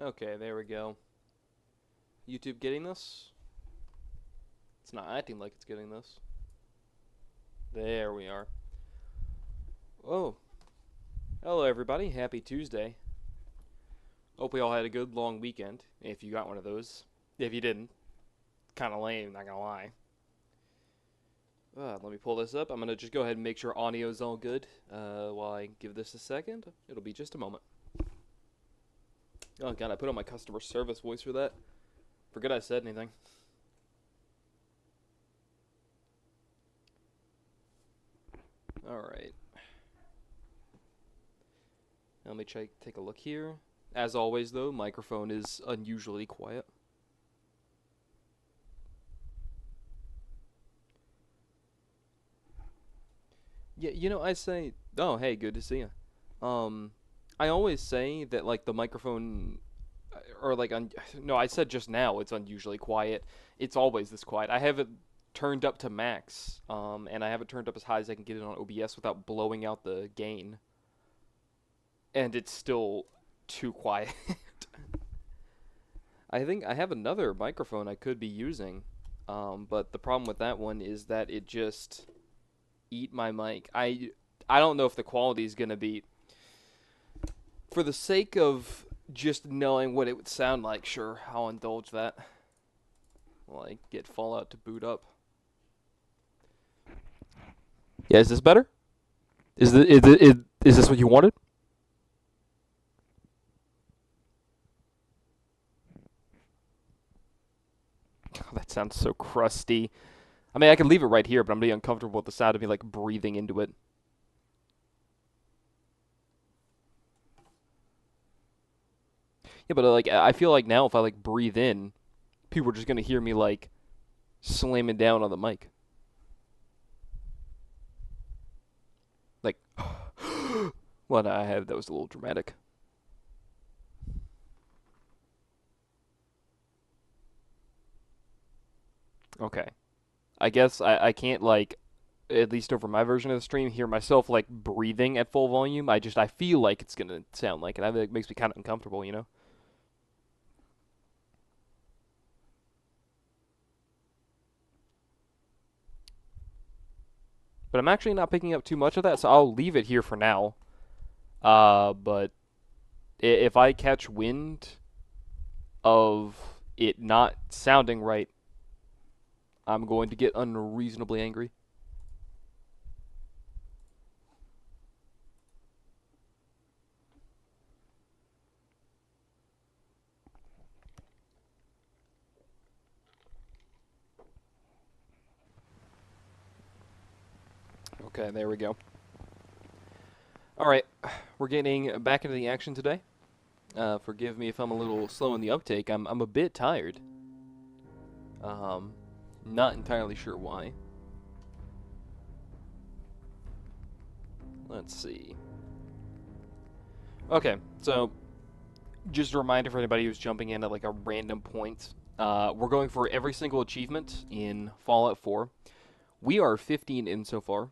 Okay, there we go. YouTube getting this? It's not acting like it's getting this. There we are. Oh, hello everybody. Happy Tuesday. Hope we all had a good long weekend, if you got one of those. If you didn't, kind of lame, not gonna lie. Let me pull this up. I'm gonna just go ahead and make sure audio's all good while I give this a second. It'll be just a moment. Oh god, I put on my customer service voice for that. Forget I said anything. Alright. Let me take a look here. As always, though, microphone is unusually quiet. Yeah, you know, I say, oh, hey, good to see you. I always say that, like, the microphone, or, like, no, I said just now it's unusually quiet. It's always this quiet. I have it turned up to max, and I have it turned up as high as I can get it on OBS without blowing out the gain. And it's still too quiet. I think I have another microphone I could be using, but the problem with that one is that it just eat my mic. I don't know if the quality is gonna be. For the sake of just knowing what it would sound like, sure, I'll indulge that. Like get Fallout to boot up. Yeah, is this better? Is this what you wanted? Oh, that sounds so crusty. I mean, I can leave it right here, but I'm really uncomfortable with the sound of me, like, breathing into it. Yeah, but, like, I feel like now if I, like, breathe in, people are just gonna hear me, like, slamming down on the mic. Like, what I have, that was a little dramatic. Okay. I guess I can't, like, at least over my version of the stream, hear myself, like, breathing at full volume. I feel like it's gonna sound like it. It makes me kind of uncomfortable, you know? But I'm actually not picking up too much of that, so I'll leave it here for now. But if I catch wind of it not sounding right, I'm going to get unreasonably angry. Okay, there we go. Alright, we're getting back into the action today. Forgive me if I'm a little slow in the uptake. I'm a bit tired. Not entirely sure why. Let's see. Okay, so just a reminder for anybody who's jumping in at like a random point. We're going for every single achievement in Fallout 4. We are 15 in so far,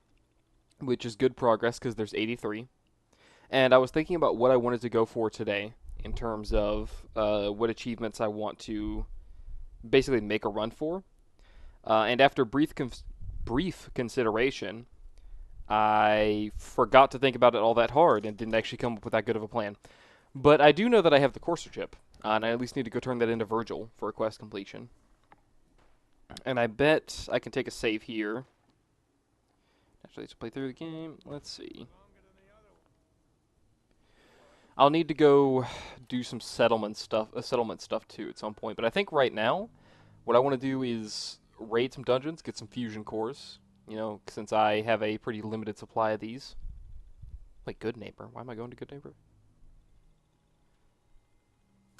which is good progress because there's 83. And I was thinking about what I wanted to go for today in terms of what achievements I want to basically make a run for. And after brief consideration, I forgot to think about it all that hard and didn't actually come up with that good of a plan. But I do know that I have the Courser chip, and I at least need to go turn that into Virgil for a quest completion. And I bet I can take a save here. Actually, let's play through the game. Let's see. I'll need to go do some settlement stuff too at some point. But I think right now, what I want to do is raid some dungeons, get some fusion cores. You know, since I have a pretty limited supply of these. Wait, Good Neighbor. Why am I going to Good Neighbor?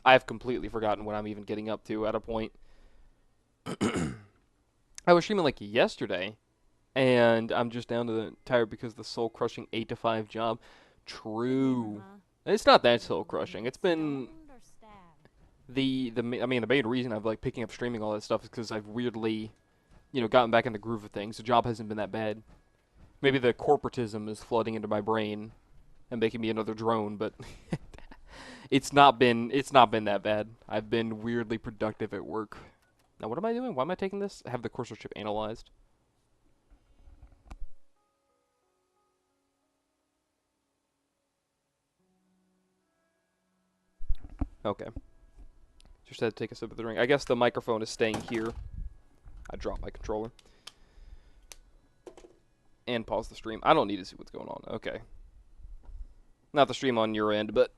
I have completely forgotten what I'm even getting up to at a point. I was streaming like yesterday, and I'm just down to the tired because of the soul crushing 8 to 5 job. True. It's not that soul crushing. It's been the main reason I've like picking up streaming all that stuff is because I've weirdly, you know, gotten back in the groove of things. The job hasn't been that bad. Maybe the corporatism is flooding into my brain and making me another drone, but It's not been that bad. I've been weirdly productive at work. Now, what am I doing? Why am I taking this? I have the cursor chip analyzed. Okay. Just had to take a sip of the drink. I guess the microphone is staying here. I dropped my controller. And pause the stream. I don't need to see what's going on. Okay. Not the stream on your end, but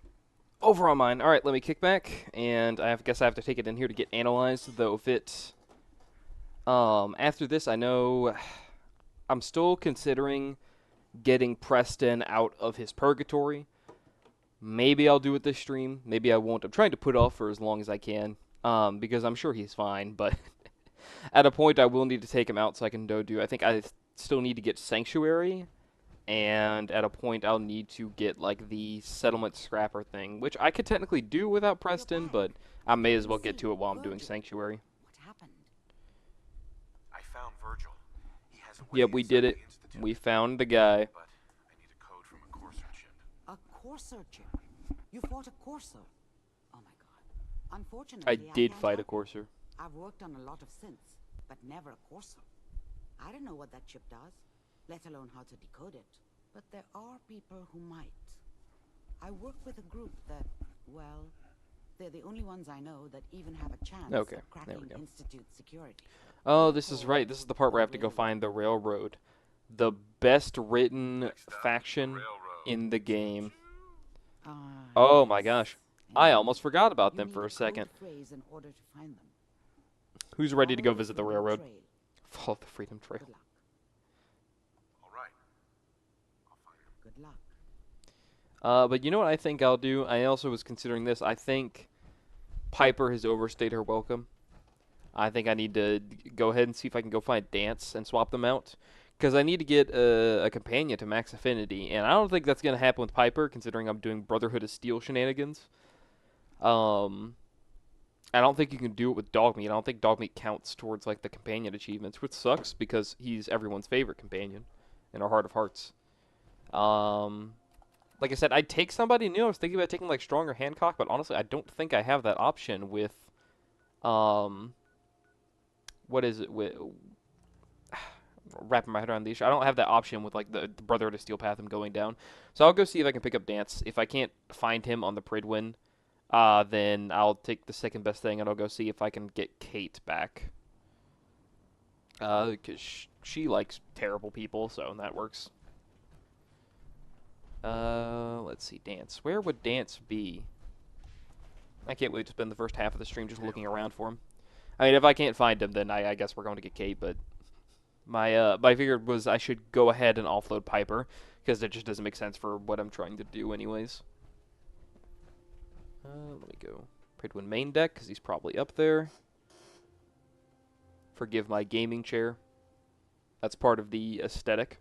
over on mine. Alright, let me kick back. And I guess I have to take it in here to get analyzed. Though if it... after this, I know... I'm still considering getting Preston out of his purgatory. Maybe I'll do it this stream. Maybe I won't. I'm trying to put off for as long as I can. Because I'm sure he's fine, but... at a point, I will need to take him out so I can go do... I think I still need to get Sanctuary, and at a point I'll need to get like the settlement scrapper thing, which I could technically do without Preston, but I may as well get to it while I'm doing Sanctuary. What happened? I found Virgil. He has a way Yep, we did it. We found the guy. But I need a code from a courser chip. A courser chip. You fought a courser. Oh my god. Unfortunately, I did can't fight a help. courser. I've worked on a lot of synths, but never a courser. I don't know what that chip does, let alone how to decode it. But there are people who might. I work with a group that, well, they're the only ones I know that even have a chance Okay, of there cracking we go. Institute security. Oh, this is right. This is the part where I have to go find the railroad. The best written faction in the game. Oh my gosh. I almost forgot about them for a second. Phrase in order to find them. Who's ready to go Follow the visit the Freedom railroad? Trail. Follow the Freedom Trail. Good luck. All right. I'll find him. Good luck. But you know what I think I'll do? I also was considering this. I think Piper has overstayed her welcome. I think I need to go ahead and see if I can go find Dance and swap them out. Because I need to get a companion to max affinity. And I don't think that's going to happen with Piper, considering I'm doing Brotherhood of Steel shenanigans. I don't think you can do it with Dogmeat. I don't think Dogmeat counts towards like the companion achievements, which sucks because he's everyone's favorite companion in our heart of hearts. Like I said, I'd take somebody new. I was thinking about taking like Stronger Hancock, but honestly, I don't think I have that option with, what is it with? Wrapping my head around the issue. I don't have that option with like the Brotherhood of Steel path I'm going down. So I'll go see if I can pick up Dance. If I can't find him on the Pridwin, then I'll take the second best thing and I'll go see if I can get Kate back. Because she likes terrible people, so that works. Let's see, Dance. Where would Dance be? I can't wait to spend the first half of the stream just looking around for him. I mean, if I can't find him, then I guess we're going to get Kate, but my figure was I should go ahead and offload Piper, because it just doesn't make sense for what I'm trying to do anyways. Let me go Pridwin main deck, because he's probably up there. Forgive my gaming chair. That's part of the aesthetic.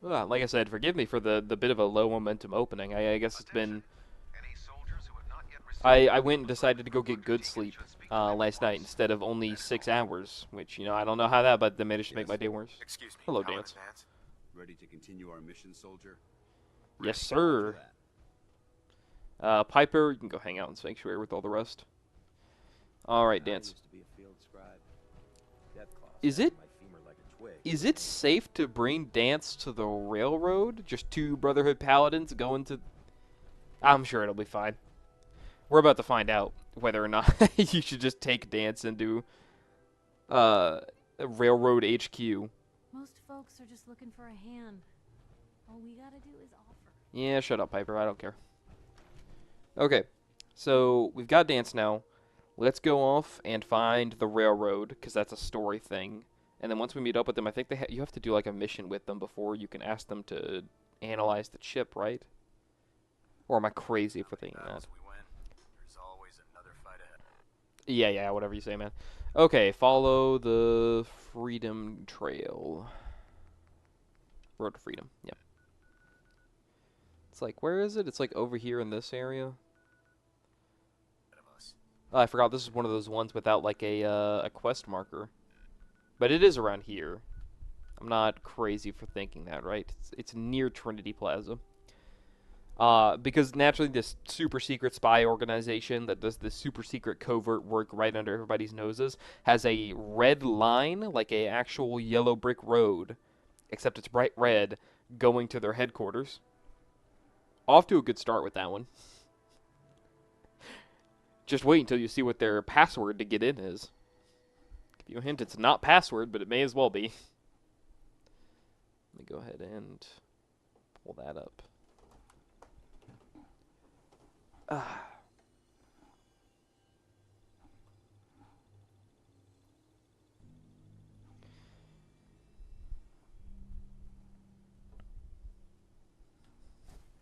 Like I said, forgive me for the bit of a low momentum opening. I guess it's been... I went and decided to go get good sleep last night instead of only 6 hours, which, you know, I don't know how that, but that managed to make my day worse. Excuse me. Hello, Paladin Dance. Vance. Ready to continue our mission, soldier? Yes, sir. Piper, you can go hang out in Sanctuary with all the rest. Alright, Dance. Is it safe to bring Dance to the railroad? Just 2 Brotherhood Paladins going to... I'm sure it'll be fine. We're about to find out whether or not you should just take Dance into Railroad HQ. Most folks are just looking for a hand. All we gotta do is offer. Yeah, shut up, Piper. I don't care. Okay, so we've got Dance now. Let's go off and find the railroad, because that's a story thing. And then once we meet up with them, I think you have to do like a mission with them before you can ask them to analyze the chip, right? Or am I crazy for thinking that? There's always another fight ahead. Yeah, whatever you say, man. Okay, follow the Freedom Trail. Road to Freedom, yep. It's like, where is it? It's like over here in this area. Oh, I forgot this is one of those ones without like a quest marker. But it is around here. I'm not crazy for thinking that, right? It's near Trinity Plaza. Because naturally this super secret spy organization that does this super secret covert work right under everybody's noses has a red line, like a actual yellow brick road, except it's bright red, going to their headquarters. Off to a good start with that one. Just wait until you see what their password to get in is. Give you a hint, it's not password, but it may as well be. Let me go ahead and pull that up.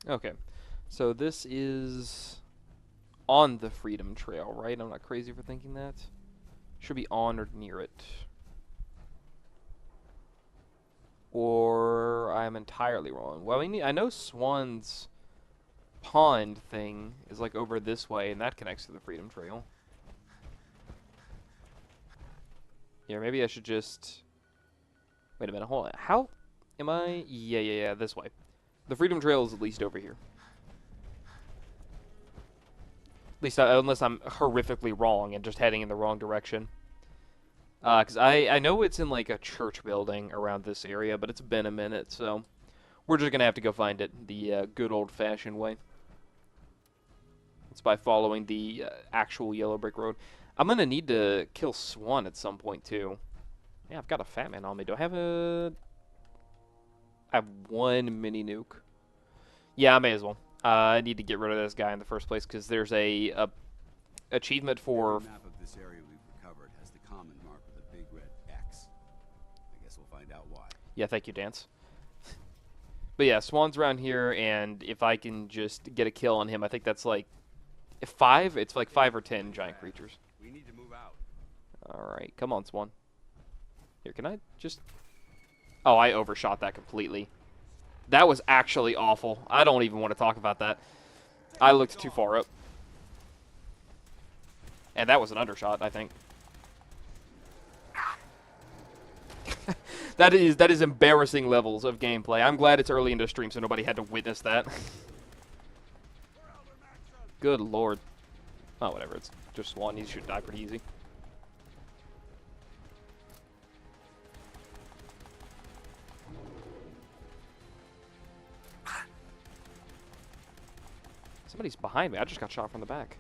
Okay, so this is on the Freedom Trail, right? I'm not crazy for thinking that. Should be on or near it. Or I'm entirely wrong. Well, I know Swan's pond thing is like over this way, and that connects to the Freedom Trail. Yeah, maybe I should just... Wait a minute, hold on. How am I... Yeah, this way. The Freedom Trail is at least over here. At least, unless I'm horrifically wrong and just heading in the wrong direction. Because I know it's in, like, a church building around this area, but it's been a minute, so... We're just gonna have to go find it the good old-fashioned way. It's by following the actual yellow brick road. I'm gonna need to kill Swan at some point, too. Yeah, I've got a fat man on me. Do I have a... I have one mini nuke. Yeah, I may as well. I need to get rid of this guy in the first place because there's a achievement for... Every map of this area we've recovered has the common mark with a big red X. I guess we'll find out why. Yeah, thank you, Dance. But yeah, Swan's around here, and if I can just get a kill on him, I think that's like 5? It's like 5 or 10 giant creatures. We need to move out. Alright, come on, Swan. Here, can I just... Oh, I overshot that completely. That was actually awful. I don't even want to talk about that. I looked too far up. And that was an undershot, I think. That is embarrassing levels of gameplay. I'm glad it's early in the stream so nobody had to witness that. Good lord. Oh, whatever. It's just Swan. He should die pretty easy. Somebody's behind me. I just got shot from the back.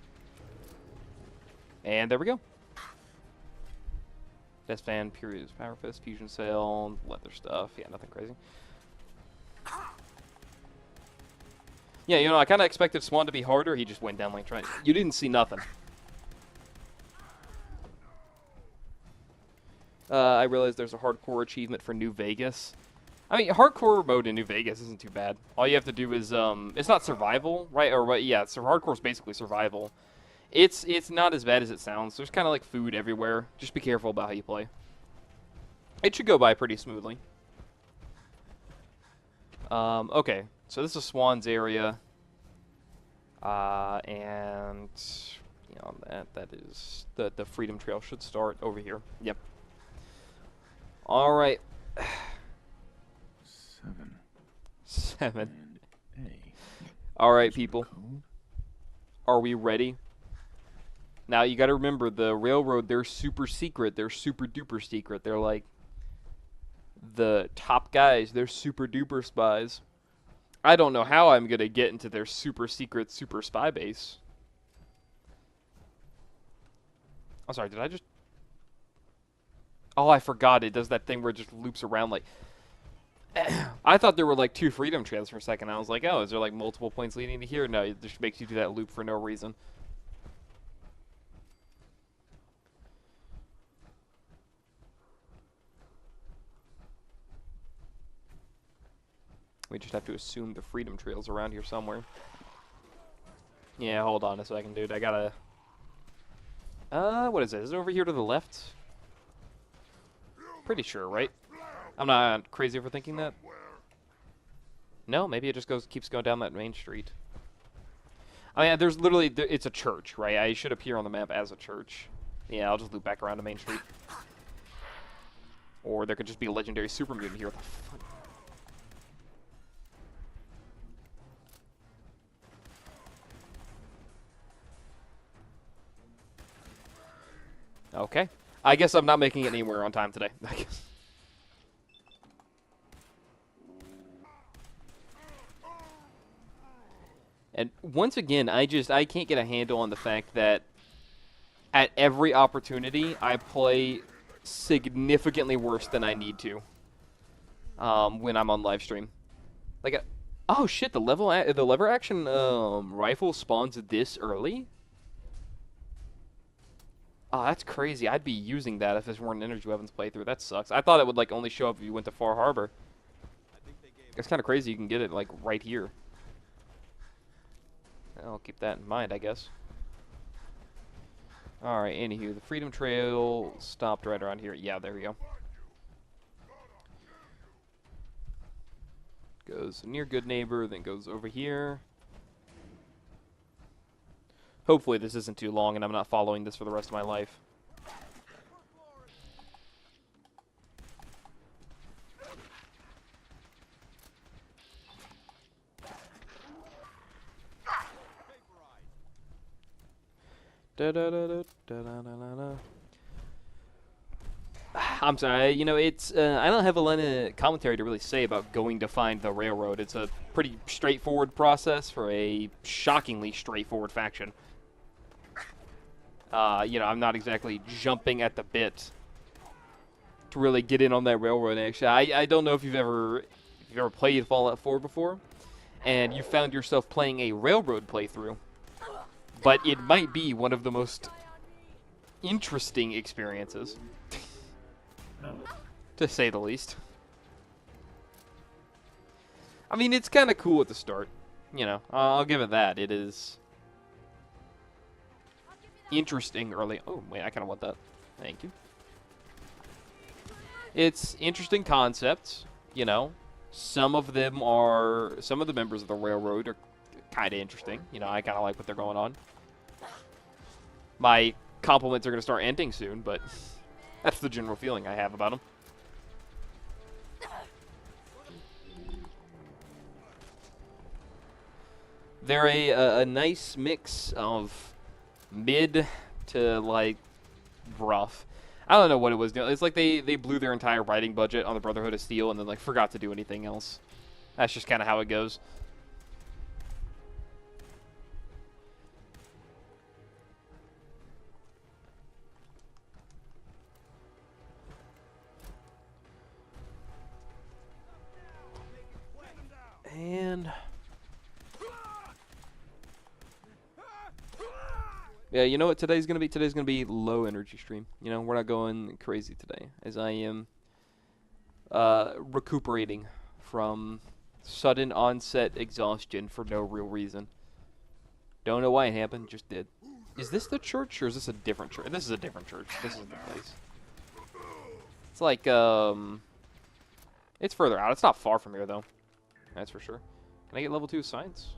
And there we go. Death Fan, Period, Power Fist, Fusion Cell, leather stuff. Yeah, nothing crazy. Yeah, you know, I kind of expected Swan to be harder. He just went down like trying. You didn't see nothing. I realized there's a hardcore achievement for New Vegas. I mean, hardcore mode in New Vegas isn't too bad. All you have to do is, it's not survival, right? Or what? Yeah, so hardcore's basically survival. It's not as bad as it sounds. There's kind of like food everywhere. Just be careful about how you play. It should go by pretty smoothly. Okay, so this is Swan's area. And you know, that is the Freedom Trail should start over here. Yep. All right. 7. All right, people. Are we ready? Now, you got to remember, the railroad, they're super secret. They're super duper secret. They're like the top guys. They're super duper spies. I don't know how I'm going to get into their super secret super spy base. I'm sorry, did I just... Oh, I forgot. It does that thing where it just loops around like... I thought there were like 2 freedom trails for a second. I was like, oh, is there like multiple points leading to here? No, it just makes you do that loop for no reason. We just have to assume the freedom trail's around here somewhere. Yeah, hold on a second, dude. I gotta... what is it? Is it over here to the left? Pretty sure, right? I'm not crazy for thinking that. No, maybe it just keeps going down that main street. I mean, there's literally... It's a church, right? I should appear on the map as a church. Yeah, I'll just loop back around to Main Street. Or there could just be a legendary super mutant here. What the fuck? Okay. I guess I'm not making it anywhere on time today. I guess. And once again, I can't get a handle on the fact that at every opportunity, I play significantly worse than I need to when I'm on live stream. Like, oh shit, the lever action rifle spawns this early? Oh, that's crazy. I'd be using that if this weren't an energy weapons playthrough. That sucks. I thought it would like only show up if you went to Far Harbor. It's kind of crazy you can get it like right here. I'll keep that in mind, I guess. Alright, anywho, the Freedom Trail stopped right around here. Yeah, there we go. Goes near Good Neighbor, then goes over here. Hopefully this isn't too long and I'm not following this for the rest of my life. I'm sorry, you know, it's, I don't have a lot of commentary to really say about going to find the railroad. It's a pretty straightforward process for a shockingly straightforward faction. You know, I'm not exactly jumping at the bit to really get in on that railroad action. I don't know if you've ever played Fallout 4 before, and you found yourself playing a railroad playthrough, but it might be one of the most interesting experiences, to say the least. I mean, it's kind of cool at the start, you know. I'll give it that. It is interesting early. Oh, wait, I kind of want that. Thank you. It's interesting concepts, you know. Some of the members of the railroad are kind of interesting. You know, I kind of like what they're going on. My compliments are going to start ending soon, but that's the general feeling I have about them. They're a nice mix of mid to, like, rough. I don't know what it was doing. It's like they blew their entire writing budget on the Brotherhood of Steel and then, like, forgot to do anything else. That's just kind of how it goes. And yeah, you know what today's gonna be? Today's gonna be low energy stream. You know, we're not going crazy today, as I am recuperating from sudden onset exhaustion for no real reason. Don't know why it happened, just did. Is this the church or is this a different church? This is a different church. This is the place. It's like it's further out. It's not far from here though. That's for sure. Can I get level 2 of science?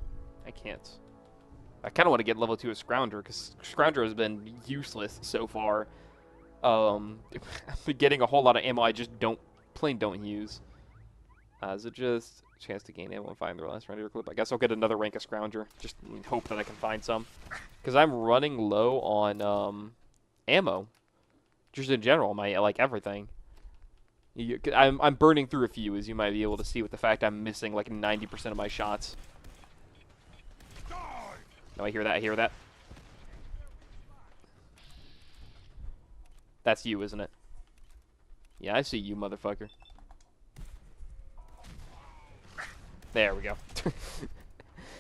I can't. I kind of want to get level 2 of Scrounger, because Scrounger has been useless so far. I've been getting a whole lot of ammo I just plain don't use. Is it just a chance to gain ammo and find the last round of your clip? I guess I'll get another rank of Scrounger. Just hope that I can find some. Because I'm running low on ammo. Just in general, like everything. I'm burning through a few, as you might be able to see with the fact I'm missing like 90% of my shots. No, I hear that, I hear that. That's you, isn't it? Yeah, I see you, motherfucker. There we go.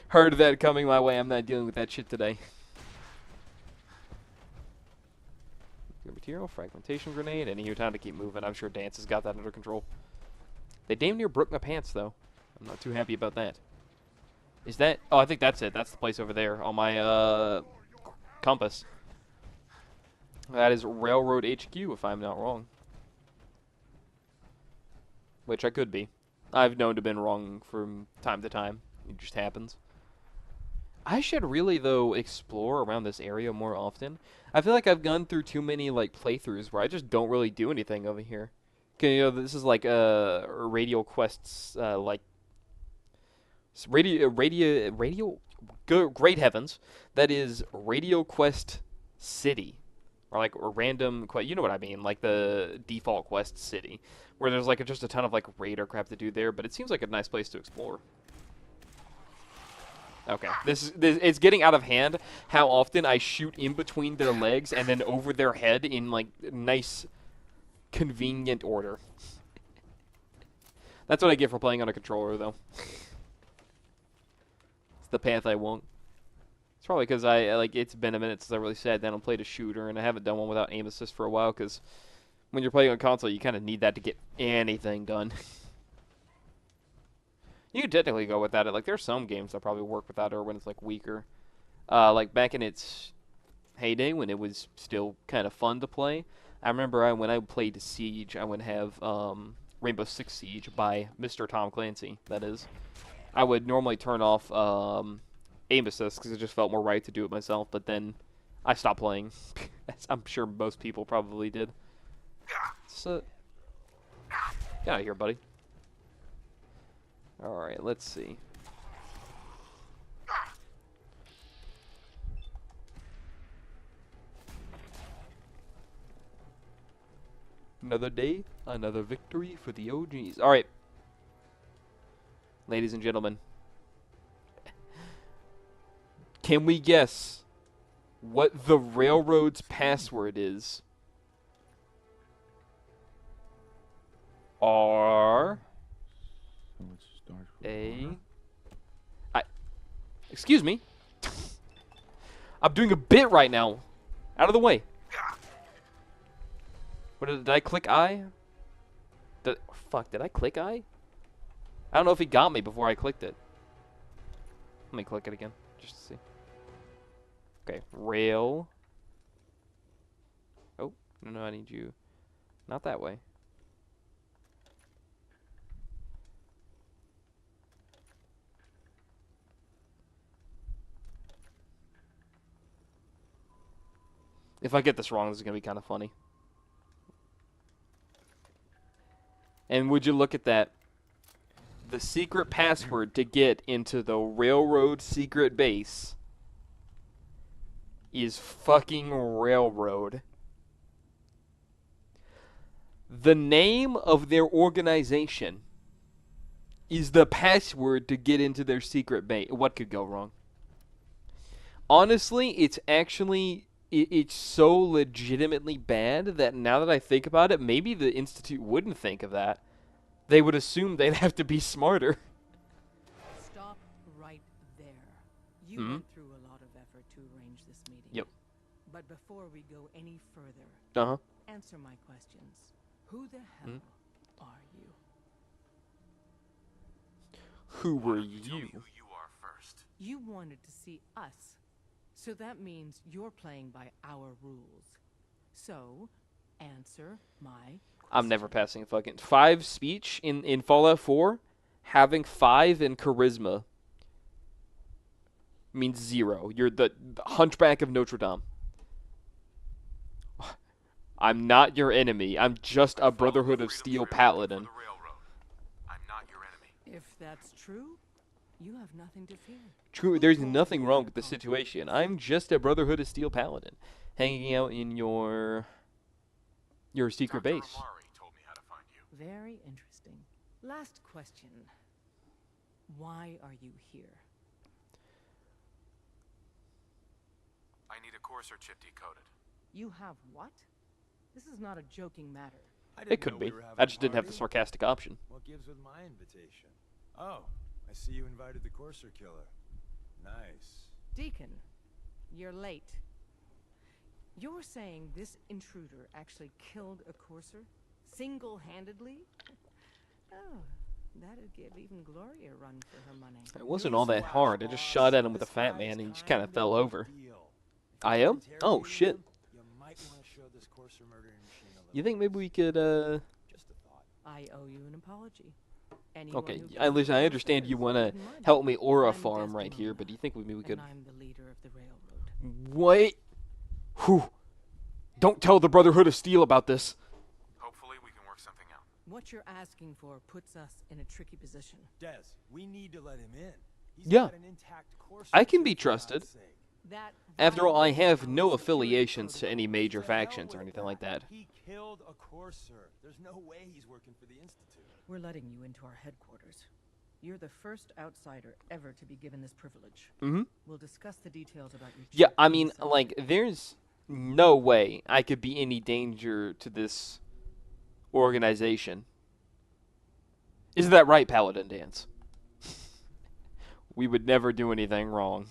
Heard that coming my way. I'm not dealing with that shit today. Material, fragmentation grenade, and your time to keep moving. I'm sure Dance has got that under control. They damn near broke my pants, though. I'm not too happy about that. Is that... Oh, I think that's it. That's the place over there on my compass. That is Railroad HQ, if I'm not wrong. Which I could be. I've known to have been wrong from time to time. It just happens. I should really, though, explore around this area more often. I feel like I've gone through too many, like, playthroughs where I just don't really do anything over here. 'Kay, this is like Radio Quest's like radio. Great heavens, that is Radio Quest City, or like a random quest. You know what I mean? Like the default quest city, where there's like just a ton of like raider crap to do there. But it seems like a nice place to explore. Okay, this it's getting out of hand. How often I shoot in between their legs and then over their head in like nice, convenient order. That's what I get for playing on a controller, though. It's the path I won't. It's probably because it's been a minute since I really sat down and played a shooter, and I haven't done one without aim assist for a while. Because when you're playing on console, you kind of need that to get anything done. You could technically go without it. Like, there's some games that probably work without it, or when it's like weaker. Like back in its heyday, when it was still kind of fun to play. I remember when I played Siege, I would have Rainbow Six Siege by Mr. Tom Clancy. That is, I would normally turn off aim assist because it just felt more right to do it myself. But then I stopped playing. As I'm sure most people probably did. So, get out of here, buddy. All right, let's see. Another day, another victory for the OGs. All right, ladies and gentlemen, can we guess what the railroad's password is? Excuse me. I'm doing a bit right now. Out of the way. What did I click I? Fuck, did I click I? I don't know if he got me before I clicked it. Let me click it again, just to see. Okay, rail. Oh, no, I need you. Not that way. If I get this wrong, this is going to be kind of funny. And would you look at that? The secret password to get into the railroad secret base is fucking railroad. The name of their organization is the password to get into their secret base. What could go wrong? Honestly, it's actually... It's so legitimately bad that now that I think about it, maybe the Institute wouldn't think of that. They would assume they'd have to be smarter. Stop right there. You went through a lot of effort to arrange this meeting. Yep. But before we go any further, answer my questions. Who the hell are you? Who were Tell me you? who you are first. You wanted to see us. So that means you're playing by our rules. So, answer my question. I'm never passing a fucking 5 speech in Fallout 4. Having 5 in charisma means 0. You're the Hunchback of Notre Dame. I'm not your enemy. I'm just a Brotherhood of Steel paladin. I'm not your enemy. If that's true, you have nothing to fear. True, there's nothing wrong with the situation. I'm just a Brotherhood of Steel paladin, hanging out in your secret Dr. base. Amari told me how to find you. Very interesting. Last question. Why are you here? I need a Courser chip decoded. You have what? This is not a joking matter. It could be. I just didn't have the sarcastic option. What gives with my invitation? Oh, I see you invited the Courser killer. Nice. Deacon, you're late. You're saying this intruder actually killed a Courser? Single-handedly? Oh, that'd give even Gloria a run for her money. It wasn't all that hard. I just shot at him with a fat man and he just kind of fell over. I am? Oh, shit. You might want to show this Courser murdering machine a little. You think maybe we could, Just a thought. I owe you an apology. Anyone Okay, who at least I kills understand Corsers you want to is mud. help me aura I'm farm right here, Desdemona, but do you think maybe we could... and I'm the leader of the railroad. Wait! Whew. Don't tell the Brotherhood of Steel about this. Hopefully we can work something out. What you're asking for puts us in a tricky position. Des, we need to let him in. He's Yeah. got an intact Corsair I can be chip, for trusted. God's sake. That After all, I violates have our no security affiliations to protocol. any major To hell factions or with anything like that. He killed a Corsair. There's no way he's working for the Institute. We're letting you into our headquarters. You're the first outsider ever to be given this privilege. Mm-hmm. We'll discuss the details about your Yeah, chip I mean, inside. like, there's no way I could be any danger to this organization. Isn't that right, Paladin Dance? We would never do anything wrong.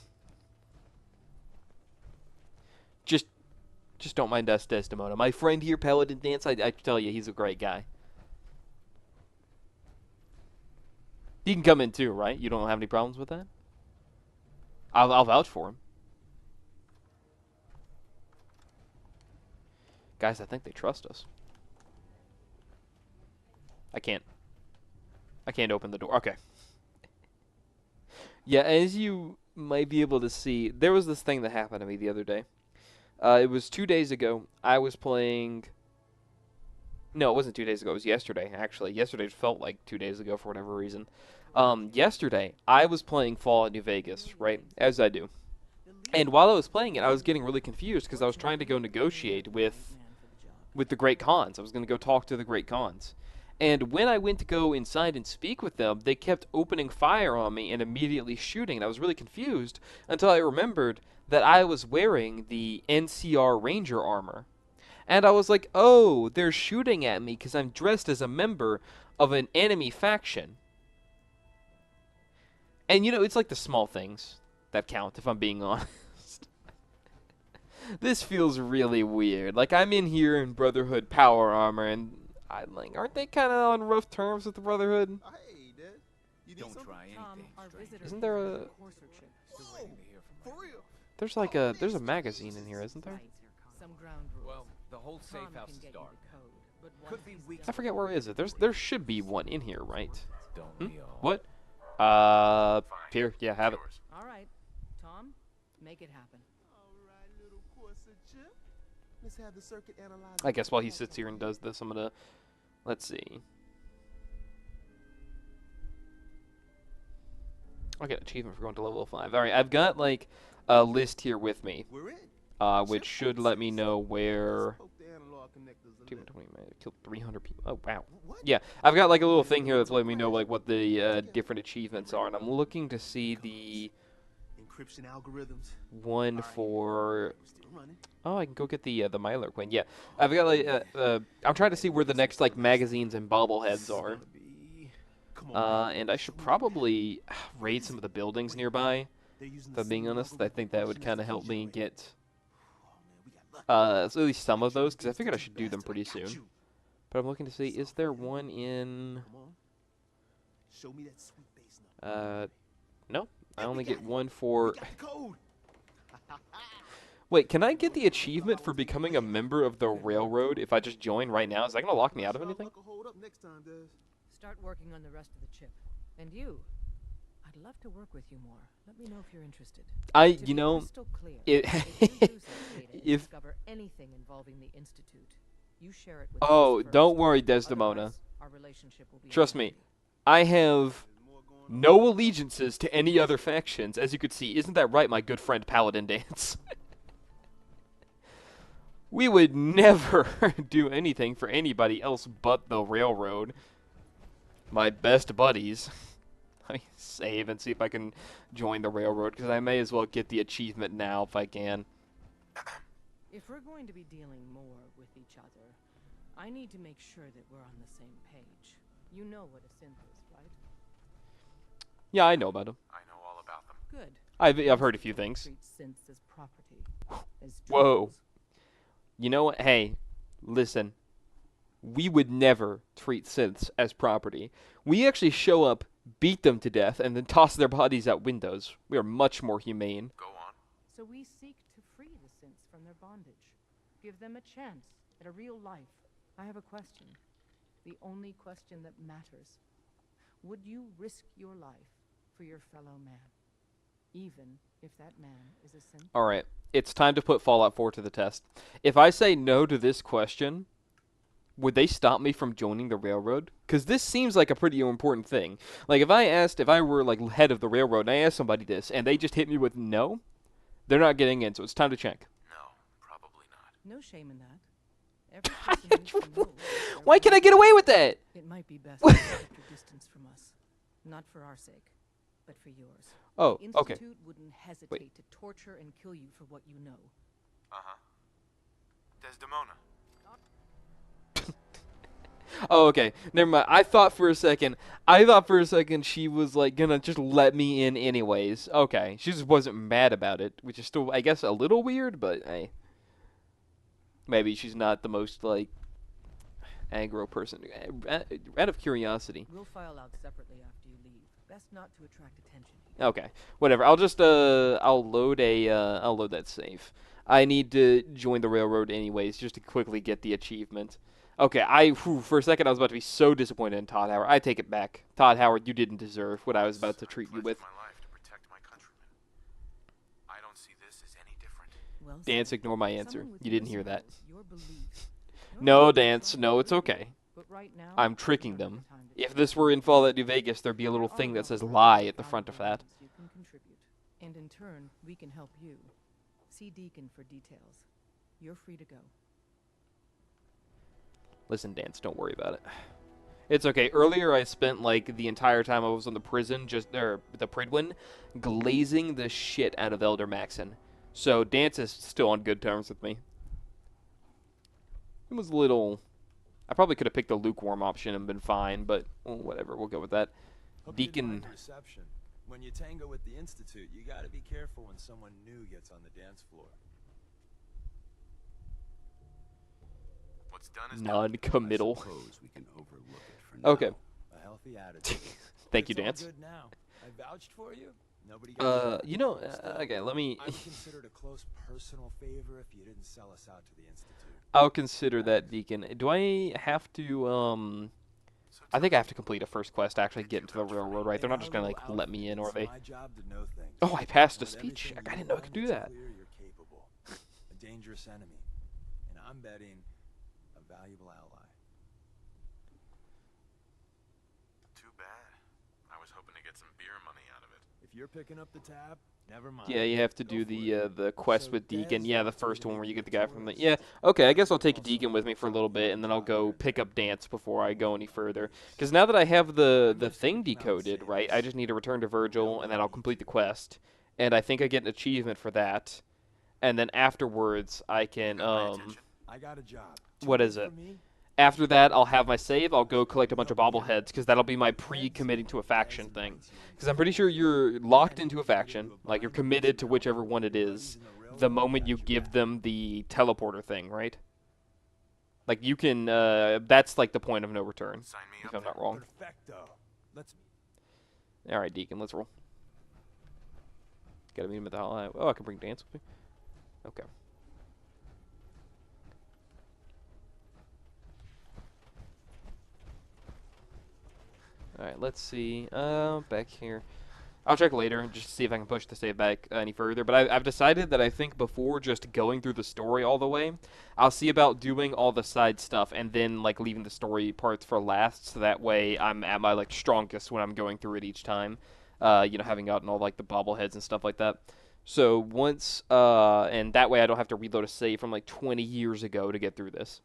Just don't mind us, Desdemona. My friend here, Paladin Dance, I tell you, he's a great guy. He can come in too, right? You don't have any problems with that? I'll vouch for him. Guys, I think they trust us. I can't open the door. Okay. Yeah, as you might be able to see, there was this thing that happened to me the other day. It was 2 days ago. I was playing... No, it wasn't 2 days ago. It was yesterday, actually. Yesterday felt like 2 days ago for whatever reason. Yesterday, I was playing Fallout New Vegas, right? As I do. And while I was playing it, I was getting really confused because I was trying to go negotiate with the Great Khans. I was going to go talk to the Great Khans. And when I went to go inside and speak with them, they kept opening fire on me and immediately shooting. And I was really confused until I remembered that I was wearing the NCR Ranger armor. And I was like, oh, they're shooting at me because I'm dressed as a member of an enemy faction. And, you know, it's like the small things that count, if I'm being honest. This feels really weird. Like, I'm in here in Brotherhood power armor, and I'm like, aren't they kind of on rough terms with the Brotherhood? Hey, Dad. You need Don't something? try anything, Our stranger. visitor Isn't there here a- has Corsair chip. Still waiting to hear from For my real? There's like there's a magazine in here, isn't there? Some ground rules. Well, the whole safe Tom house can is get you dark. the code, but Could once be he's weeks I done- forget where is it. There should be one in here, right? Don't Hmm? we all? What? Fine. Here, yeah, have it. Yours. All right, Tom, make it happen. Alright, little Corsair chip. Let's have the circuit analyze. I guess while he sits here and does this, I'm gonna, let's see. I get an achievement for going to level 5. All right, I've got like a list here with me, We're in. which should let me know where. Poke the analog connectors a Achievement little. 20, man, killed 300 people. Oh wow. What? Yeah, I've got like a little thing here that's letting me know like what the different achievements are, and I'm looking to see the Encryption algorithms. one for. We're still running. Oh, I can go get the Myler Queen. Yeah, I've got like I'm trying to see where the next like magazines and bobbleheads are. Come on. And I should probably raid some of the buildings nearby. They're using If the I'm being same honest, I algorithm think that would function as kind the of help me generator. get Oh, man, we got lucky. at least some of those, because I figured I should do them Bastard, pretty I got soon. you. But I'm looking to see, is there one in? Come on. Show me that sweet bass number. No, I Yeah, we only got get it. one We for. got the code. Wait, can I get the achievement for becoming a member of the railroad if I just join right now? Is that gonna lock me out of anything? Hold up next time, Des. Start working on the rest of the chip. And you, I'd love to work with you more. Let me know if you're interested. To You be know, crystal clear, it- if you use that data and if- discover anything involving the Institute, you share it with Oh, us first. don't worry, Desdemona. Otherwise, our relationship will be Trust me, I have no allegiances to any other factions, as you could see. Isn't that right, my good friend Paladin Dance? We would never do anything for anybody else but the railroad. My best buddies. Let me save and see if I can join the railroad, because I may as well get the achievement now if I can. If we're going to be dealing more with each other, I need to make sure that we're on the same page. You know what a synth is, right? Yeah, I know about them. I know all about them. Good. I've heard a few things. Treat synths as property. As Whoa. tools. You know what? Hey, listen. We would never treat synths as property. We actually show up, beat them to death, and then toss their bodies out windows. We are much more humane. Go on. So we seek to free the synths from their bondage. Give them a chance at a real life. I have a question. The only question that matters. Would you risk your life for your fellow man? Even if that man is a synth? Alright, it's time to put Fallout 4 to the test. If I say no to this question, would they stop me from joining the railroad? Because this seems like a pretty important thing. Like, if I were, like, head of the railroad, and I asked somebody this, and they just hit me with no, they're not getting in, so it's time to check. No, probably not. No shame in that. Every person needs to know that they're Why can I get away with that? It might be best to keep your distance from us. Not for our sake, but for yours. Oh, The okay. Institute wouldn't hesitate to torture and kill you for what you know. Uh-huh. Desdemona. Oh, okay. Never mind. I thought for a second she was, like, gonna just let me in anyways. Okay. She just wasn't mad about it, which is still, I guess, a little weird, but hey. Maybe she's not the most, like, aggro person. Out of curiosity. We'll file out separately after you leave. Best not to attract attention. Okay. Whatever. I'll just, I'll load that save. I need to join the railroad anyways, just to quickly get the achievement. Okay, for a second I was about to be so disappointed in Todd Howard. I take it back. Todd Howard, you didn't deserve what I was about to treat you with. My life to protect my countrymen. I don't see this as any different. Well, Dance, sir, ignore my answer. someone with You your didn't hear that. skills, your beliefs, your No, beliefs Dance. are No, it's good, okay. but right now, I'm we tricking don't have them. time to If talk. this were in Fallout New Vegas, there'd be a little There thing are that says no lie at the front of valuable that. items you can contribute. And in turn, we can help you. See Deacon for details. You're free to go. Listen, Dance, don't worry about it. It's okay. Earlier, I spent, like, the entire time I was in the prison, the Pridwin, glazing the shit out of Elder Maxon. So, Dance is still on good terms with me. It was a little... I probably could have picked the lukewarm option and been fine, but whatever, we'll go with that. Hope you didn't Deacon... mind the reception. When you tango with the Institute, you gotta be careful when someone new gets on the dance floor. What's done is done. Non-committal. I suppose we can overlook it for now. Okay. A healthy attitude. Thank you, It's all Dance. good now. I vouched for you. Nobody got shot. You know, Still, okay, let me... I would consider it a close personal favor if you didn't sell us out to the Institute. I'll consider that, Deacon. Do I have to, I think I have to complete a first quest to actually get into the railroad, right? They're not just gonna, like, let me in, are they? It's my job to know things. Oh, I passed a Want speech everything check. I you didn't know I want, could do it's that. clear you're capable. A dangerous enemy. And I'm betting a valuable ally. Too bad. I was hoping to get some beer money out of it. If you're picking up the tab, never mind. Yeah, you have to do Go for the quest So with Deacon. Des Yeah, the wants you first to one where meet you get with the guy from the... tourists. Yeah, okay, I guess I'll take Also, Deacon with me for a little bit, and then I'll go Father pick up there. Dance before I go any further. Because now that I have the Most thing people don't decoded, say right, I this. just need to return to Virgil, and then I'll Nobody complete the do. quest. And I think I get an achievement for that. And then afterwards, I can, Got my attention. I got a job. What Too is good it? for me? After that, I'll have my save. I'll go collect a bunch of bobbleheads, because that'll be my pre-committing to a faction thing. Because I'm pretty sure you're locked into a faction, like you're committed to whichever one it is, the moment you give them the teleporter thing, right? Like, you can, that's like the point of no return, Sign me if up. I'm not wrong. Perfecto. Let's Alright, Deacon, let's roll. Gotta meet him at the hall. Oh, I can bring Dance with me. Okay. Alright, let's see. Back here. I'll check later, just to see if I can push the save back any further. But I've decided that I think before just going through the story all the way, I'll see about doing all the side stuff and then, like, leaving the story parts for last, so that way I'm at my, like, strongest when I'm going through it each time. You know, having gotten all, like, the bobbleheads and stuff like that. So once, and that way I don't have to reload a save from, like, 20 years ago to get through this.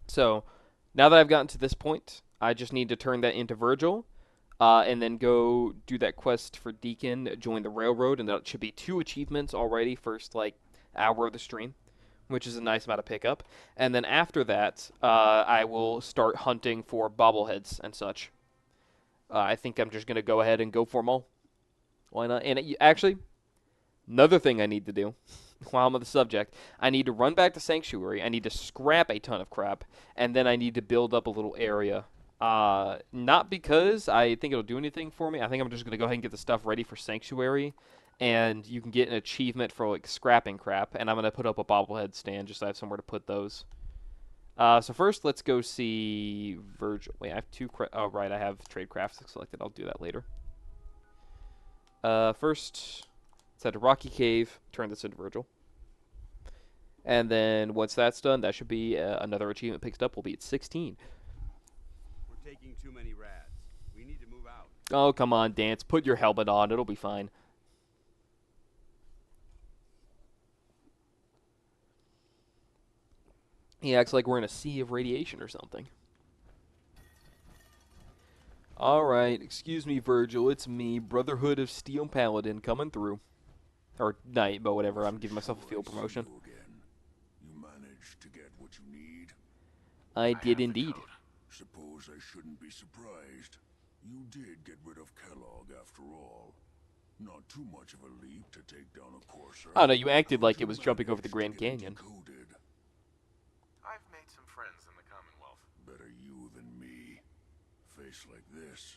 So, now that I've gotten to this point, I just need to turn that into Virgil. And then go do that quest for Deacon, join the railroad, and that should be 2 achievements already, first, like, hour of the stream, which is a nice amount to pick up. And then after that, I will start hunting for bobbleheads and such. I think I'm just going to go ahead and go for them all. Why not? And actually, another thing I need to do, while I'm on the subject, I need to run back to Sanctuary, I need to scrap a ton of crap, and then I need to build up a little area. Not because I think it'll do anything for me. I think I'm just going to go ahead and get the stuff ready for Sanctuary. And you can get an achievement for, like, scrapping crap. And I'm going to put up a bobblehead stand just so I have somewhere to put those. So first, let's go see Virgil. Wait, I have 2... oh, right, I have Tradecraft selected. I'll do that later. First, let's head to Rocky Cave. Turn this into Virgil. And then once that's done, that should be another achievement picked up. We'll be at 16. We're taking too many rads. We need to move out. Oh, come on, Dance. Put your helmet on. It'll be fine. He acts like we're in a sea of radiation or something. Alright, excuse me, Virgil. It's me, Brotherhood of Steel Paladin, coming through. Or Knight, but whatever. I'm giving myself a field promotion. You managed to get what you need? I did indeed. Suppose I shouldn't be surprised. You did get rid of Kellogg after all. Not too much of a leap to take down a courser. Oh no, you acted like it was jumping over the Grand Canyon. I've made some friends in the Commonwealth. Better you than me. Face like this.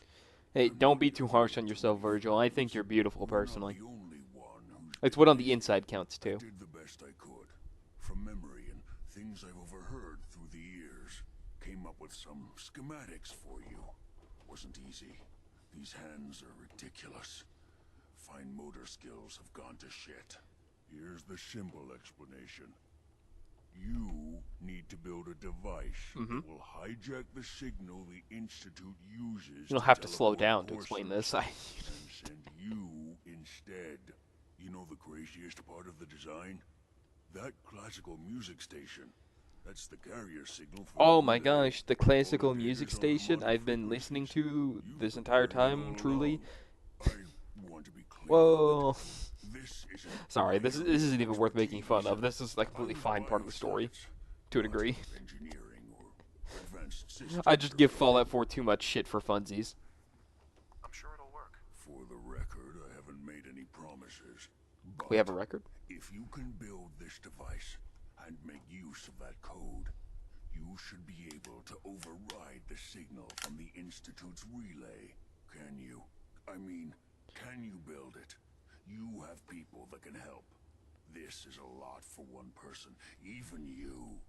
Hey, don't be too harsh on yourself, Virgil. I think you're beautiful, personally. It's what on the inside counts, too. I did the best I could. From memory and things I've overheard through the years. Came up with some schematics for you. Wasn't easy. These hands are ridiculous. Fine motor skills have gone to shit. Here's the simple explanation. You need to build a device that will hijack the signal the Institute uses. You'll have to slow down to explain this. And send you instead. You know the craziest part of the design? That classical music station. That's the carrier signal for Oh my gosh, the classical music station I've been listening to this entire time, truly. I want to be clear. Whoa. This isn't Sorry, this isn't even worth making fun of. This is like a completely fine part of the story, to a degree. engineering or advanced systems. I just give Fallout 4 too much shit for funsies. I'm sure it'll work. For the record, I haven't made any promises. But We have a record? if you can build this device and make use of that code, you should be able to override the signal from the Institute's relay. Can you? I mean, can you build it? You have people that can help. This is a lot for one person, even you.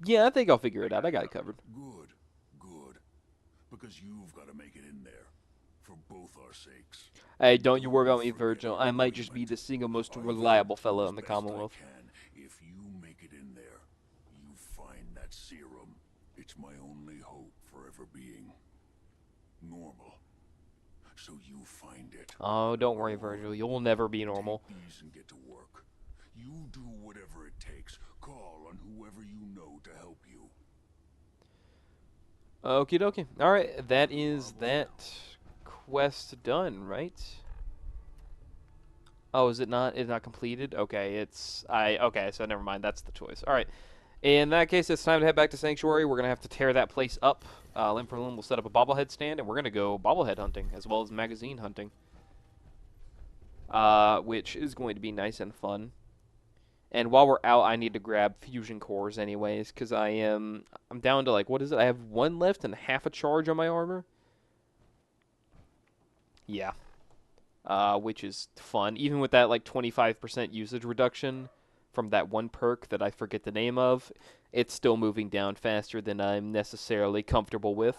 Yeah, I think I'll figure it out. I got it covered. Good, good. Because you've got to make it in there. For both our sakes. Hey, don't you worry about me, Virgil. I might just be the single most reliable fellow in the As best I Commonwealth. can. If you make it in there, you find that serum. It's my only hope for ever being normal. So you find it. Oh, don't worry, Virgil. You'll never be normal. Take these and get to work. You do whatever it takes. Call on whoever you know to help you. Okie dokie. Alright, that is that quest done, right? Oh, is it not? It's not completed? Okay, okay, so never mind. That's the choice. Alright. In that case, it's time to head back to Sanctuary. We're going to have to tear that place up. Limb for Limb will set up a bobblehead stand, and we're going to go bobblehead hunting, as well as magazine hunting. Which is going to be nice and fun. And while we're out, I need to grab fusion cores anyways, because I'm down to, like, what is it? I have one left and half a charge on my armor. Yeah. Which is fun. Even with that, like, 25% usage reduction from that one perk that I forget the name of, it's still moving down faster than I'm necessarily comfortable with.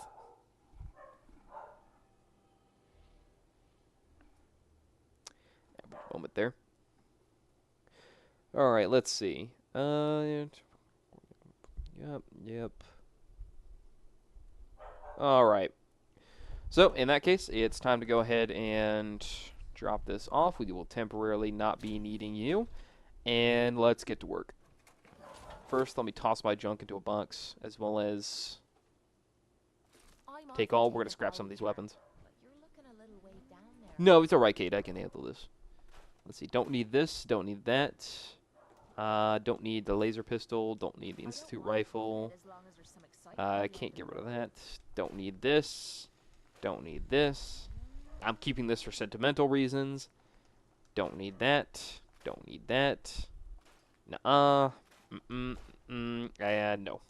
Moment there. Alright, let's see. Yep. Alright. So, in that case, it's time to go ahead and drop this off. We will temporarily not be needing you. And let's get to work. First, let me toss my junk into a box, as well as take all. We're going to scrap some of these weapons. No, it's alright, Kate. I can handle this. Let's see. Don't need this. Don't need that. Don't need the laser pistol. Don't need the Institute rifle. Can't get rid of that. Don't need this. Don't need this. I'm keeping this for sentimental reasons. Don't need that. Don't need that. Nuh-uh. No.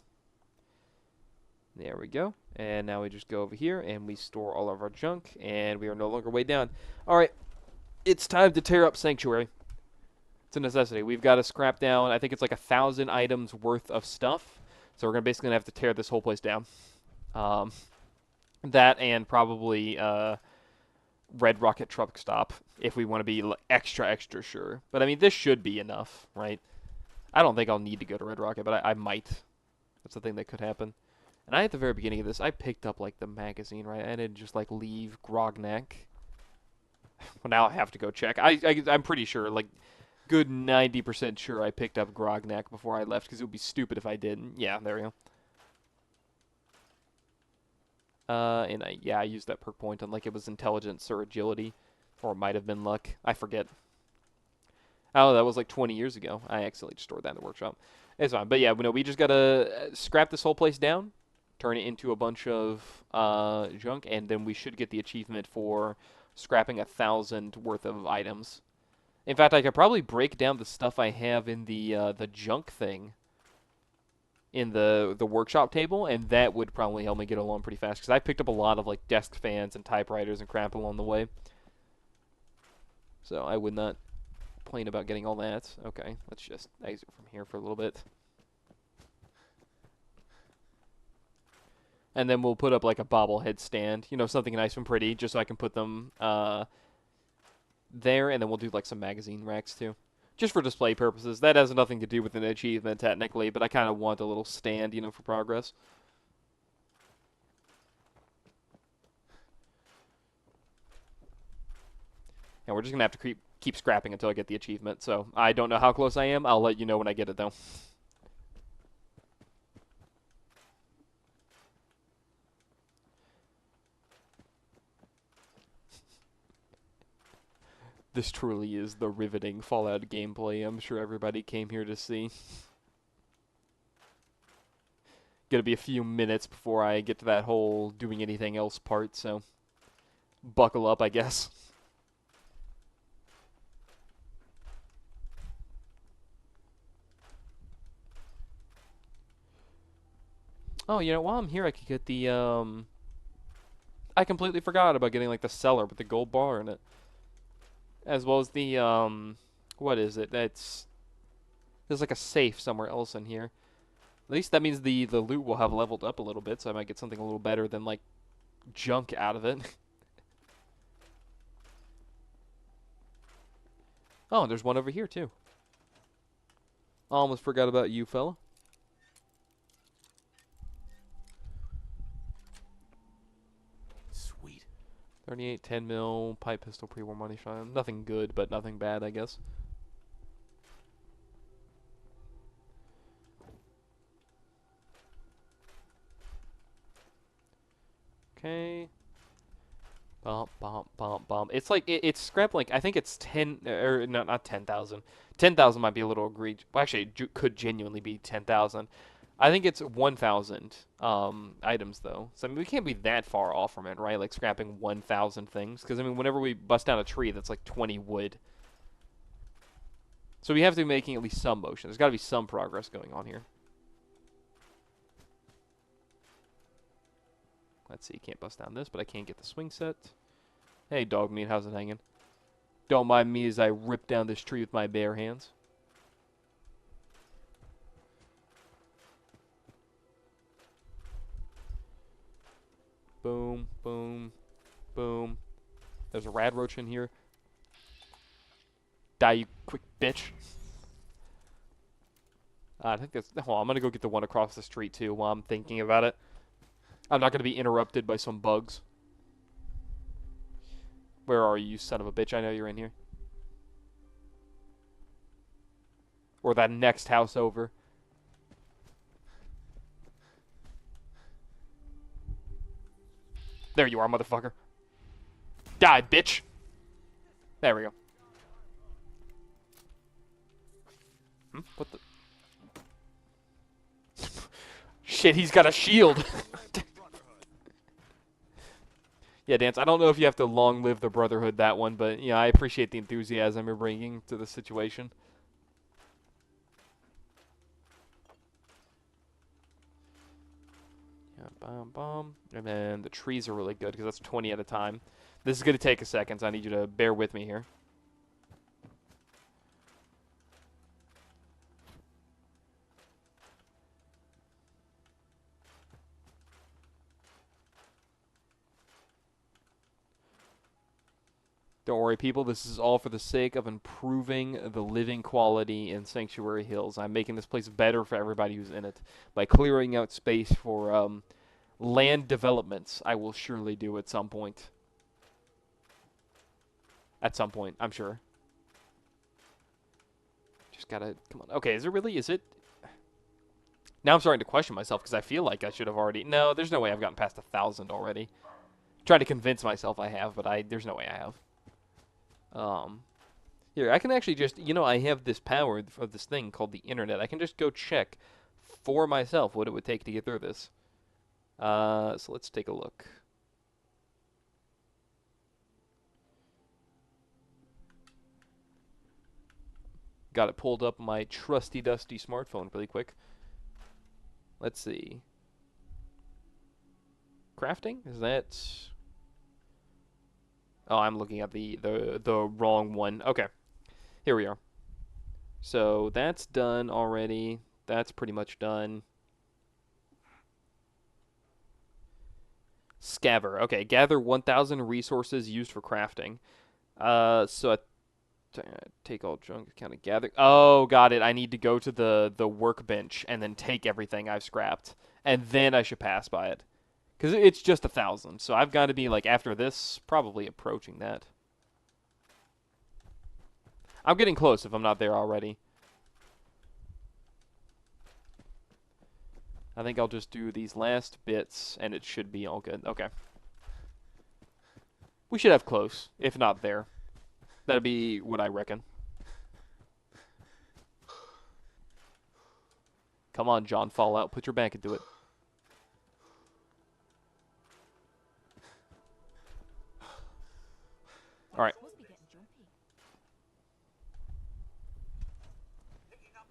There we go. And now we just go over here and we store all of our junk, and we are no longer way down. Alright. It's time to tear up Sanctuary. It's a necessity. We've got to scrap down, I think it's like 1,000 items worth of stuff. So we're basically going to have to tear this whole place down. That and probably Red Rocket Truck Stop if we want to be extra sure. But I mean, this should be enough, right? I don't think I'll need to go to Red Rocket, but I might. That's the thing that could happen. And at the very beginning of this, I picked up, like, the magazine, right? I didn't just, like, leave Grognak. Well, now I have to go check. I'm pretty sure, like, good 90% sure I picked up Grognak before I left, because it would be stupid if I didn't. Yeah, there we go. And I used that perk point on, like, it was intelligence or agility, or it might have been luck. I forget. Oh, that was like 20 years ago. I accidentally just stored that in the workshop. It's fine. But yeah, we just gotta scrap this whole place down, turn it into a bunch of junk, and then we should get the achievement for scrapping 1,000 worth of items. In fact, I could probably break down the stuff I have in the junk thing in the workshop table, and that would probably help me get along pretty fast, because I picked up a lot of like desk fans and typewriters and crap along the way. So I would not complain about getting all that. Okay, let's just exit from here for a little bit. And then we'll put up like a bobblehead stand, something nice and pretty, just so I can put them there, and then we'll do like some magazine racks too. Just for display purposes. That has nothing to do with an achievement technically, but I kind of want a little stand, for progress. And we're just going to have to keep scrapping until I get the achievement. So I don't know how close I am. I'll let you know when I get it, though. This truly is the riveting Fallout gameplay I'm sure everybody came here to see. Gonna be a few minutes before I get to that whole doing anything else part, so buckle up, I guess. Oh, while I'm here, I could get the, I completely forgot about getting, like, the cellar with the gold bar in it. As well as the, what is it? There's like a safe somewhere else in here. At least that means the loot will have leveled up a little bit, so I might get something a little better than, like, junk out of it. Oh, there's one over here, too. Almost forgot about you, fella. Sweet. 38, 10 mil, pipe pistol, pre-war money shot. Nothing good, but nothing bad, I guess. Okay. Bump, bump, bump, bump. It's like, it's scrap, like, I think it's 10, or no, not 10,000. 10,000 might be a little egregious. Well, actually, it could genuinely be 10,000. I think it's 1,000 items, though. So, I mean, we can't be that far off from it, right? Like, scrapping 1,000 things. Because, I mean, whenever we bust down a tree, that's like 20 wood. So, we have to be making at least some motion. There's got to be some progress going on here. Let's see, can't bust down this, but I can get the swing set. Hey, dog meat, how's it hanging? Don't mind me as I rip down this tree with my bare hands. Boom, boom, boom. There's a rad roach in here. Die, you quick bitch. I think that's... Hold on, I'm going to go get the one across the street, too, while I'm thinking about it. I'm not going to be interrupted by some bugs. Where are you, son of a bitch? I know you're in here. Or that next house over. There you are, motherfucker. Die, bitch. There we go. What the... Shit, he's got a shield. Yeah, Dance, I don't know if you have to long live the Brotherhood that one, but, yeah, I appreciate the enthusiasm you're bringing to the situation. Yeah, bomb. And then the trees are really good, because that's 20 at a time. This is going to take a second, so I need you to bear with me here. Don't worry, people. This is all for the sake of improving the living quality in Sanctuary Hills. I'm making this place better for everybody who's in it by clearing out space for land developments. I will surely do at some point. At some point, I'm sure. Just gotta... Come on. Okay, is it really... Is it... Now I'm starting to question myself because I feel like I should have already... No, there's no way I've gotten past 1,000 already. I'm trying to convince myself I have, but there's no way I have. Here, I can actually just... You know, I have this power of this thing called the internet. I can just go check for myself what it would take to get through this. So let's take a look. Got it pulled up on my trusty dusty smartphone really quick. Let's see. Crafting? Is that... Oh, I'm looking at the wrong one. Okay. Here we are. So that's done already. That's pretty much done. Scaver. Okay, gather 1,000 resources used for crafting. So take all junk, kind of gather. Oh, got it. I need to go to the workbench and then take everything I've scrapped, and then I should pass by it, because it's just 1,000. So I've got to be like after this, probably approaching that. I'm getting close if I'm not there already. I think I'll just do these last bits, and it should be all good. Okay. We should have close, if not there. That'd be what I reckon. Come on, John Fallout. Put your back into it. All right.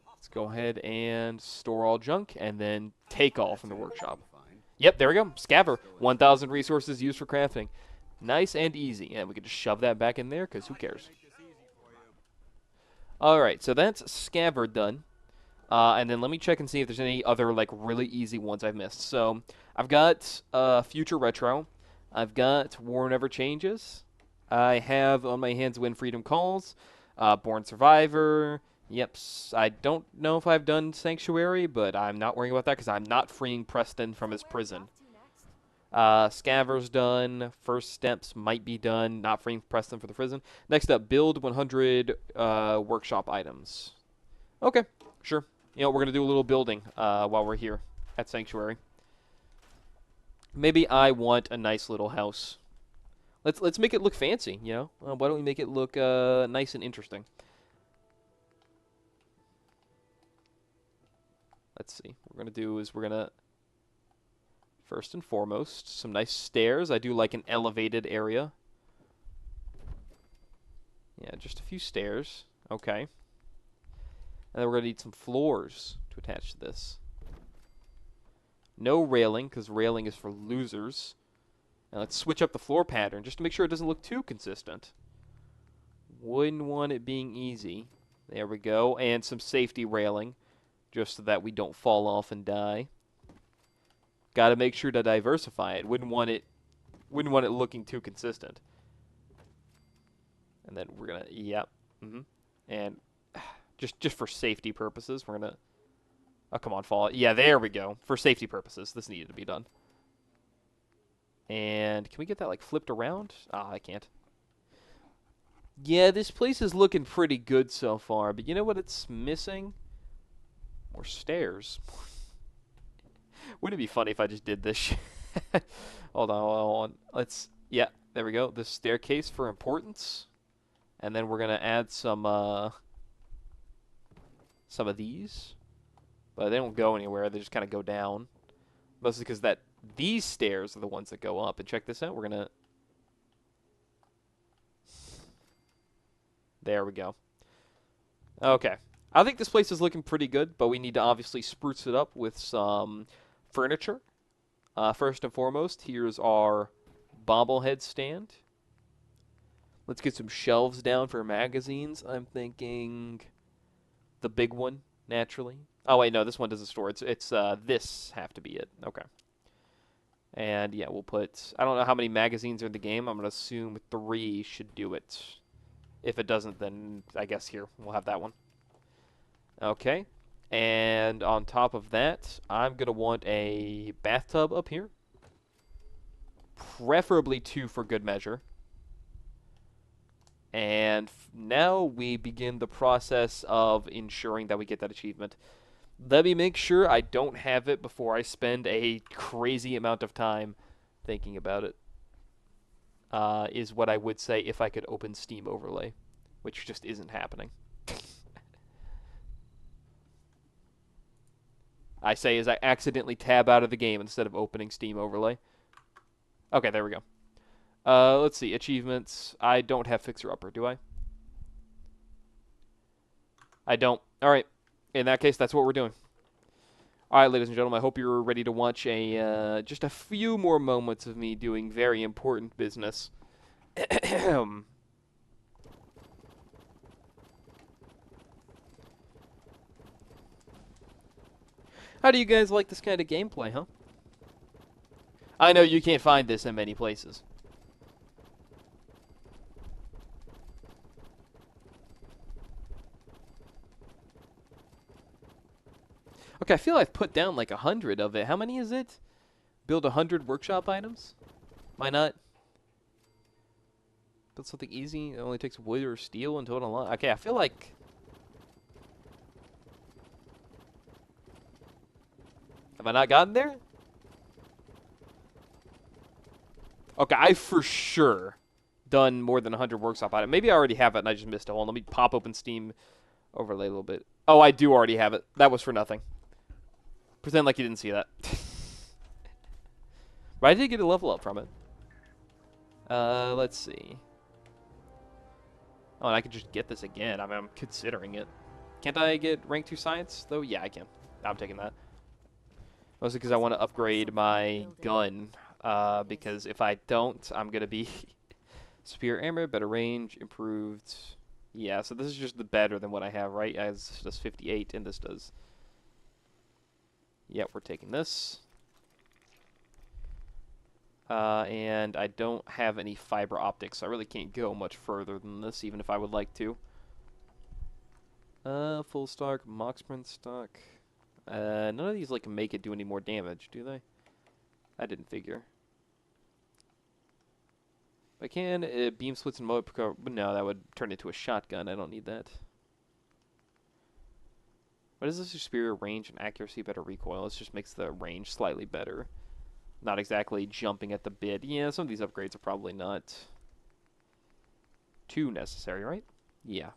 Let's go ahead and store all junk and then take all from the workshop. Yep, there we go. Scaver. 1,000 resources used for crafting. Nice and easy. And we can just shove that back in there because who cares? Alright, so that's Scaver done. And then let me check and see if there's any other like really easy ones I've missed. So I've got Future Retro. I've got War Never Changes. I have on my hands When Freedom Calls. Born Survivor. Yep, I don't know if I've done Sanctuary, but I'm not worrying about that because I'm not freeing Preston from his prison. Scaver's done. First Steps might be done. Not freeing Preston for the prison. Next up, build 100 workshop items. Okay, sure. You know, we're going to do a little building while we're here at Sanctuary. Maybe I want a nice little house. Let's make it look fancy, you know? Why don't we make it look nice and interesting? Let's see. What we're going to do is we're going to, first and foremost, some nice stairs. I do like an elevated area. Yeah, just a few stairs. Okay. And then we're going to need some floors to attach to this. No railing, because railing is for losers. Now let's switch up the floor pattern just to make sure it doesn't look too consistent. Wouldn't want it being easy. There we go. And some safety railing, just so that we don't fall off and die. Got to make sure to diversify it. Wouldn't want it looking too consistent. And then we're gonna, yep, and just for safety purposes, we're gonna. Oh, come on, fall. Yeah, there we go. For safety purposes, this needed to be done. And can we get that like flipped around? Ah, I can't. Yeah, this place is looking pretty good so far, but you know what it's missing? More stairs. Wouldn't it be funny if I just did this? Hold on. Yeah, there we go. This staircase for importance. And then we're going to add some of these. But they don't go anywhere. They just kind of go down. Mostly because these stairs are the ones that go up. And check this out. We're going to... There we go. Okay. I think this place is looking pretty good, but we need to obviously spruce it up with some furniture. First and foremost, here's our bobblehead stand. Let's get some shelves down for magazines. I'm thinking the big one, naturally. Oh, wait, no, this one doesn't store. It's this have to be it. Okay. And yeah, we'll put, I don't know how many magazines are in the game. I'm going to assume 3 should do it. If it doesn't, then I guess here, we'll have that one. Okay. And on top of that, I'm going to want a bathtub up here. Preferably 2 for good measure. And now we begin the process of ensuring that we get that achievement. Let me make sure I don't have it before I spend a crazy amount of time thinking about it. Is what I would say if I could open Steam Overlay, which just isn't happening. I say as I accidentally tab out of the game instead of opening Steam Overlay. Okay, there we go. Let's see, achievements. I don't have Fixer Upper, do I? I don't. Alright, in that case, that's what we're doing. Alright, ladies and gentlemen, I hope you're ready to watch just a few more moments of me doing very important business. How do you guys like this kind of gameplay, huh? I know you can't find this in many places. Okay, I feel I've put down like 100 of it. How many is it? Build 100 workshop items? Why not? Build something easy. It only takes wood or steel until it unlocks. Okay, I feel like... Have I not gotten there? Okay, I for sure done more than 100 workshop items. Maybe I already have it and I just missed a hole. Let me pop open Steam Overlay a little bit. Oh, I do already have it. That was for nothing. Pretend like you didn't see that. But I did get a level up from it. Let's see. Oh, and I could just get this again. I mean, I'm considering it. Can't I get rank 2 science, though? Yeah, I can. I'm taking that. Mostly because I want to upgrade my gun. Because if I don't, I'm going to be superior armor, better range, improved. Yeah, so this is just the better than what I have, right? As this does 58, and this does. Yep, we're taking this. And I don't have any fiber optics, so I really can't go much further than this, even if I would like to. Full stock, mock sprint stock. None of these like make it do any more damage, do they? I didn't figure. I can beam splits and mode, but no, that would turn into a shotgun. I don't need that. What is this? Superior range and accuracy, better recoil. This just makes the range slightly better. Not exactly jumping at the bit. Yeah, some of these upgrades are probably not too necessary, right? Yeah,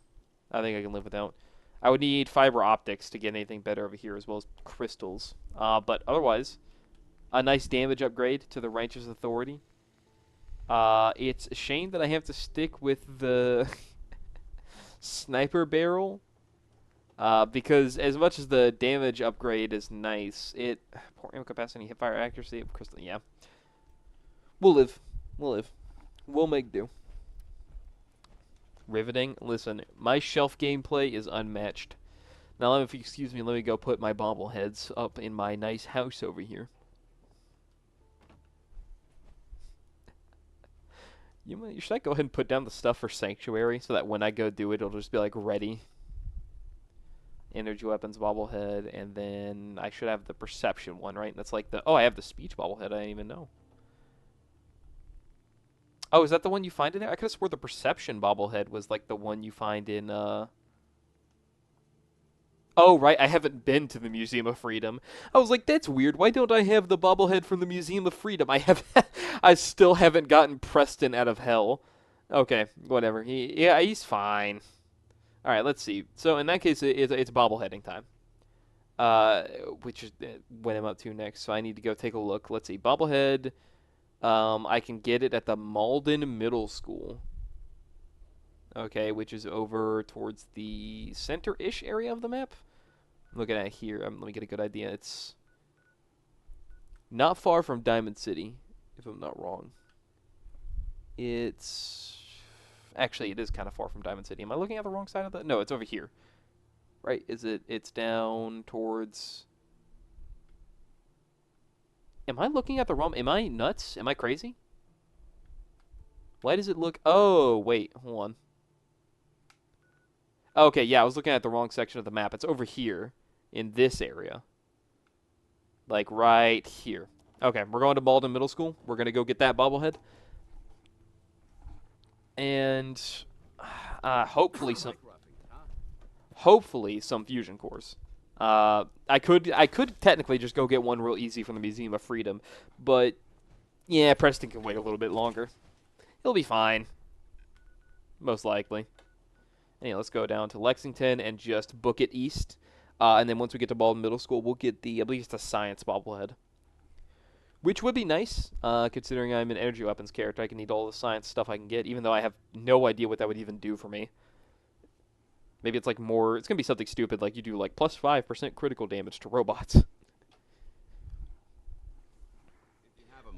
I think I can live without. I would need fiber optics to get anything better over here, as well as crystals. But otherwise, a nice damage upgrade to the Righteous Authority. It's a shame that I have to stick with the sniper barrel. Because as much as the damage upgrade is nice, poor ammo capacity, hip fire accuracy, crystal, yeah. We'll live. We'll live. We'll make do. Riveting. Listen, my shelf gameplay is unmatched. Now, if you excuse me, let me go put my bobbleheads up in my nice house over here. Should I go ahead and put down the stuff for Sanctuary so that when I go do it, it'll just be like ready? Energy weapons bobblehead, and then I should have the perception one, right? That's like I have the speech bobblehead. I didn't even know. Oh, is that the one you find in there? I could have swore the perception bobblehead was like the one you find in. Oh, right. I haven't been to the Museum of Freedom. I was like, that's weird. Why don't I have the bobblehead from the Museum of Freedom? I still haven't gotten Preston out of hell. Okay, whatever. He's fine. All right, let's see. So in that case, it's bobbleheading time, which is what I'm up to next. So I need to go take a look. Let's see, bobblehead. I can get it at the Malden Middle School. Okay, which is over towards the center-ish area of the map. I'm looking at it here. Let me get a good idea. It's not far from Diamond City, if I'm not wrong. Actually, it is kind of far from Diamond City. Am I looking at the wrong side of that? No, it's over here. Right? It's down towards... Am I looking at the wrong... Am I nuts? Am I crazy? Why does it look... Oh, wait. Hold on. Okay, yeah, I was looking at the wrong section of the map. It's over here in this area. Like, right here. Okay, we're going to Malden Middle School. We're going to go get that bobblehead. And hopefully some fusion cores. I could technically just go get one real easy from the Museum of Freedom, but yeah, Preston can wait a little bit longer. He'll be fine, most likely. Anyway, let's go down to Lexington and just book it east. And then once we get to Malden Middle School, we'll get the, I believe it's the science bobblehead. Which would be nice, considering I'm an energy weapons character. I can need all the science stuff I can get, even though I have no idea what that would even do for me. Maybe it's like more, it's going to be something stupid, like you do like plus 5% critical damage to robots.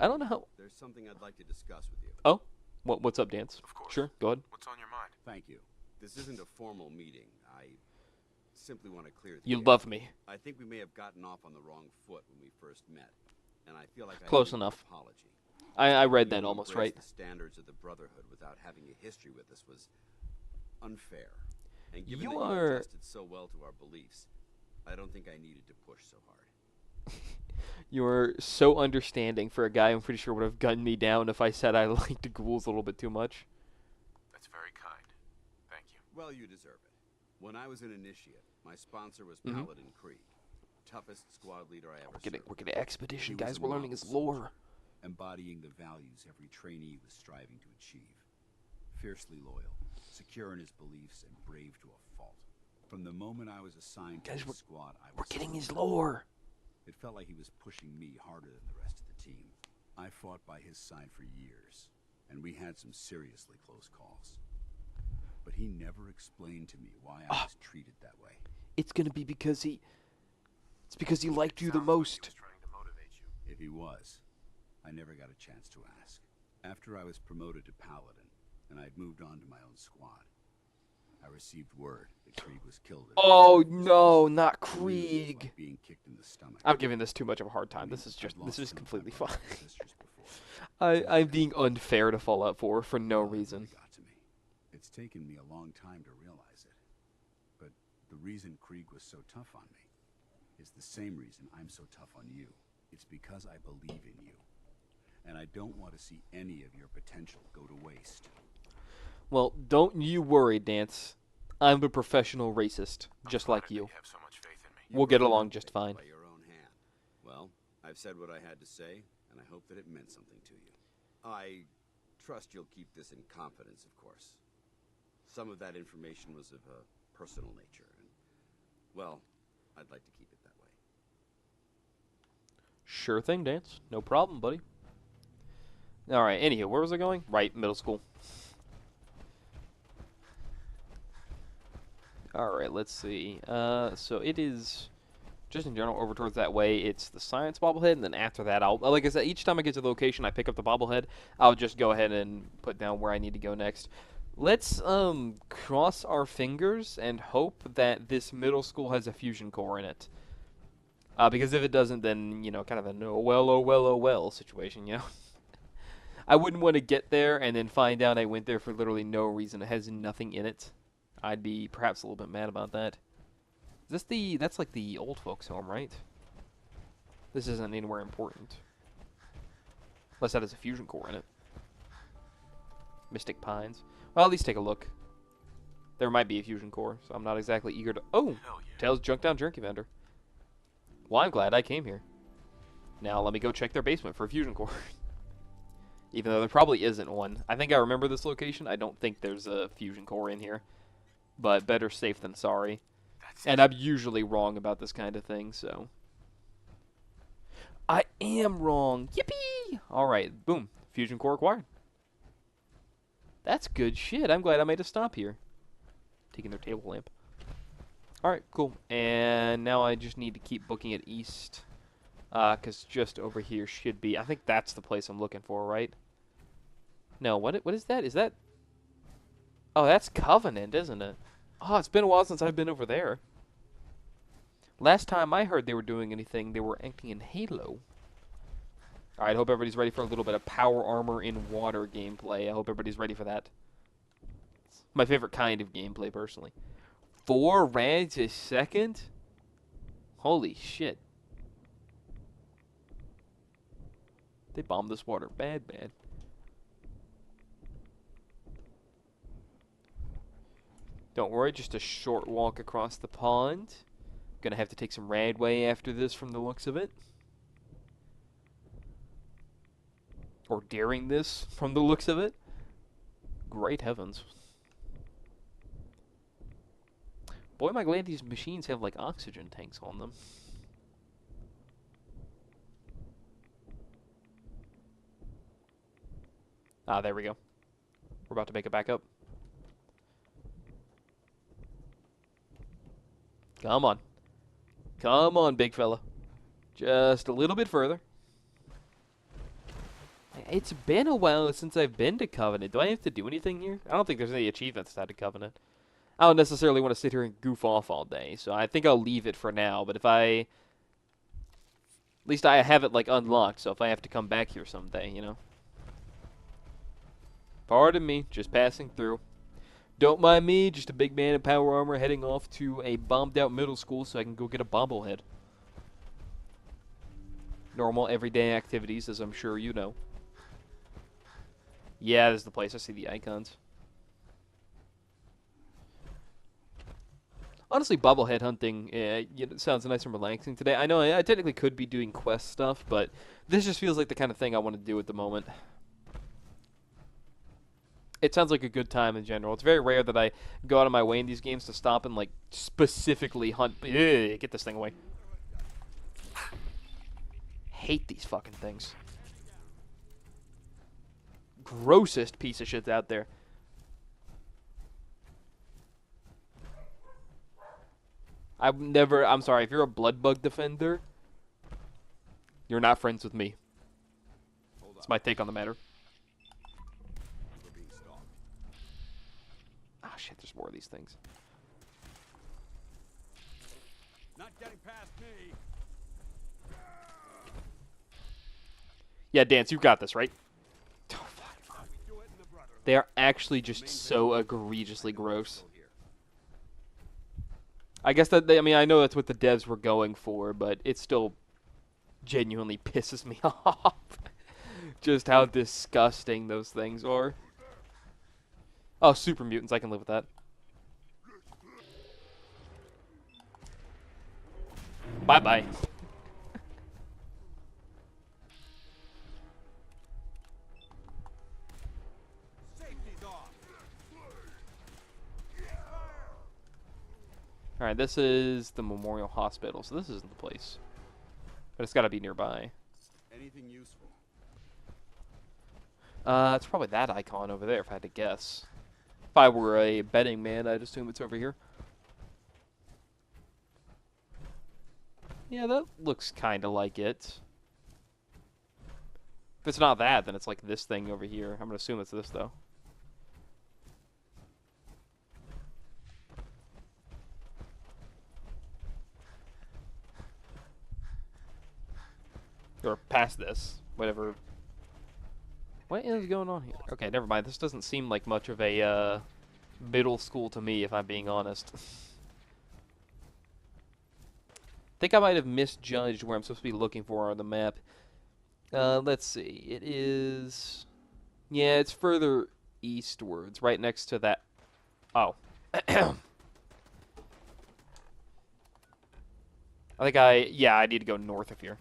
I don't know how... There's something I'd like to discuss with you. Oh? What's up, Dance? Of course. Sure, go ahead. What's on your mind? Thank you. This isn't a formal meeting. I simply want to clear the You air. love me. I think we may have gotten off on the wrong foot when we first met, and I feel like Close I owe you enough. an apology. I read You that almost embrace right. The standards of the Brotherhood without having a history with us was unfair. And given You that are- you adjusted so well to our beliefs, I don't think I needed to push so hard. You're so understanding for a guy I'm pretty sure would have gunned me down if I said I liked ghouls a little bit too much. That's very kind. Thank you. Well, you deserve it. When I was an initiate, my sponsor was Mhm. Paladin Krieg, toughest squad leader I ever We're served. getting expedition, He was guys. a We're learning model his lore. embodying the values every trainee was striving to achieve. Fiercely loyal, secure in his beliefs, and brave to a fault. From the moment I was assigned to Guys, his squad, I We're was getting his surrounded. lore. It felt like he was pushing me harder than the rest of the team. I fought by his side for years, and we had some seriously close calls. But he never explained to me why I was treated that way. It's gonna be because he... It's because he liked you the Sounds like he most. was trying to motivate you. If he was, I never got a chance to ask. After I was promoted to Paladin, and I'd moved on to my own squad, I received word that Krieg was killed. Oh no, not Like Krieg. being kicked in the stomach. I'm giving this too much of a hard time. I mean, This is I've just, lost this is some of my completely brothers fine. and sisters before. I'm being unfair to Fallout 4 for no Well, it reason. really got to me. It's taken me a long time to realize it. But the reason Krieg was so tough on me is the same reason I'm so tough on you. It's because I believe in you. And I don't want to see any of your potential go to waste. Well, don't you worry, Dance. I'm a professional racist, just I'm like flattered that you. have so much faith in me. You We'll get earned along that just faith fine. By your own hand. Well, I've said what I had to say, and I hope that it meant something to you. I trust you'll keep this in confidence, of course. Some of that information was of a personal nature, and, well, I'd like to keep it that way. Sure thing, Dance. No problem, buddy. Alright, anywho, where was I going? Right, middle school. Alright, let's see. So it is, just in general, over towards that way, it's the science bobblehead, and then after that, like I said, each time I get to the location, I pick up the bobblehead, I'll just go ahead and put down where I need to go next. Let's, cross our fingers and hope that this middle school has a fusion core in it. Because if it doesn't, then, you know, kind of an oh well situation, you know? I wouldn't want to get there and then find out I went there for literally no reason. It has nothing in it. I'd be perhaps a little bit mad about that. Is this that's like the old folks' home, right? This isn't anywhere important. Unless that has a fusion core in it. Mystic Pines. Well, at least take a look. There might be a fusion core, so I'm not exactly eager to... Oh! Hell yeah. Tails Junk Down Jerky Vendor. Well, I'm glad I came here. Now let me go check their basement for a fusion core. Even though there probably isn't one. I think I remember this location. I don't think there's a fusion core in here. But better safe than sorry. And I'm usually wrong about this kind of thing, so... I am wrong! Yippee! Alright, boom. Fusion core acquired. That's good shit. I'm glad I made a stop here. Taking their table lamp. Alright, cool. And now I just need to keep booking it east. Because just over here should be... I think that's the place I'm looking for, right? No, what is that? Is that... Oh, that's Covenant, isn't it? Oh, it's been a while since I've been over there. Last time I heard they were doing anything, they were acting in Halo. Alright, hope everybody's ready for a little bit of power armor in water gameplay. I hope everybody's ready for that. It's my favorite kind of gameplay, personally. 4 rads a second? Holy shit. They bombed this water. Bad, bad. Don't worry, just a short walk across the pond. Gonna have to take some radway after this from the looks of it. Or during this from the looks of it. Great heavens. Boy, am I glad these machines have like oxygen tanks on them. Ah, there we go. We're about to make it back up. Come on. Come on, big fella. Just a little bit further. It's been a while since I've been to Covenant. Do I have to do anything here? I don't think there's any achievements tied to Covenant. I don't necessarily want to sit here and goof off all day, so I think I'll leave it for now. But if I... At least I have it, like, unlocked, so if I have to come back here someday, you know? Pardon me, just passing through. Don't mind me, just a big man in power armor heading off to a bombed-out middle school so I can go get a bobblehead. Normal, everyday activities, as I'm sure you know. Yeah, this is the place. I see the icons. Honestly, bobblehead hunting sounds nice and relaxing today. I know I technically could be doing quest stuff, but this just feels like the kind of thing I want to do at the moment. It sounds like a good time in general. It's very rare that I go out of my way in these games to stop and, like, specifically hunt. Ugh, get this thing away. Hate these fucking things. Grossest piece of shit out there. I'm sorry, if you're a blood bug defender, you're not friends with me. That's my take on the matter. Ah, shit, there's more of these things. Not getting past me. Yeah, Dance, you got this, right? Oh, fuck. They are actually just so egregiously gross. I guess that I mean, I know that's what the devs were going for, but it still genuinely pisses me off. Just how disgusting those things are. Oh, super mutants, I can live with that. Bye-bye. Alright, this is the Memorial Hospital, so this isn't the place. But it's gotta be nearby. Anything useful? It's probably that icon over there, if I had to guess. If I were a betting man, I'd assume it's over here. Yeah, that looks kinda like it. If it's not that, then it's like this thing over here. I'm gonna assume it's this, though. Or past this, whatever. What is going on here? Okay, never mind. This doesn't seem like much of a middle school to me, if I'm being honest. I think I might have misjudged where I'm supposed to be looking for on the map. Let's see. It is... Yeah, it's further eastwards, right next to that... Oh. I think yeah, I need to go north of here.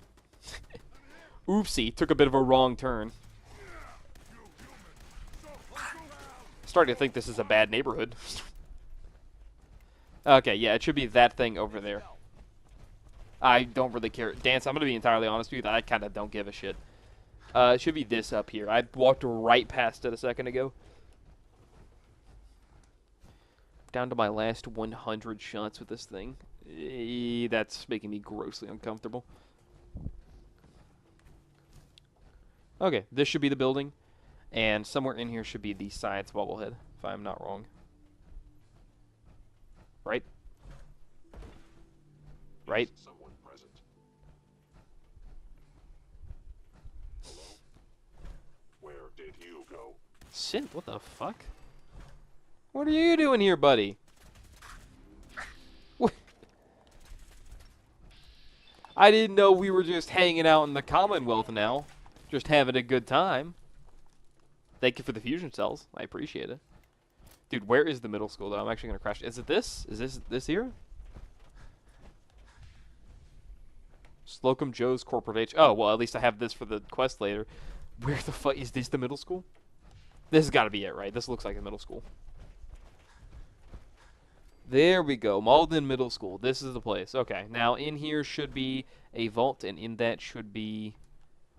Oopsie, took a bit of a wrong turn. Starting to think this is a bad neighborhood. Okay, yeah, it should be that thing over there. I don't really care. Dance, I'm going to be entirely honest with you, that I kind of don't give a shit. It should be this up here. I walked right past it a second ago. Down to my last 100 shots with this thing. That's making me grossly uncomfortable. Okay, this should be the building, and somewhere in here should be the science bobblehead, if I'm not wrong. Right? Right? Hugo. Synth, what the fuck? What are you doing here, buddy? What? I didn't know we were just hanging out in the Commonwealth now. Just having a good time. Thank you for the fusion cells. I appreciate it. Dude, where is the middle school, though? I'm actually going to crash. Is it this? Is this here? Slocum Joe's Corporate H. Oh, well, at least I have this for the quest later. Where the fuck is this the middle school? This has got to be it, right? This looks like a middle school. There we go. Malden Middle School. This is the place. Okay. Now, in here should be a vault, and in that should be...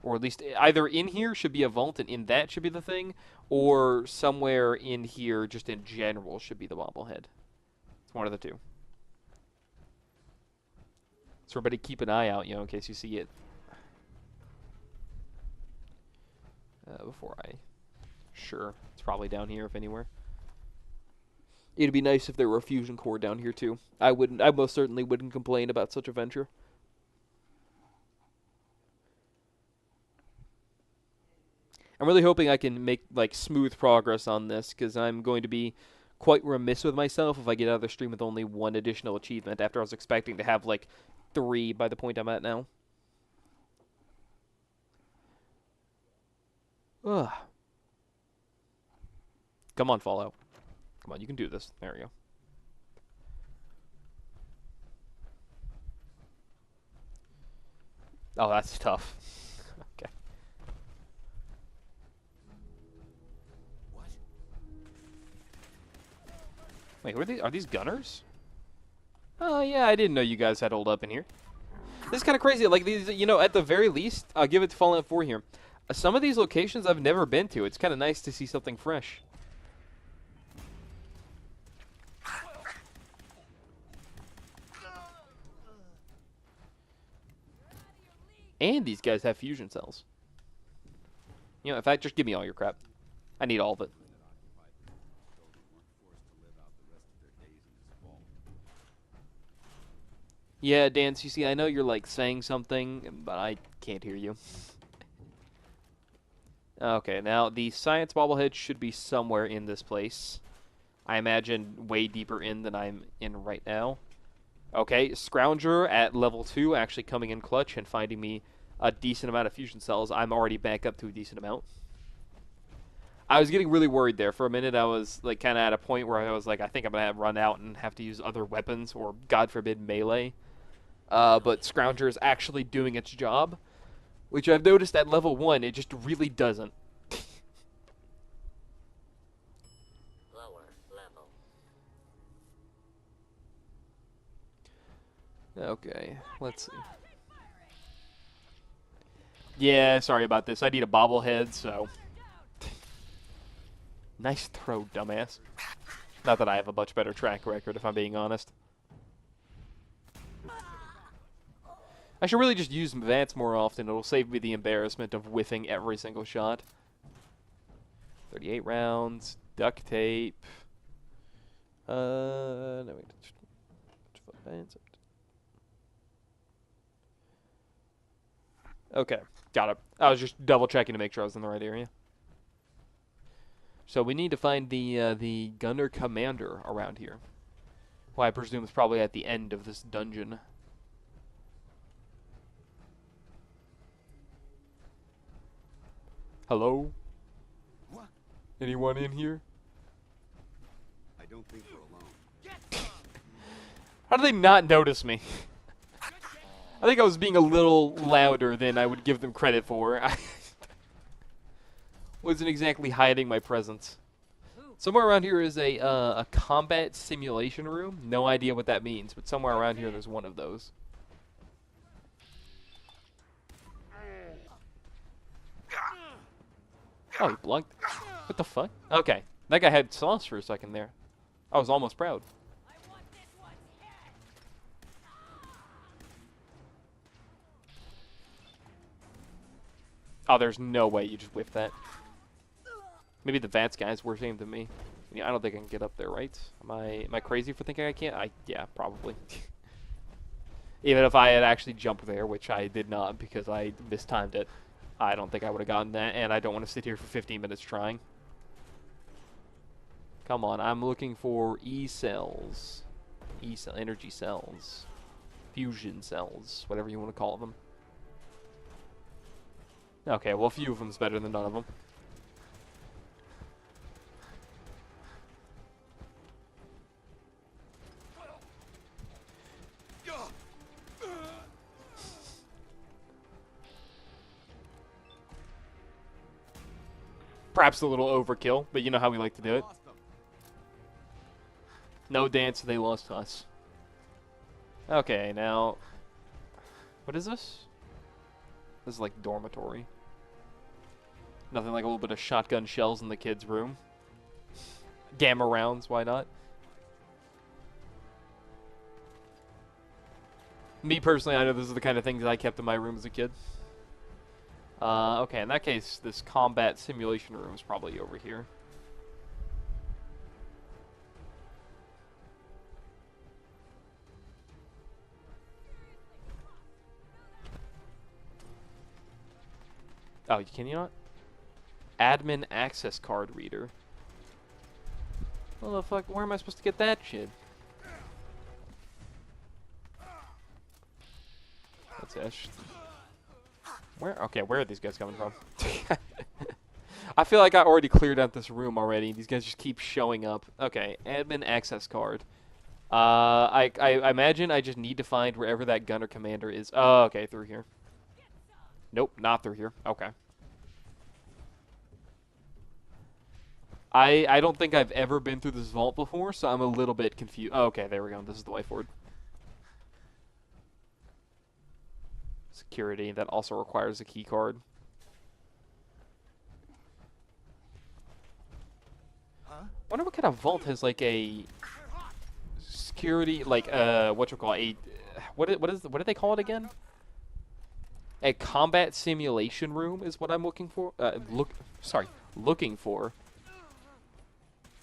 Or at least either in here should be a vault, and in that should be the thing, or somewhere in here, just in general, should be the bobblehead. It's one of the two. So everybody keep an eye out, you know, in case you see it. Before I... Sure. It's probably down here, if anywhere. It'd be nice if there were a fusion core down here, too. I most certainly wouldn't complain about such a venture. I'm really hoping I can make, like, smooth progress on this, because I'm going to be quite remiss with myself if I get out of the stream with only one additional achievement, after I was expecting to have, like, 3 by the point I'm at now. Ugh. Come on, Fallout. Come on, you can do this. There we go. Oh, that's tough. Okay. Wait, who are these? Are these gunners? Oh, yeah, I didn't know you guys had hold up in here. This is kind of crazy. Like, these, you know, at the very least, I'll give it to Fallout 4 here. Some of these locations I've never been to. It's kind of nice to see something fresh. And these guys have fusion cells. You know, in fact, just give me all your crap. I need all of it. Yeah, Dance, you see, I know you're, like, saying something, but I can't hear you. Okay, now, the science bobblehead should be somewhere in this place. I imagine way deeper in than I'm in right now. Okay, Scrounger at level 2 actually coming in clutch and finding me a decent amount of fusion cells. I'm already back up to a decent amount. I was getting really worried there. For a minute, I was like kind of at a point where I was like, I think I'm going to run out and have to use other weapons or, God forbid, melee. But Scrounger is actually doing its job, which I've noticed at level 1, it just really doesn't. Okay, let's see. Yeah, sorry about this. I need a bobblehead, so... Nice throw, dumbass. Not that I have a much better track record, if I'm being honest. I should really just use Vance more often. It'll save me the embarrassment of whiffing every single shot. 38 rounds. Duct tape. No, wait. Okay, got it. I was just double checking to make sure I was in the right area. So we need to find the gunner commander around here, who I presume is probably at the end of this dungeon. Hello? What? Anyone in here? I don't think we're alone. How do they not notice me? I think I was being a little louder than I would give them credit for. I wasn't exactly hiding my presence. Somewhere around here is a combat simulation room. No idea what that means, but somewhere around here there's one of those. Oh, he blunked. What the fuck? Okay, that guy had sauce for a second there. I was almost proud. Oh, there's no way you just whiffed that. Maybe the Vance guy's worse aimed than me. Yeah, I don't think I can get up there, right? Am I crazy for thinking I can't? Yeah, probably. Even if I had actually jumped there, which I did not because I mistimed it. I don't think I would have gotten that, and I don't want to sit here for 15 minutes trying. Come on, I'm looking for E-cells. E-cell, energy cells. Fusion cells, whatever you want to call them. Okay, well, a few of them's better than none of them. Perhaps a little overkill, but you know how we like to do it. No dance, they lost us. Okay, now... What is this? This is like dormitory. Nothing like a little bit of shotgun shells in the kids' room. Gamma rounds, why not? Me personally, I know this is the kind of things that I kept in my room as a kid. Okay, in that case, this combat simulation room is probably over here. Oh, can you not? Admin access card reader. Well, the fuck, where am I supposed to get that shit? What's that? Where? Okay, where are these guys coming from? I feel like I already cleared out this room already. These guys just keep showing up. Okay, admin access card. I imagine I just need to find wherever that gunner commander is. Oh, okay, through here. Nope, not through here. Okay. I don't think I've ever been through this vault before, so I'm a little bit confused. Oh, okay, there we go. This is the way forward. Security, that also requires a key card. Wonder what kind of vault has like a security, like what you call a what do they call it again? A combat simulation room is what I'm looking for. Looking for.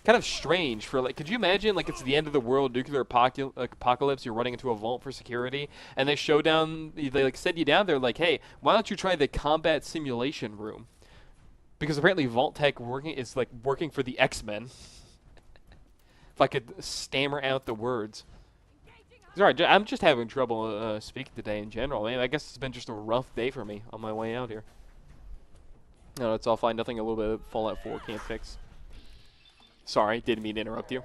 Kind of strange for like, could you imagine like it's the end of the world, nuclear apocalypse, you're running into a vault for security, and they show down, they like send you down there like, hey, why don't you try the combat simulation room? Because apparently Vault Tech is like working for the X-Men. If I could stammer out the words. Sorry, I'm just having trouble speaking today in general. I mean, I guess it's been just a rough day for me on my way out here. No, it's all fine. Nothing a little bit of Fallout 4 can't fix. Sorry, didn't mean to interrupt you.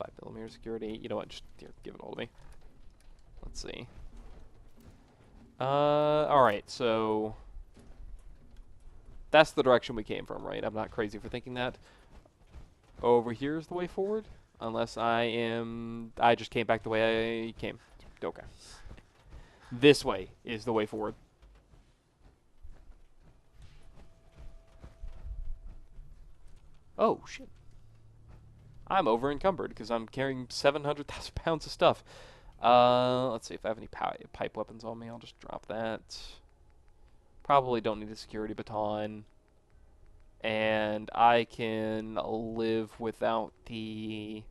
5mm security. You know what? Just here, give it all to me. Let's see. Alright, so... That's the direction we came from, right? I'm not crazy for thinking that. Over here is the way forward? Unless I just came back the way I came. Okay. This way is the way forward. Oh, shit. I'm over encumbered because I'm carrying 700,000 pounds of stuff. Let's see if I have any pipe weapons on me. I'll just drop that. Probably don't need a security baton. And I can live without the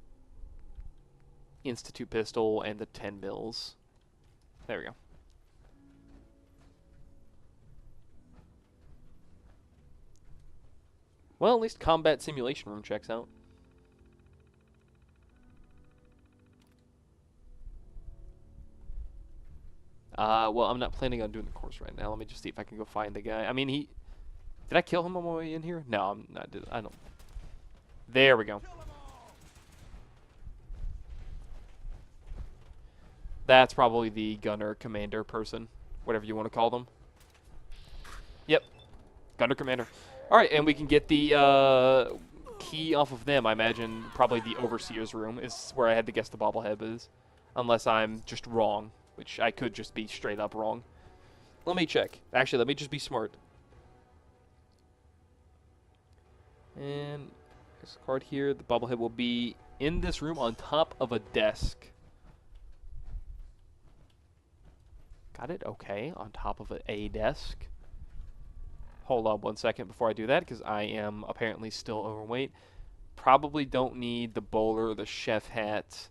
Institute pistol and the 10 mils. There we go. Well, at least combat simulation room checks out. Well, I'm not planning on doing the course right now. Let me just see if I can go find the guy. I mean, did I kill him on my way in here? No, I'm not. I don't. There we go. That's probably the gunner commander person, whatever you want to call them. Yep, gunner commander. All right, and we can get the key off of them. I imagine probably the overseer's room is where I had to guess the bobblehead is, unless I'm just wrong, which I could just be straight up wrong. Let me check. Actually, let me just be smart. And there's a card here. The bobblehead will be in this room on top of a desk. Got it? Okay, on top of a desk. Hold on 1 second before I do that, because I am apparently still overweight. Probably don't need the bowler or the chef hat,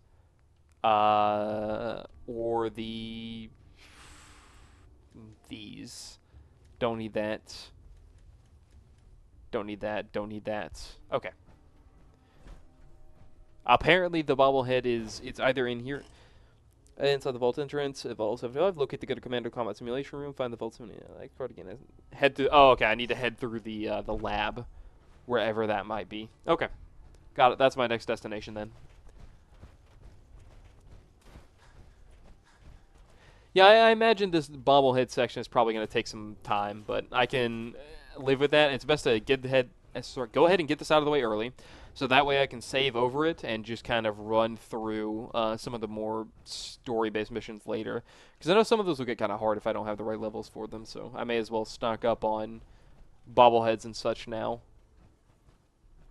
or the... these. Don't need that. Don't need that. Don't need that. Okay. Apparently the bobblehead it's either in here, inside the vault entrance. Vault 75. Locate the Commander Combat Simulation Room. Find the vault simulation. Like card again. Head to. Oh, okay. I need to head through the lab, wherever that might be. Okay, got it. That's my next destination then. Yeah, I imagine this bobblehead section is probably going to take some time, but I can live with that. It's best to go ahead and get this out of the way early, so that way I can save over it and just kind of run through some of the more story-based missions later. Because I know some of those will get kind of hard if I don't have the right levels for them, so I may as well stock up on bobbleheads and such now.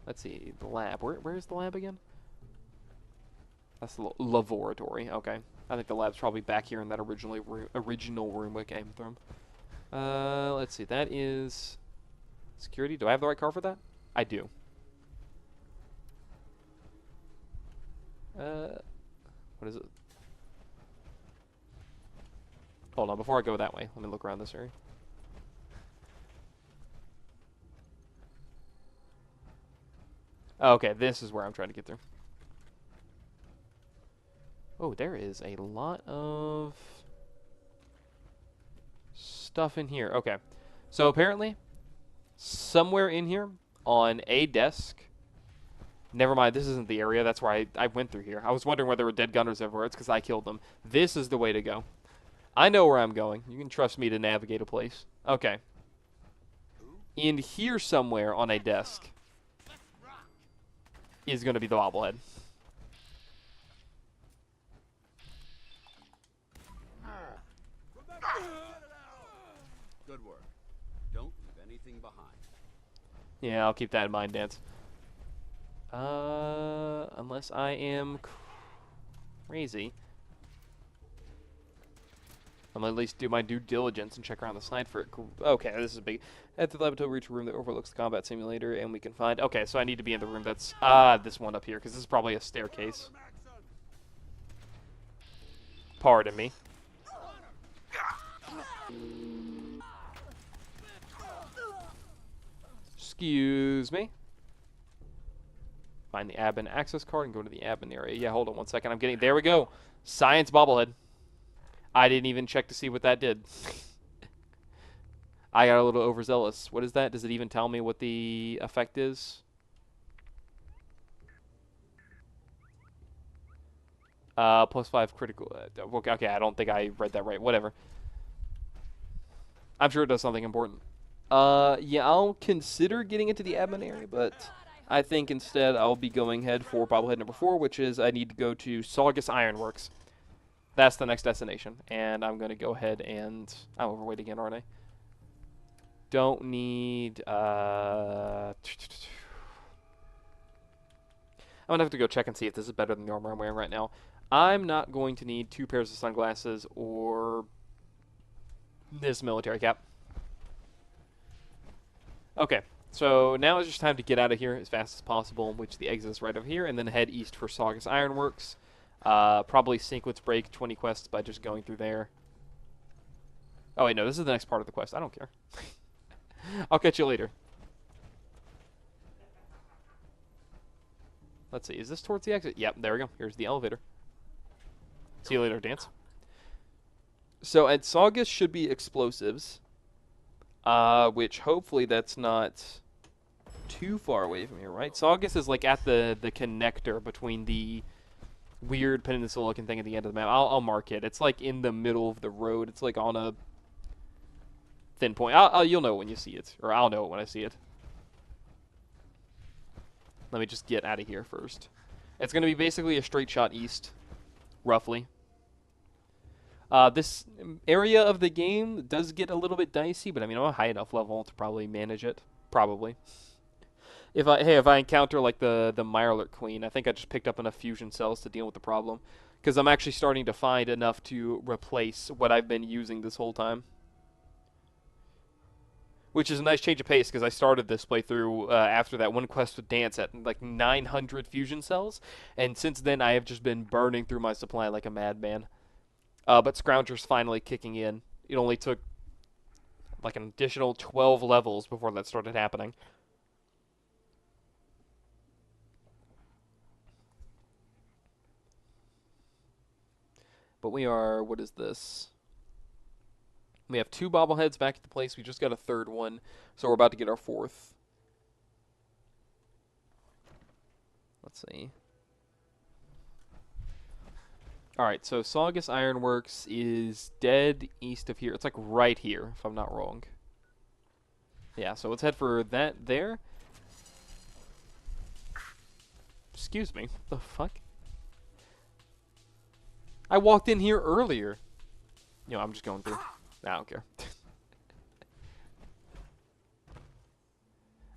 Let's see, the lab. Where's the lab again? That's the laboratory. Okay. I think the lab's probably back here in that original room we came from. Let's see. That is security. Do I have the right car for that? I do. What is it? Hold on. Before I go that way, let me look around this area. Okay, this is where I'm trying to get through. Oh, there is a lot of stuff in here. Okay. So apparently, somewhere in here on a desk. Never mind, this isn't the area. That's where I went through here. I was wondering whether there were dead gunners everywhere. It's because I killed them. This is the way to go. I know where I'm going. You can trust me to navigate a place. Okay. In here somewhere on a desk is going to be the bobblehead. Good work. Don't leave anything behind. Yeah, I'll keep that in mind, Dance. Unless I am crazy. I'm gonna at least do my due diligence and check around the side for it. Okay, this is big. At the laboratory, reach a room that overlooks the combat simulator, and we can find. Okay, so I need to be in the room that's this one up here, because this is probably a staircase. Pardon me. Excuse me. Find the admin access card and go to the admin area. Yeah, hold on one second. I'm getting... There we go. Science bobblehead. I didn't even check to see what that did. I got a little overzealous. What is that? Does it even tell me what the effect is? +5 critical... okay, I don't think I read that right. Whatever. I'm sure it does something important. Yeah, I'll consider getting into the admin area, but I think instead I'll be going ahead for bobblehead number 4, which is I need to go to Saugus Ironworks. That's the next destination, and I'm going to go ahead and... I'm overweight again, aren't I? Don't need... I'm going to have to go check and see if this is better than the armor I'm wearing right now. I'm not going to need 2 pairs of sunglasses or this military cap. Okay, so now it's just time to get out of here as fast as possible, which the exit is right over here, and then head east for Saugus Ironworks. Probably sequence break 20 quests by just going through there. Oh wait, no, this is the next part of the quest. I don't care. I'll catch you later. Let's see, is this towards the exit? Yep, there we go. Here's the elevator. See you later, Dance. So at Saugus should be explosives. Which hopefully that's not too far away from here, right? Saugus is like at the connector between the weird peninsula-looking thing at the end of the map. I'll mark it. It's like in the middle of the road. It's like on a thin point. You'll know when you see it, or I'll know it when I see it. Let me just get out of here first. It's going to be basically a straight shot east, roughly. This area of the game does get a little bit dicey, but I mean, I'm a high enough level to probably manage it. Probably. If I encounter like the Mirelurk Queen, I think I just picked up enough fusion cells to deal with the problem, because I'm actually starting to find enough to replace what I've been using this whole time. Which is a nice change of pace, because I started this playthrough after that one quest with Dance at like 900 fusion cells, and since then I have just been burning through my supply like a madman. But Scrounger's finally kicking in. It only took like an additional 12 levels before that started happening. But we are, what is this? We have 2 bobbleheads back at the place. We just got a 3rd one, so we're about to get our 4th. Let's see. Alright, so Saugus Ironworks is dead east of here. It's like right here, if I'm not wrong. Yeah, so let's head for that there. Excuse me, what the fuck? I walked in here earlier. You know, I'm just going through. I don't care.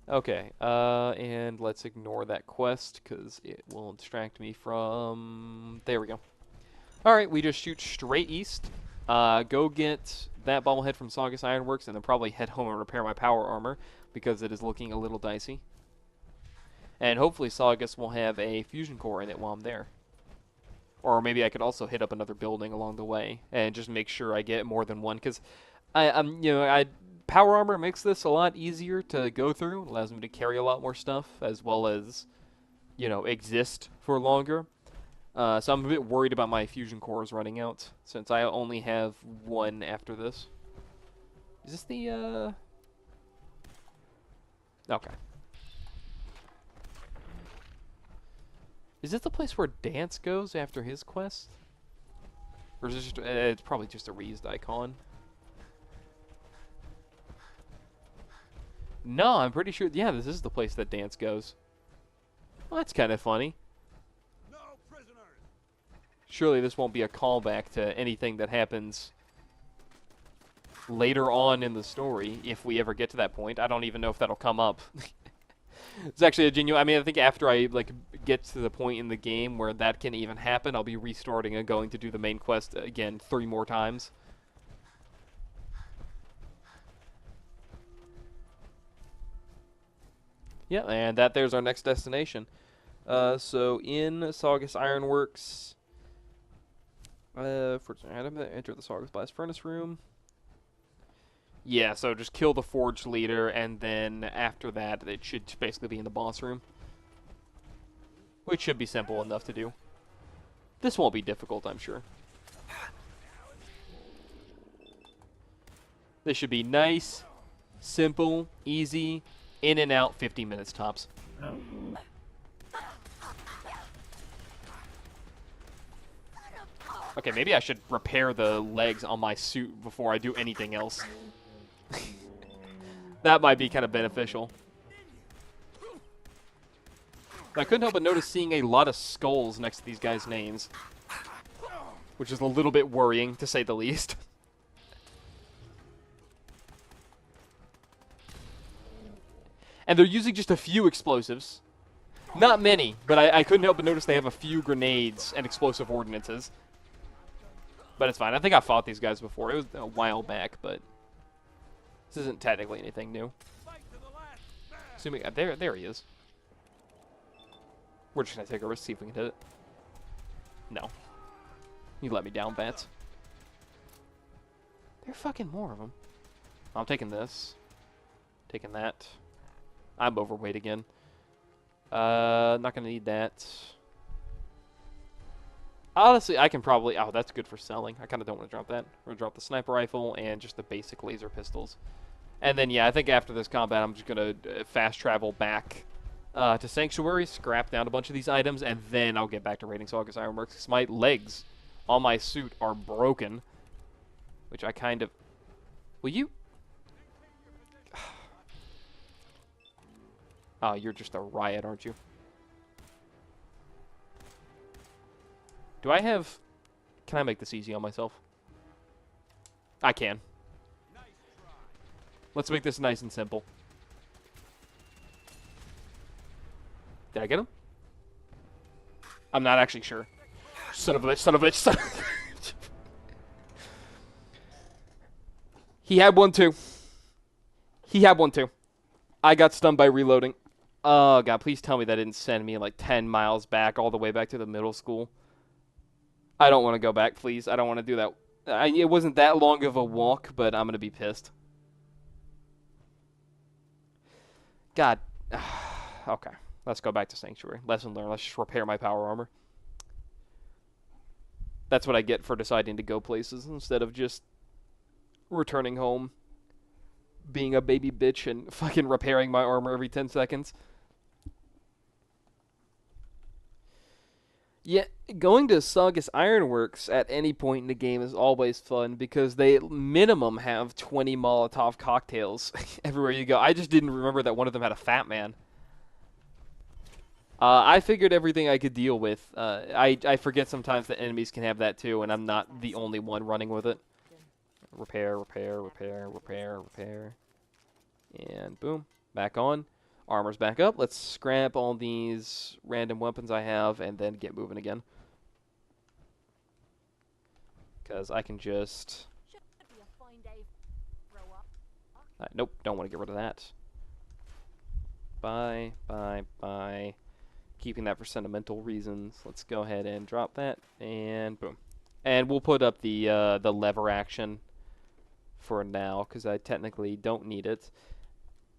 Okay, and let's ignore that quest, because it will distract me from... There we go. Alright, we just shoot straight east. Go get that bobblehead from Saugus Ironworks, and then probably head home and repair my power armor, because it is looking a little dicey. And hopefully Saugus will have a fusion core in it while I'm there. Or maybe I could also hit up another building along the way, and just make sure I get more than one, because power armor makes this a lot easier to go through. It allows me to carry a lot more stuff, as well as, you know, exist for longer. So I'm a bit worried about my fusion cores running out, since I only have 1 after this. Is this the, Okay. Is this the place where Dance goes after his quest? Or is it just, it's probably just a raised icon. No, I'm pretty sure, yeah, this is the place that Dance goes. Well, that's kind of funny. No prisoners. Surely this won't be a callback to anything that happens later on in the story, if we ever get to that point. I don't even know if that'll come up. It's actually a genuine... I mean, I think after I, like, get to the point in the game where that can even happen, I'll be restarting and going to do the main quest again 3 more times. Yeah, and there's our next destination. So in Saugus Ironworks... for Adam, enter the Saugus Blast Furnace room. Yeah, so just kill the Forge leader, and then after that, it should basically be in the boss room. Which should be simple enough to do. This won't be difficult, I'm sure. This should be nice, simple, easy, in and out, 15 minutes tops. Okay, maybe I should repair the legs on my suit before I do anything else. That might be kind of beneficial. I couldn't help but notice seeing a lot of skulls next to these guys' names, which is a little bit worrying, to say the least. And they're using just a few explosives. Not many, but I couldn't help but notice they have a few grenades and explosive ordnances. But it's fine. I think I fought these guys before. It was a while back, but this isn't technically anything new. Assuming there he is. We're just gonna take a risk, see if we can hit it. No. You let me down, bats. There are fucking more of them. I'm taking this. Taking that. I'm overweight again. Not gonna need that. Honestly, I can probably... Oh, that's good for selling. I kind of don't want to drop that. We're going to drop the sniper rifle and just the basic laser pistols. And then, yeah, I think after this combat, I'm just going to fast travel back to Sanctuary, scrap down a bunch of these items, and then I'll get back to raiding Saugus Ironworks, because my legs on my suit are broken. Which I kind of... Will you... Oh, you're just a riot, aren't you? Do I have... Can I make this easy on myself? I can. Let's make this nice and simple. Did I get him? I'm not actually sure. Son of a bitch, son of a bitch, son of a bitch. He had one too. He had one too. I got stunned by reloading. Oh, God, please tell me that didn't send me like 10 miles back, all the way back to the middle school. I don't want to go back, please. I don't want to do that. It wasn't that long of a walk, but I'm going to be pissed. God. Okay. Let's go back to Sanctuary. Lesson learned. Let's just repair my power armor. That's what I get for deciding to go places instead of just returning home, being a baby bitch, and fucking repairing my armor every 10 seconds. Yeah, going to Saugus Ironworks at any point in the game is always fun because they minimum have 20 Molotov cocktails everywhere you go. I just didn't remember that one of them had a fat man. I figured everything I could deal with. I forget sometimes that enemies can have that too, and I'm not the only one running with it. Repair, repair, repair, repair, repair. And boom, back on. Armor's back up. Let's scrap all these random weapons I have and then get moving again. Because I can just... nope, don't want to get rid of that. Bye, bye, bye. Keeping that for sentimental reasons. Let's go ahead and drop that, and boom. And we'll put up the lever action for now, because I technically don't need it.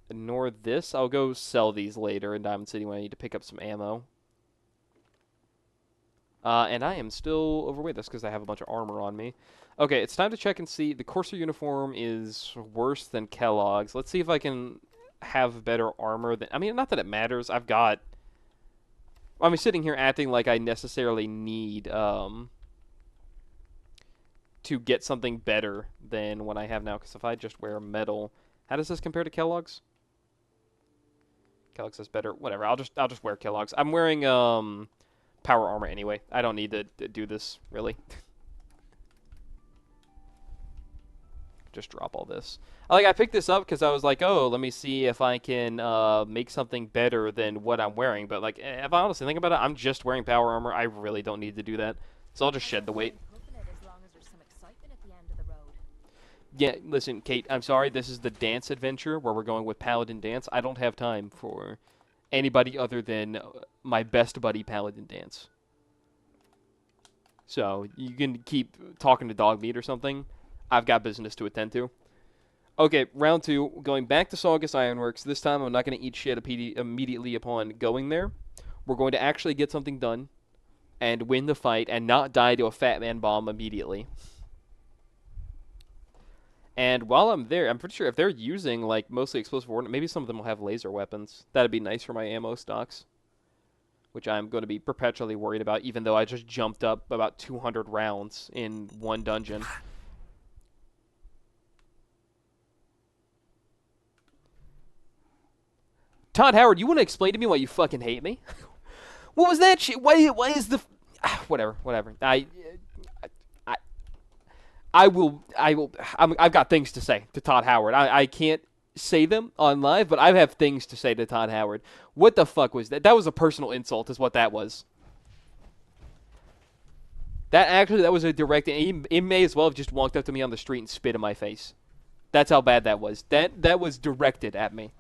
Nor this. I'll go sell these later in Diamond City when I need to pick up some ammo. And I am still overweight. That's because I have a bunch of armor on me. Okay, it's time to check and see. The Courser uniform is worse than Kellogg's. Let's see if I can have better armor than... I mean, not that it matters. I've got... I'm sitting here acting like I necessarily need to get something better than what I have now. Because if I just wear metal... How does this compare to Kellogg's? Kellogg's is better. Whatever. I'll just wear Kellogg's. I'm wearing power armor anyway. I don't need to do this really. Just drop all this. I picked this up because I was like, oh, let me see if I can make something better than what I'm wearing. But like, if I honestly think about it, I'm just wearing power armor. I really don't need to do that. So I'll just shed the weight. Yeah, listen, Kate, I'm sorry. This is the dance adventure where we're going with Paladin Dance. I don't have time for anybody other than my best buddy, Paladin Dance. So you can keep talking to Dogmeat or something. I've got business to attend to. Okay, round 2. Going back to Saugus Ironworks. This time I'm not going to eat shit immediately upon going there. We're going to actually get something done and win the fight and not die to a Fat Man bomb immediately. And while I'm there, I'm pretty sure if they're using, like, mostly explosive ordnance, maybe some of them will have laser weapons. That'd be nice for my ammo stocks, which I'm going to be perpetually worried about, even though I just jumped up about 200 rounds in one dungeon. Todd Howard, you want to explain to me why you fucking hate me? What was that shit? Why is the... whatever. I've got things to say to Todd Howard. I can't say them on live, but I have things to say to Todd Howard. What the fuck was that? That was a personal insult is what that was. That was a direct... He may as well have just walked up to me on the street and spit in my face. That's how bad that was. That was directed at me.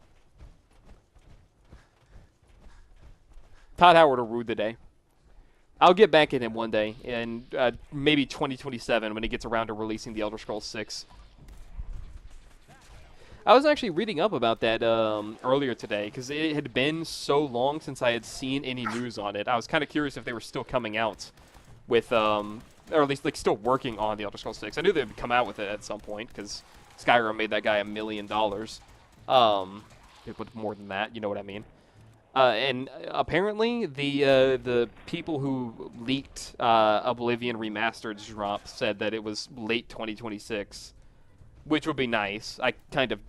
Todd Howard will rue the day. I'll get back at him one day, in maybe 2027 when he gets around to releasing the Elder Scrolls 6. I was actually reading up about that earlier today, because it had been so long since I had seen any news on it. I was kind of curious if they were still coming out with, or at least like still working on the Elder Scrolls 6. I knew they'd come out with it at some point, because Skyrim made that guy $1 million. It would more than that, you know what I mean. And apparently, the people who leaked Oblivion Remastered's drop said that it was late 2026, which would be nice. I kind of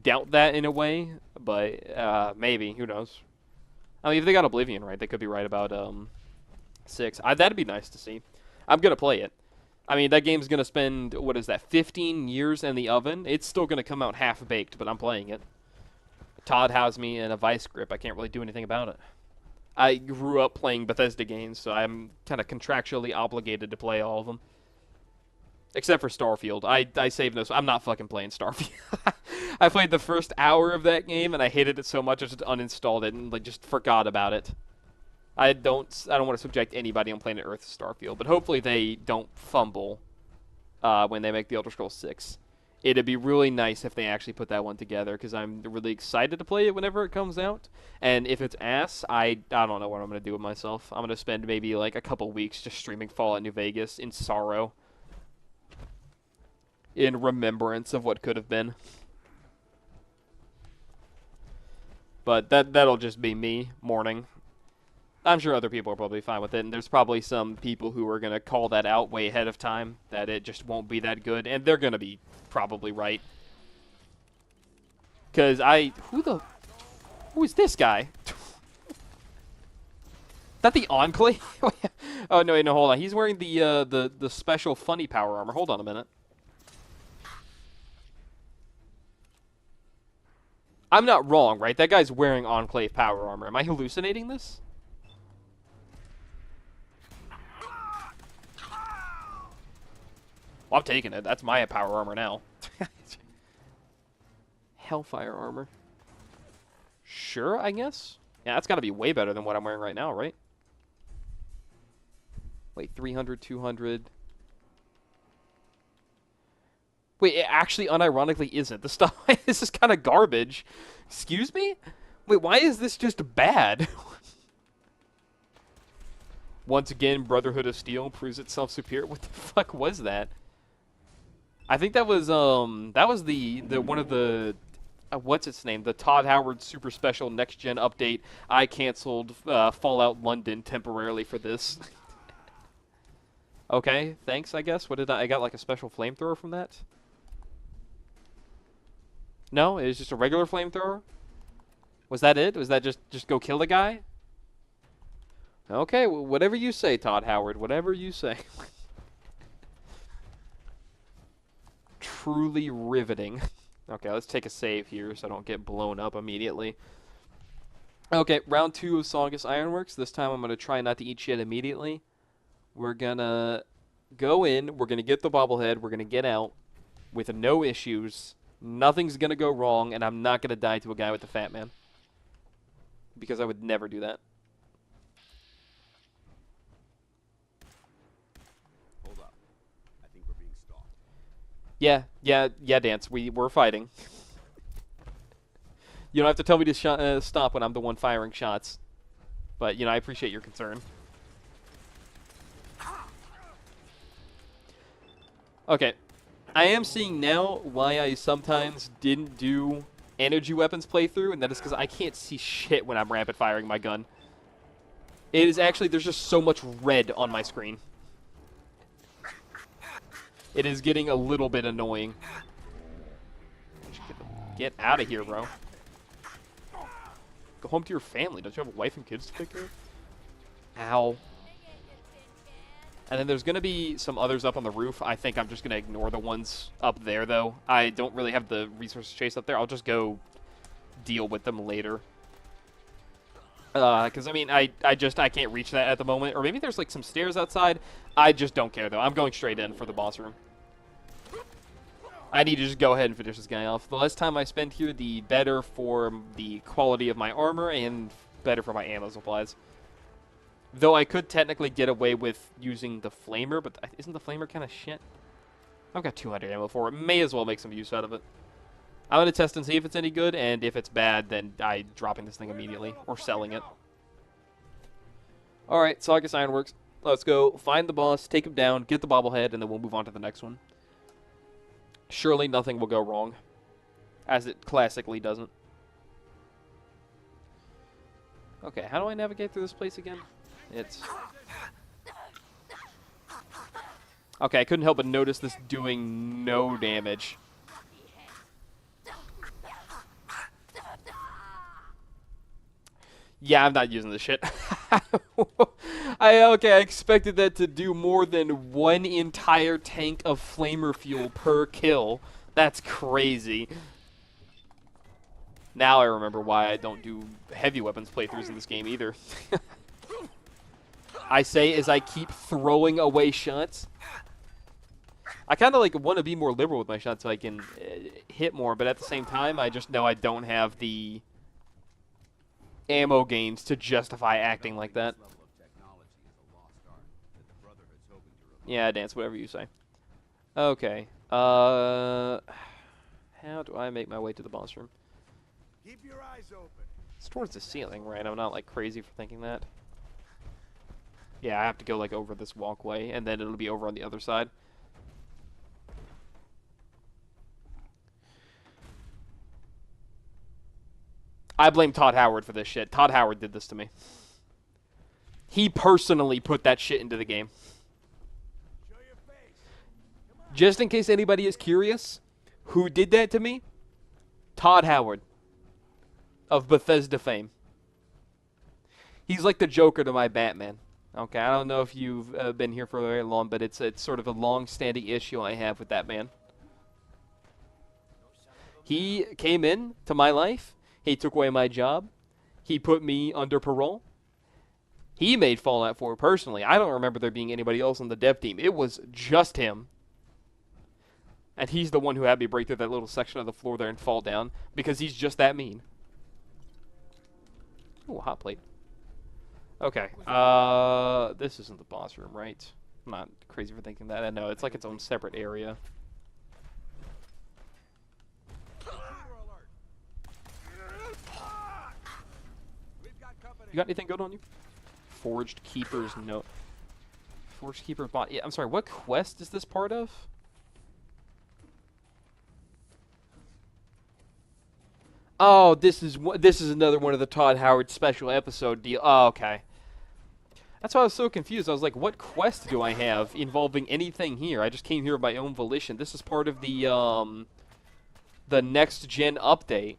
doubt that in a way, but maybe. Who knows? I mean, if they got Oblivion right, they could be right about 6. That'd be nice to see. I'm going to play it. I mean, that game's going to spend, 15 years in the oven? It's still going to come out half-baked, but I'm playing it. Todd has me in a vice grip. I can't really do anything about it. I grew up playing Bethesda games, so I'm kind of contractually obligated to play all of them. Except for Starfield. I saved no... I'm not fucking playing Starfield. I played the first hour of that game, and I hated it so much I just uninstalled it and just forgot about it. I don't want to subject anybody on planet Earth to Starfield, but hopefully they don't fumble when they make the Elder Scrolls 6. It'd be really nice if they actually put that one together, because I'm really excited to play it whenever it comes out. And if it's ass, I don't know what I'm going to do with myself. I'm going to spend maybe like a couple weeks just streaming Fallout New Vegas in sorrow. In remembrance of what could have been. But that'll just be me mourning. I'm sure other people are probably fine with it, and there's probably some people who are going to call that out way ahead of time, that it just won't be that good, and they're going to be probably right. Because who is this guy? Is that the Enclave? Oh, no, hold on. He's wearing the special funny power armor. Hold on a minute. I'm not wrong, right? That guy's wearing Enclave power armor. Am I hallucinating this? Well, I'm taking it. That's my power armor now. Hellfire armor. Sure, I guess. Yeah, that's got to be way better than what I'm wearing right now, right? Wait, 300, 200. Wait, it actually unironically isn't. The stuff this is kind of garbage. Excuse me? Wait, why is this just bad? Once again, Brotherhood of Steel proves itself superior. What the fuck was that? I think that was the one of the what's its name? The Todd Howard Super Special Next Gen Update. I canceled Fallout London temporarily for this. Okay, thanks. I guess. What did I got like a special flamethrower from that? No, it was just a regular flamethrower. Was that it? Was that just go kill the guy? Okay, well, whatever you say, Todd Howard. Whatever you say. Truly riveting. Okay, let's take a save here so I don't get blown up immediately. Okay, round 2 of Saugus Ironworks. This time I'm going to try not to eat shit immediately. We're going to go in. We're going to get the bobblehead. We're going to get out with no issues. Nothing's going to go wrong, and I'm not going to die to a guy with the Fat Man. Because I would never do that. Hold up. I think we're being stalked. Yeah, Dance. We're fighting. You don't have to tell me to stop when I'm the one firing shots. But, I appreciate your concern. Okay. I am seeing now why I sometimes didn't do energy weapons playthrough, and that is because I can't see shit when I'm rapid firing my gun. It is actually, there's just so much red on my screen. It is getting a little bit annoying. Get out of here, bro. Go home to your family. Don't you have a wife and kids to take care of? Ow. And then there's going to be some others up on the roof. I think I'm just going to ignore the ones up there, though. I don't really have the resources to chase up there. I'll just go deal with them later. Because, I mean, I can't reach that at the moment. Or maybe there's, like, some stairs outside. I just don't care, though. I'm going straight in for the boss room. I need to just go ahead and finish this guy off. The less time I spend here, the better for the quality of my armor and better for my ammo supplies. Though I could technically get away with using the flamer, but isn't the flamer kind of shit? I've got 200 ammo for it. May as well make some use out of it. I'm going to test and see if it's any good, and if it's bad, then I'm dropping this thing immediately, or selling it. Alright, Saugus Ironworks. Let's go find the boss, take him down, get the bobblehead, and then we'll move on to the next one. Surely nothing will go wrong, as it classically doesn't. Okay, how do I navigate through this place again? It's... Okay, I couldn't help but notice this doing no damage. Yeah, I'm not using this shit. I expected that to do more than one entire tank of flamer fuel per kill. That's crazy. Now I remember why I don't do heavy weapons playthroughs in this game either. I say as I keep throwing away shots. I kind of like want to be more liberal with my shots so I can hit more, but at the same time, I just know I don't have the ammo gains to justify acting like that. Yeah, Dance, whatever you say. Okay. How do I make my way to the boss room? Keep your eyes open. It's towards the ceiling, right? I'm not, like, crazy for thinking that. Yeah, I have to go, like, over this walkway, and then it'll be over on the other side. I blame Todd Howard for this shit. Todd Howard did this to me. He personally put that shit into the game. Show your face. Just in case anybody is curious, who did that to me? Todd Howard of Bethesda fame. He's like the Joker to my Batman. Okay, I don't know if you've been here for very long, but it's sort of a long-standing issue I have with that man. He came in to my life. He took away my job. He put me under parole. He made Fallout 4 personally. I don't remember there being anybody else on the dev team. It was just him. And he's the one who had me break through that little section of the floor there and fall down, because he's just that mean. Ooh, hot plate. Okay. This isn't the boss room, right? I'm not crazy for thinking that. I know, it's like its own separate area. You got anything good on you? Forged Keeper's note. Forged Keeper's bot. Yeah, I'm sorry, what quest is this part of? Oh, this is another one of the Todd Howard special episode deal. Oh, okay. That's why I was so confused. I was like, what quest do I have involving anything here? I just came here of my own volition. This is part of the next gen update.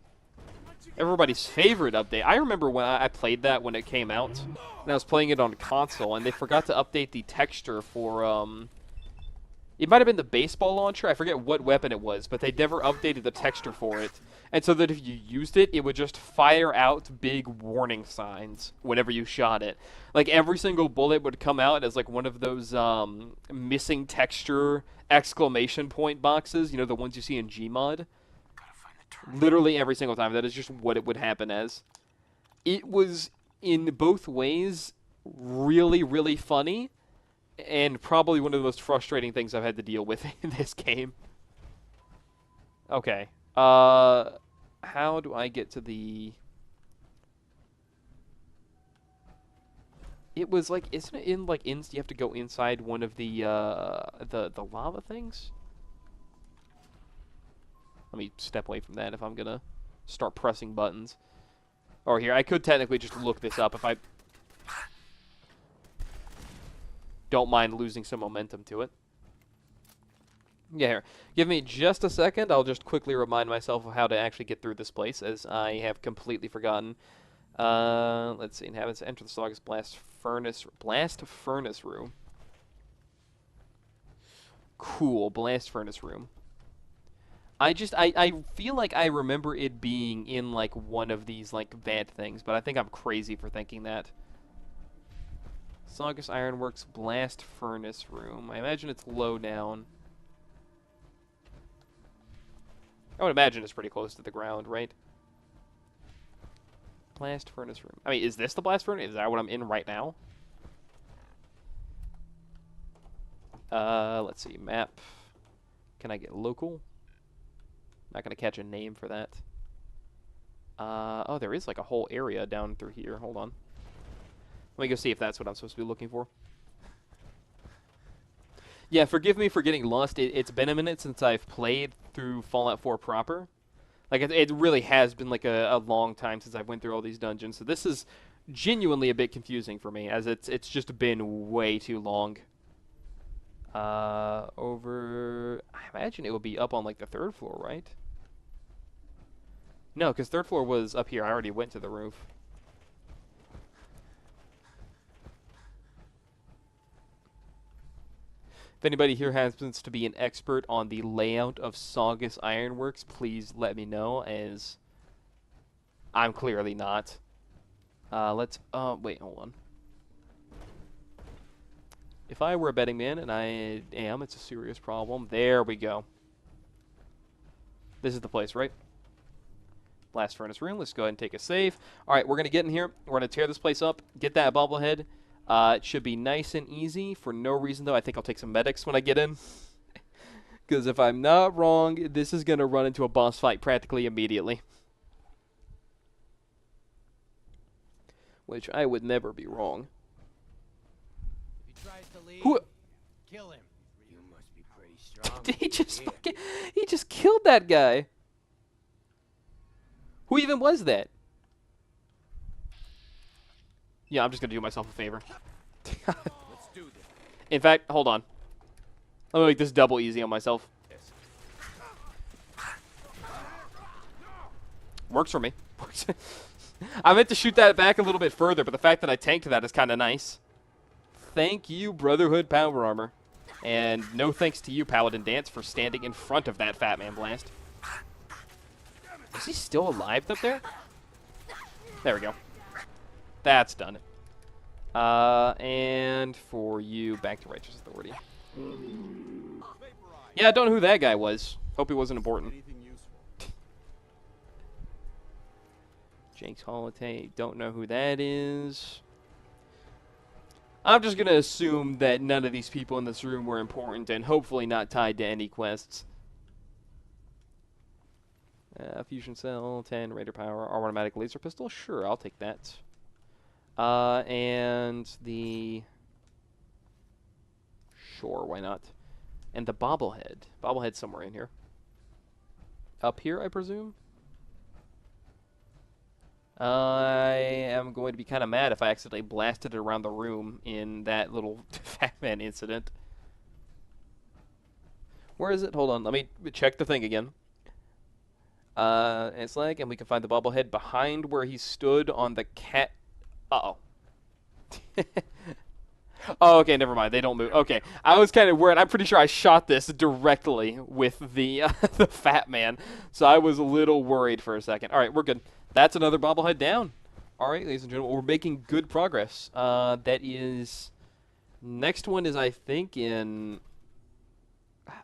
Everybody's favorite update. I remember when I played that when it came out, and I was playing it on console, and they forgot to update the texture for, it might have been the baseball launcher. I forget what weapon it was, but they never updated the texture for it. And so that if you used it, it would just fire out big warning signs whenever you shot it. Like, every single bullet would come out as, like, one of those, missing texture exclamation point boxes. You know, the ones you see in Gmod. Literally every single time. That is just what it would happen as. It was, in both ways, really, really funny, and probably one of the most frustrating things I've had to deal with in this game. Okay. How do I get to the... It was like, isn't it in, like, you have to go inside one of the lava things? Let me step away from that if I'm gonna start pressing buttons. Or here, I could technically just look this up if I don't mind losing some momentum to it. Yeah, here. Give me just a second. I'll just quickly remind myself of how to actually get through this place, as I have completely forgotten. Let's see. Inhabitants enter the Saugus Blast Furnace Room. Cool. Blast Furnace Room. I feel like I remember it being in, like, one of these, like, bad things, but I think I'm crazy for thinking that. Saugus Ironworks Blast Furnace Room. I imagine it's low down. I would imagine it's pretty close to the ground, right? Blast Furnace Room. I mean, is this the Blast Furnace? Is that what I'm in right now? Let's see. Map. Can I get local? Not going to catch a name for that. Oh, there is like a whole area down through here. Hold on. Let me go see if that's what I'm supposed to be looking for. Yeah, forgive me for getting lost. It's been a minute since I've played through Fallout 4 proper. Like, it really has been like a long time since I went through all these dungeons. So this is genuinely a bit confusing for me, as it's just been way too long. Over... I imagine it would be up on, like, the 3rd floor, right? No, because 3rd floor was up here. I already went to the roof. If anybody here happens to be an expert on the layout of Saugus Ironworks, please let me know, as I'm clearly not. Let's... wait, hold on. If I were a betting man, and I am, it's a serious problem. There we go. This is the place, right? Blast Furnace Room. Let's go ahead and take a save. All right, we're going to get in here. We're going to tear this place up, get that bobblehead. It should be nice and easy. For no reason, though, I think I'll take some medics when I get in. Because if I'm not wrong, this is going to run into a boss fight practically immediately. Which I would never be wrong. If he tries to leave, Who? kill him. You must be pretty strong. He just killed that guy. Who even was that? Yeah, I'm just going to do myself a favor. Let's do this. In fact, hold on. Let me make this double easy on myself. Works for me. I meant to shoot that back a little bit further, but the fact that I tanked that is kind of nice. Thank you, Brotherhood Power Armor. And no thanks to you, Paladin Dance, for standing in front of that Fat Man Blast. Is he still alive up there? There we go. That's done. And for you, back to Righteous Authority. Yeah, I don't know who that guy was. Hope he wasn't important. Jake's Holiday, don't know who that is. I'm just going to assume that none of these people in this room were important and hopefully not tied to any quests. Fusion Cell, 10, Raider Power, automatic laser pistol. Sure, I'll take that. And the... Sure, why not? And the bobblehead. Bobblehead's somewhere in here. Up here, I presume? I am going to be kind of mad if I accidentally blasted it around the room in that little Fat Man incident. Where is it? Hold on, let me check the thing again. It's like, and we can find the bobblehead behind where he stood on the cat. Uh-oh. Oh, okay, never mind. They don't move. Okay, I was kind of worried. I'm pretty sure I shot this directly with the the Fat Man, so I was a little worried for a second. All right, we're good. That's another bobblehead down. All right, ladies and gentlemen, we're making good progress. That is... Next one is, I think, in...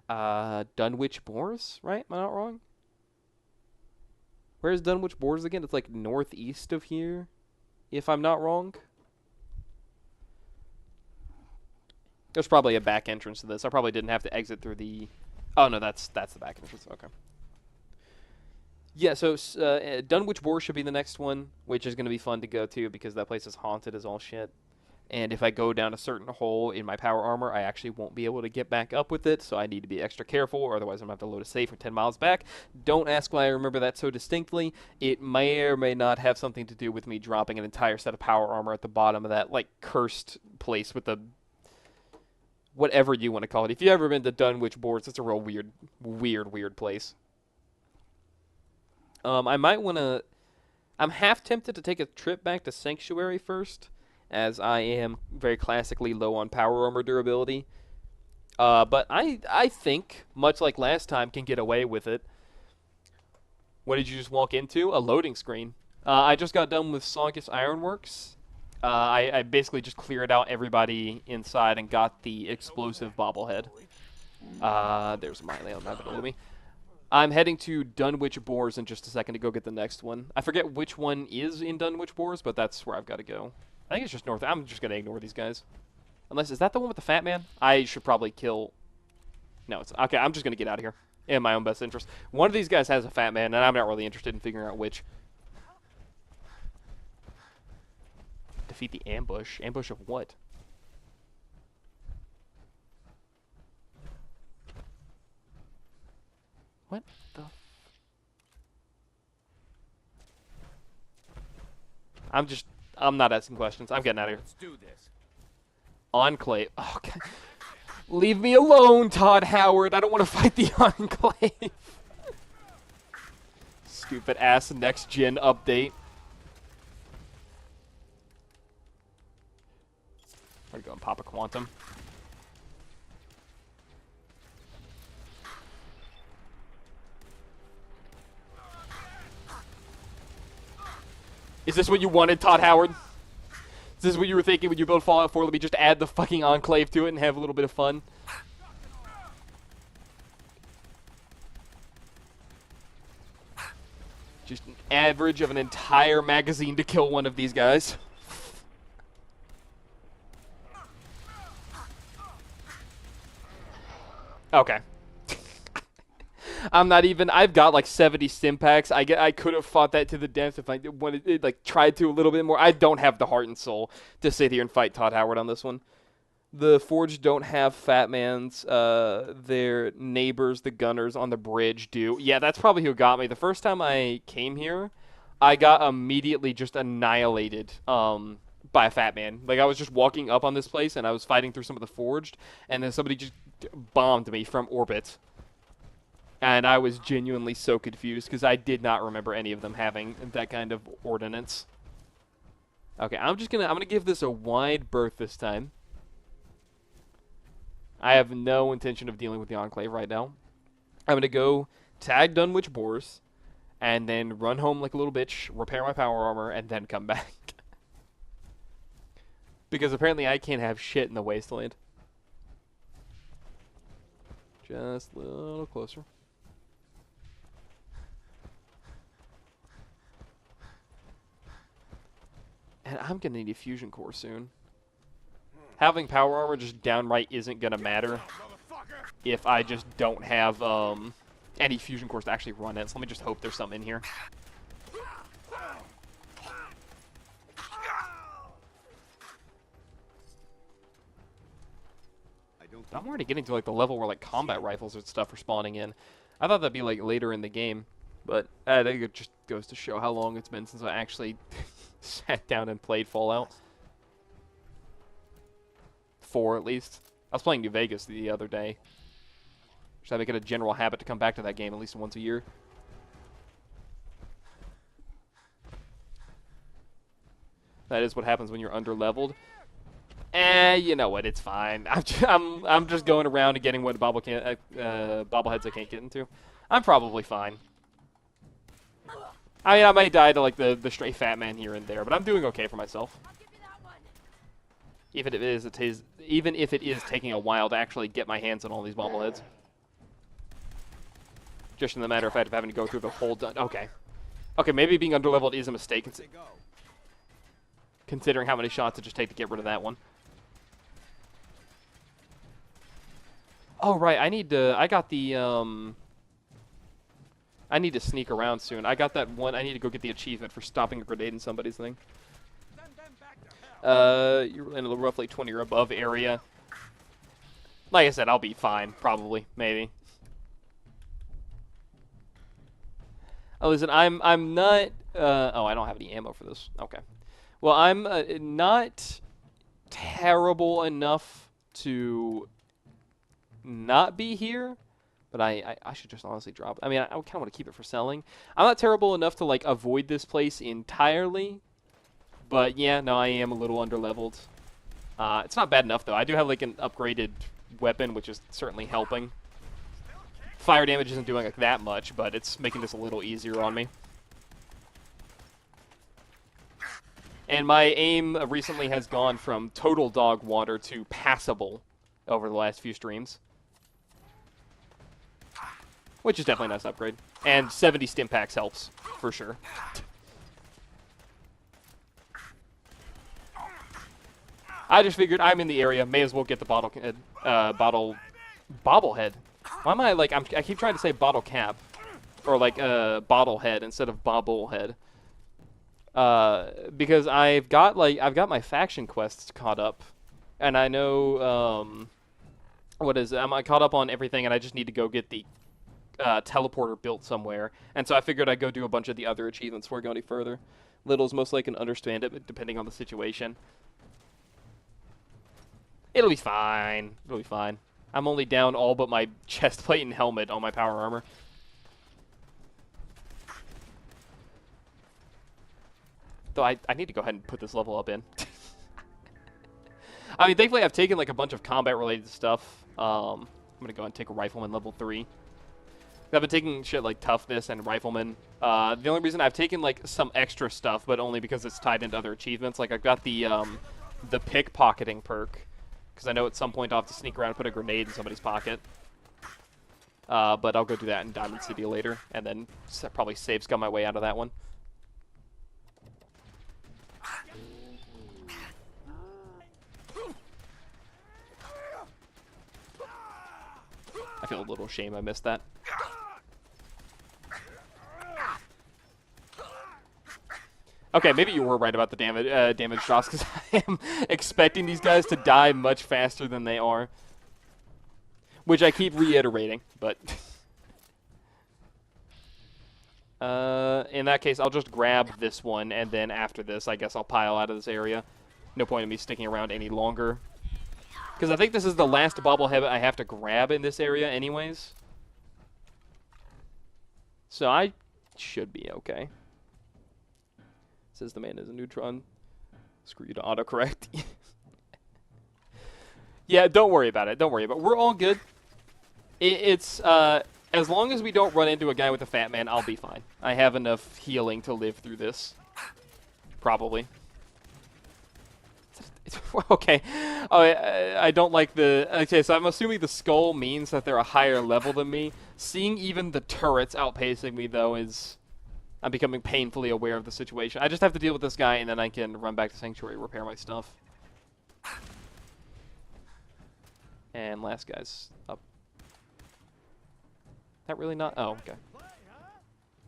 Dunwich Moors, right? Am I not wrong? Where's Dunwich Moors again? It's like northeast of here, if I'm not wrong. There's probably a back entrance to this. I probably didn't have to exit through the... Oh, no, that's the back entrance. Okay. Yeah, so Dunwich Moor should be the next one, which is going to be fun to go to because that place is haunted as all shit. And if I go down a certain hole in my power armor, I actually won't be able to get back up with it, so I need to be extra careful, or otherwise I'm going to have to load a save for 10 miles back. Don't ask why I remember that so distinctly. It may or may not have something to do with me dropping an entire set of power armor at the bottom of that, like, cursed place with the... whatever you want to call it. If you've ever been to Dunwich Moors, it's a real weird place. I might want to... I'm half tempted to take a trip back to Sanctuary first, as I am very classically low on power armor durability. But I think, much like last time, can get away with it. What did you just walk into? A loading screen. I just got done with Saugus Ironworks. I basically just cleared out everybody inside and got the explosive bobblehead. There's Miley on that below me. I'm heading to Dunwich Moors in just a second to go get the next one. I forget which one is in Dunwich Moors, but that's where I've got to go. I think it's just north. I'm just going to ignore these guys. Unless, is that the one with the Fat Man? I should probably kill... No, it's... Okay, I'm just going to get out of here. In my own best interest. One of these guys has a Fat Man, and I'm not really interested in figuring out which. Defeat the ambush. Ambush of what? What the... I'm not asking questions. I'm getting out of here. Let's do this. Enclave. Oh, okay. Leave me alone, Todd Howard. I don't want to fight the Enclave. Stupid ass next gen update. We're going Papa Quantum. Is this what you wanted, Todd Howard? Is this what you were thinking when you built Fallout 4? Let me just add the fucking Enclave to it and have a little bit of fun. Just an average of an entire magazine to kill one of these guys. Okay. I'm not even. I've got like 70 stim packs. I could have fought that to the death if I wanted it, like tried to a little bit more. I don't have the heart and soul to sit here and fight Todd Howard on this one. The Forge don't have Fat Man's. Their neighbors, the Gunners on the bridge, do. Yeah, that's probably who got me. The first time I came here, I got immediately just annihilated by a Fat Man. Like, I was just walking up on this place, and I was fighting through some of the Forged, and then somebody just bombed me from orbit. And I was genuinely so confused, because I did not remember any of them having that kind of ordnance. Okay, I'm gonna give this a wide berth this time. I have no intention of dealing with the Enclave right now. I'm going to go tag Dunwich Boars, and then run home like a little bitch, repair my power armor, and then come back. Because apparently I can't have shit in the Wasteland. Just a little closer. And I'm going to need a fusion core soon. Having power armor just downright isn't going to matter if I just don't have any fusion cores to actually run it. So let me just hope there's something in here. I'm already getting to like the level where like combat rifles and stuff are spawning in. I thought that'd be like later in the game, but I think it just goes to show how long it's been since I actually sat down and played Fallout 4 at least. I was playing New Vegas the other day. Should I make it a general habit to come back to that game at least once a year? That is what happens when you're under-leveled. You know what? It's fine. I'm just going around and getting what bobbleheads I can't get into. I'm probably fine. I mean, I might die to like the stray Fat Man here and there, but I'm doing okay for myself. Even if it is taking a while to actually get my hands on all these bobbleheads. Just in the matter of fact of having to go through the whole okay. Okay, maybe being underleveled is a mistake considering how many shots it just take to get rid of that one. Oh right, I need to sneak around soon. I got that one. I need to go get the achievement for stopping a grenade in somebody's thing. You're in a roughly 20 or above area. Like I said, I'll be fine, probably, maybe. Oh, listen, I'm not. Oh, I don't have any ammo for this. Okay. Well, I'm not terrible enough to not be here, but I should just honestly drop it. I mean, I kind of want to keep it for selling. I'm not terrible enough to like avoid this place entirely. But yeah, no, I am a little underleveled. It's not bad enough, though. I do have, like, an upgraded weapon, which is certainly helping. Fire damage isn't doing like, that much, but it's making this a little easier on me. And my aim recently has gone from total dog water to passable over the last few streams. Which is definitely a nice upgrade. And 70 stim packs helps, for sure. I just figured I'm in the area, may as well get the bobblehead. Why am I like I keep trying to say bottle cap, or like bottlehead instead of bobblehead. Because I've got my faction quests caught up, and I know I'm caught up on everything, and I just need to go get the teleporter built somewhere. And so I figured I'd go do a bunch of the other achievements before I go any further. Littles most likely can understand it, but depending on the situation. It'll be fine. It'll be fine. I'm only down all but my chest plate and helmet on my power armor. Though I need to go ahead and put this level up in. I mean, thankfully I've taken like a bunch of combat-related stuff. I'm going to go and take a Rifleman level 3. I've been taking shit like Toughness and Rifleman. The only reason I've taken like some extra stuff, but only because it's tied into other achievements. Like I've got the pickpocketing perk. Because I know at some point I'll have to sneak around and put a grenade in somebody's pocket. But I'll go do that in Diamond City later. And then probably save scum my way out of that one. I feel a little shame I missed that. Okay, maybe you were right about the damage drops, because I am expecting these guys to die much faster than they are. Which I keep reiterating, but... in that case, I'll just grab this one, and then after this, I guess I'll pile out of this area. No point in me sticking around any longer. Because I think this is the last bobblehead I have to grab in this area anyways. So I should be okay. Says the man is a neutron. Screw you to autocorrect. Yeah, don't worry about it. Don't worry about it. We're all good. It's, as long as we don't run into a guy with a fat man, I'll be fine. I have enough healing to live through this. Probably. Okay. Oh, I don't like the... Okay, so I'm assuming the skull means that they're a higher level than me. Seeing even the turrets outpacing me, though, is... I'm becoming painfully aware of the situation. I just have to deal with this guy, and then I can run back to Sanctuary, repair my stuff. And last guy's up. That really not... Oh, okay.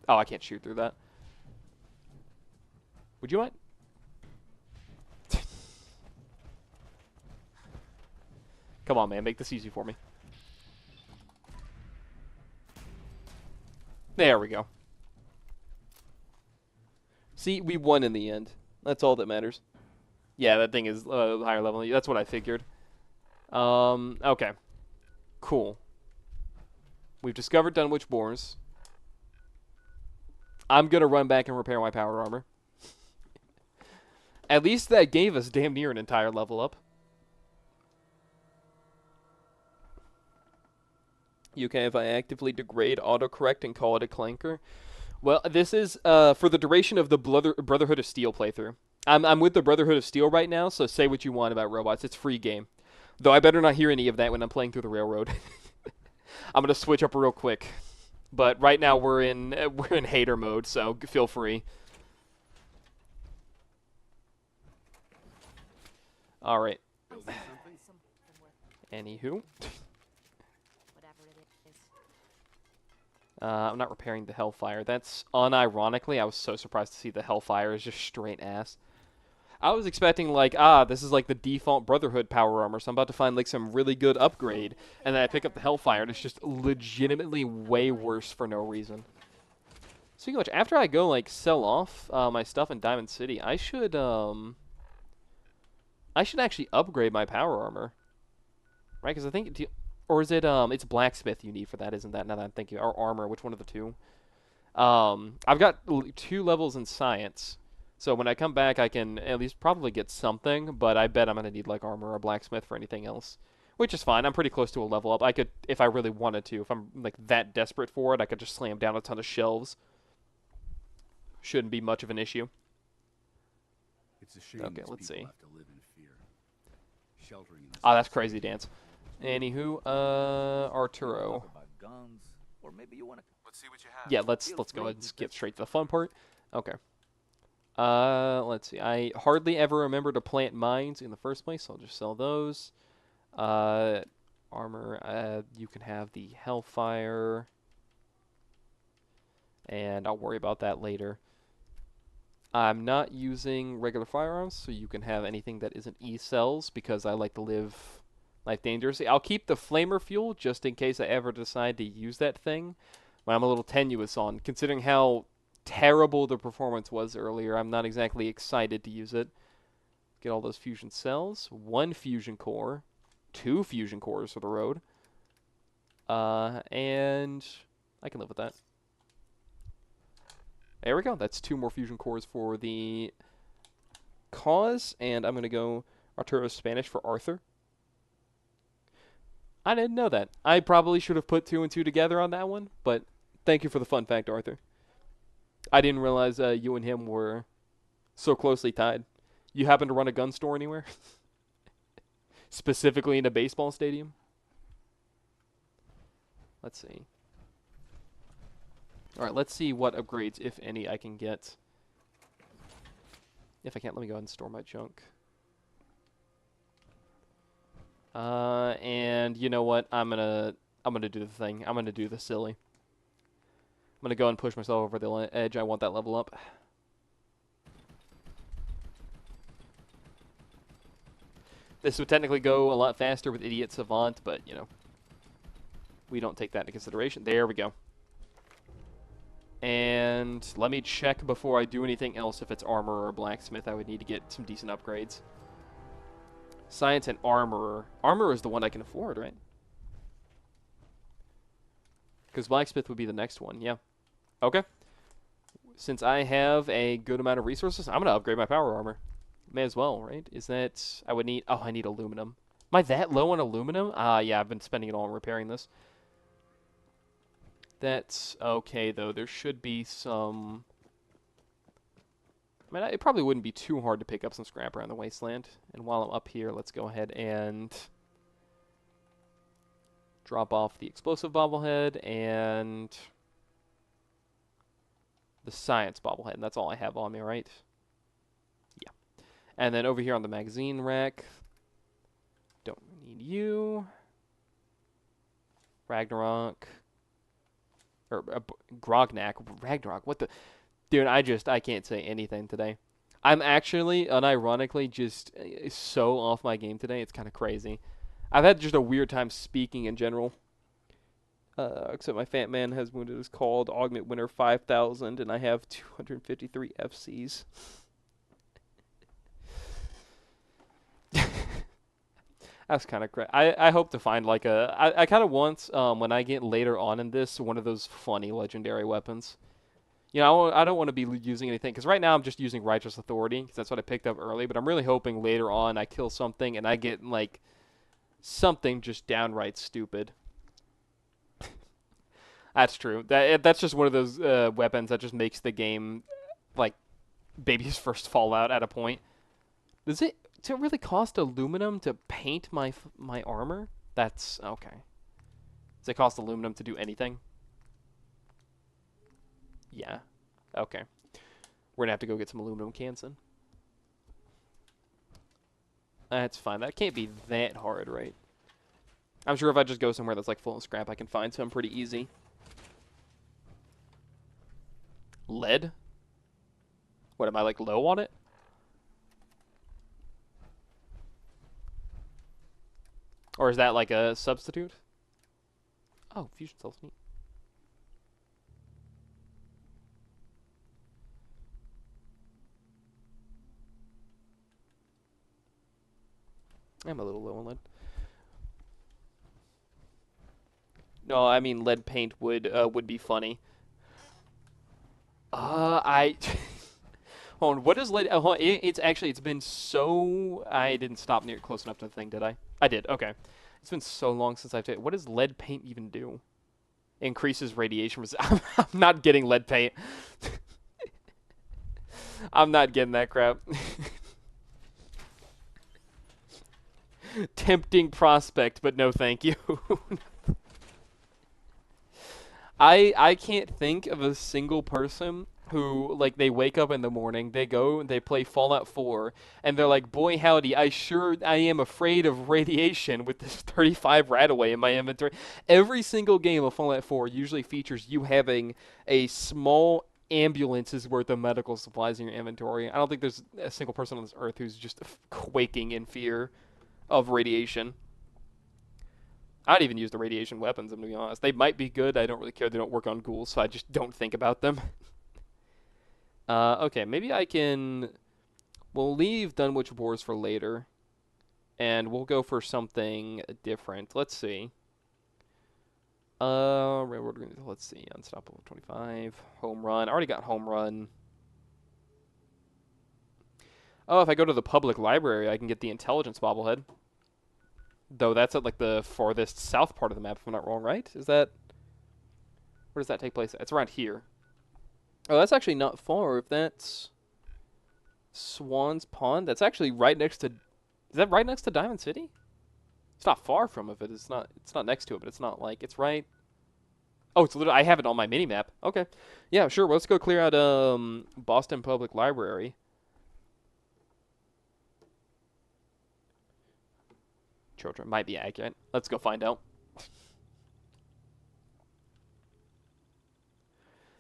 Oh, I can't shoot through that. Would you mind? Come on, man. Make this easy for me. There we go. See, we won in the end. That's all that matters. Yeah, that thing is higher level. That's what I figured. Okay. Cool. We've discovered Dunwich Boars. I'm going to run back and repair my power armor. At least that gave us damn near an entire level up. You okay if I actively degrade autocorrect and call it a clanker? Well, this is for the duration of the Brotherhood of Steel playthrough. I'm with the Brotherhood of Steel right now, so say what you want about robots. It's free game. Though I better not hear any of that when I'm playing through the railroad. I'm gonna switch up real quick. But right now we're in hater mode, so feel free. All right. Anywho. I'm not repairing the Hellfire. That's unironically, I was so surprised to see the Hellfire is just straight ass. I was expecting, like, this is like the default Brotherhood power armor, so I'm about to find, like, some really good upgrade. And then I pick up the Hellfire, and it's just legitimately way worse for no reason. Speaking of which, after I go, like, sell off my stuff in Diamond City, I should actually upgrade my power armor. Right? Because I think... Or is it, it's blacksmith you need for that, isn't that? Now that I'm thinking, or armor, which one of the two? I've got 2 levels in science, so when I come back, I can at least probably get something, but I bet I'm going to need, like, armor or blacksmith for anything else, which is fine. I'm pretty close to a level up. I could, if I really wanted to, if I'm, like, that desperate for it, I could just slam down a ton of shelves. Shouldn't be much of an issue. It's a shame okay, let's see. Have to live in fear. Sheltering in That's crazy dance. Anywho, Arturo. Let's see what you have. Yeah, let's go ahead and skip straight to the fun part. Okay. Let's see. I hardly ever remember to plant mines in the first place, so I'll just sell those. Armor, you can have the Hellfire. And I'll worry about that later. I'm not using regular firearms, so you can have anything that isn't E-cells, because I like to live life dangerously. I'll keep the flamer fuel, just in case I ever decide to use that thing. But I'm a little tenuous on, considering how terrible the performance was earlier. I'm not exactly excited to use it. Get all those fusion cells. 1 fusion core. 2 fusion cores for the road. And I can live with that. There we go. That's 2 more fusion cores for the cause. And I'm going to go Arturo Spanish for Arthur. I didn't know that. I probably should have put 2 and 2 together on that one, but thank you for the fun fact, Arthur. I didn't realize you and him were so closely tied. You happen to run a gun store anywhere? Specifically in a baseball stadium? Let's see. Alright, let's see what upgrades, if any, I can get. If I can't, let me go ahead and store my junk. And you know what? I'm gonna do the thing. I'm gonna do the silly. I'm gonna go and push myself over the edge. I want that level up. This would technically go a lot faster with Idiot Savant, but, you know, we don't take that into consideration. There we go. And let me check before I do anything else if it's Armorer or Blacksmith. I would need to get some decent upgrades. Science and Armorer. Armorer is the one I can afford, right? Because Blacksmith would be the next one, yeah. Okay. Since I have a good amount of resources, I'm going to upgrade my power armor. May as well, right? Is that... I would need... Oh, I need aluminum. Am I that low on aluminum? Yeah, I've been spending it all on repairing this. That's okay, though. There should be some... I mean, it probably wouldn't be too hard to pick up some scrap around the wasteland. And while I'm up here, let's go ahead and... drop off the explosive bobblehead and... the science bobblehead. And that's all I have on me, right? Yeah. And then over here on the magazine rack... don't need you. Ragnarok... or Grognak, Ragnarok, what the... Dude, I can't say anything today. I'm actually, unironically, just so off my game today, it's kind of crazy. I've had just a weird time speaking in general. Except my fat man has wounded is called Augment Winner 5000, and I have 253 FCs. That's kind of crazy. I hope to find like a... I kind of want, when I get later on in this, one of those funny legendary weapons. You know, I don't want to be using anything, because right now I'm just using Righteous Authority, because that's what I picked up early, but I'm really hoping later on I kill something and I get, like, something just downright stupid. That's true. That's just one of those weapons that just makes the game, like, baby's first Fallout at a point. Does it really cost aluminum to paint my armor? That's... okay. Does it cost aluminum to do anything? Yeah. Okay. We're going to have to go get some aluminum cans then. That's fine. That can't be that hard, right? I'm sure if I just go somewhere that's like full of scrap, I can find some pretty easy. Lead? What, am I like low on it? Or is that like a substitute? Oh, fusion cells, neat. I'm a little low on lead. No, I mean lead paint would be funny. Hold on, what is lead? It's been so... I didn't stop near close enough to the thing, did I? I did. Okay. It's been so long since I've... What does lead paint even do? Increases radiation resistance. I'm not getting lead paint. I'm not getting that crap. Tempting prospect, but no thank you. I can't think of a single person who, like, they wake up in the morning, they go and they play Fallout 4, and they're like, boy howdy, I am afraid of radiation with this 35 Radaway in my inventory. Every single game of Fallout 4 usually features you having a small ambulance's worth of medical supplies in your inventory. I don't think there's a single person on this earth who's just quaking in fear of radiation. I don't even use the radiation weapons, I'm going to be honest. They might be good. I don't really care. They don't work on ghouls, so I just don't think about them. Okay, maybe I can... We'll leave Dunwich Wars for later, and we'll go for something different. Let's see. Let's see. Unstoppable 25. Home Run. I already got Home Run. Oh, if I go to the public library, I can get the Intelligence bobblehead. Though that's at, like, the farthest south part of the map, if I'm not wrong, right? Is that... Where does that take place? It's around here. Oh, that's actually not far. If that's Swan's Pond, that's actually right next to... Is that right next to Diamond City? It's not far from it. It's not next to it, but it's not like... It's right... Oh, it's literally... I have it on my mini-map. Okay. Yeah, sure. Well, let's go clear out Boston Public Library. Children might be accurate. Let's go find out.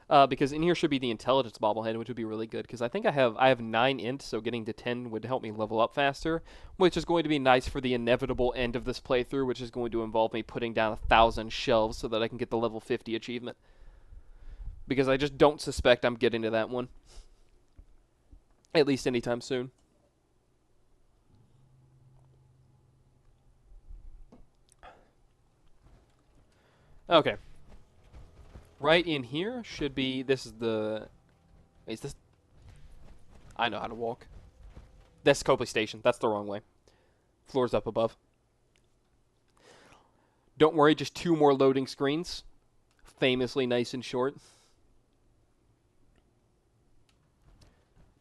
Because in here should be the intelligence bobblehead, which would be really good. Because I think I have 9 int, so getting to 10 would help me level up faster, which is going to be nice for the inevitable end of this playthrough, which is going to involve me putting down 1,000 shelves so that I can get the level 50 achievement. Because I just don't suspect I'm getting to that one, at least anytime soon. Okay. Right in here should be, this is the, is this, I know how to walk. That's Copley Station. That's the wrong way. Floor's up above. Don't worry, just 2 more loading screens. Famously nice and short.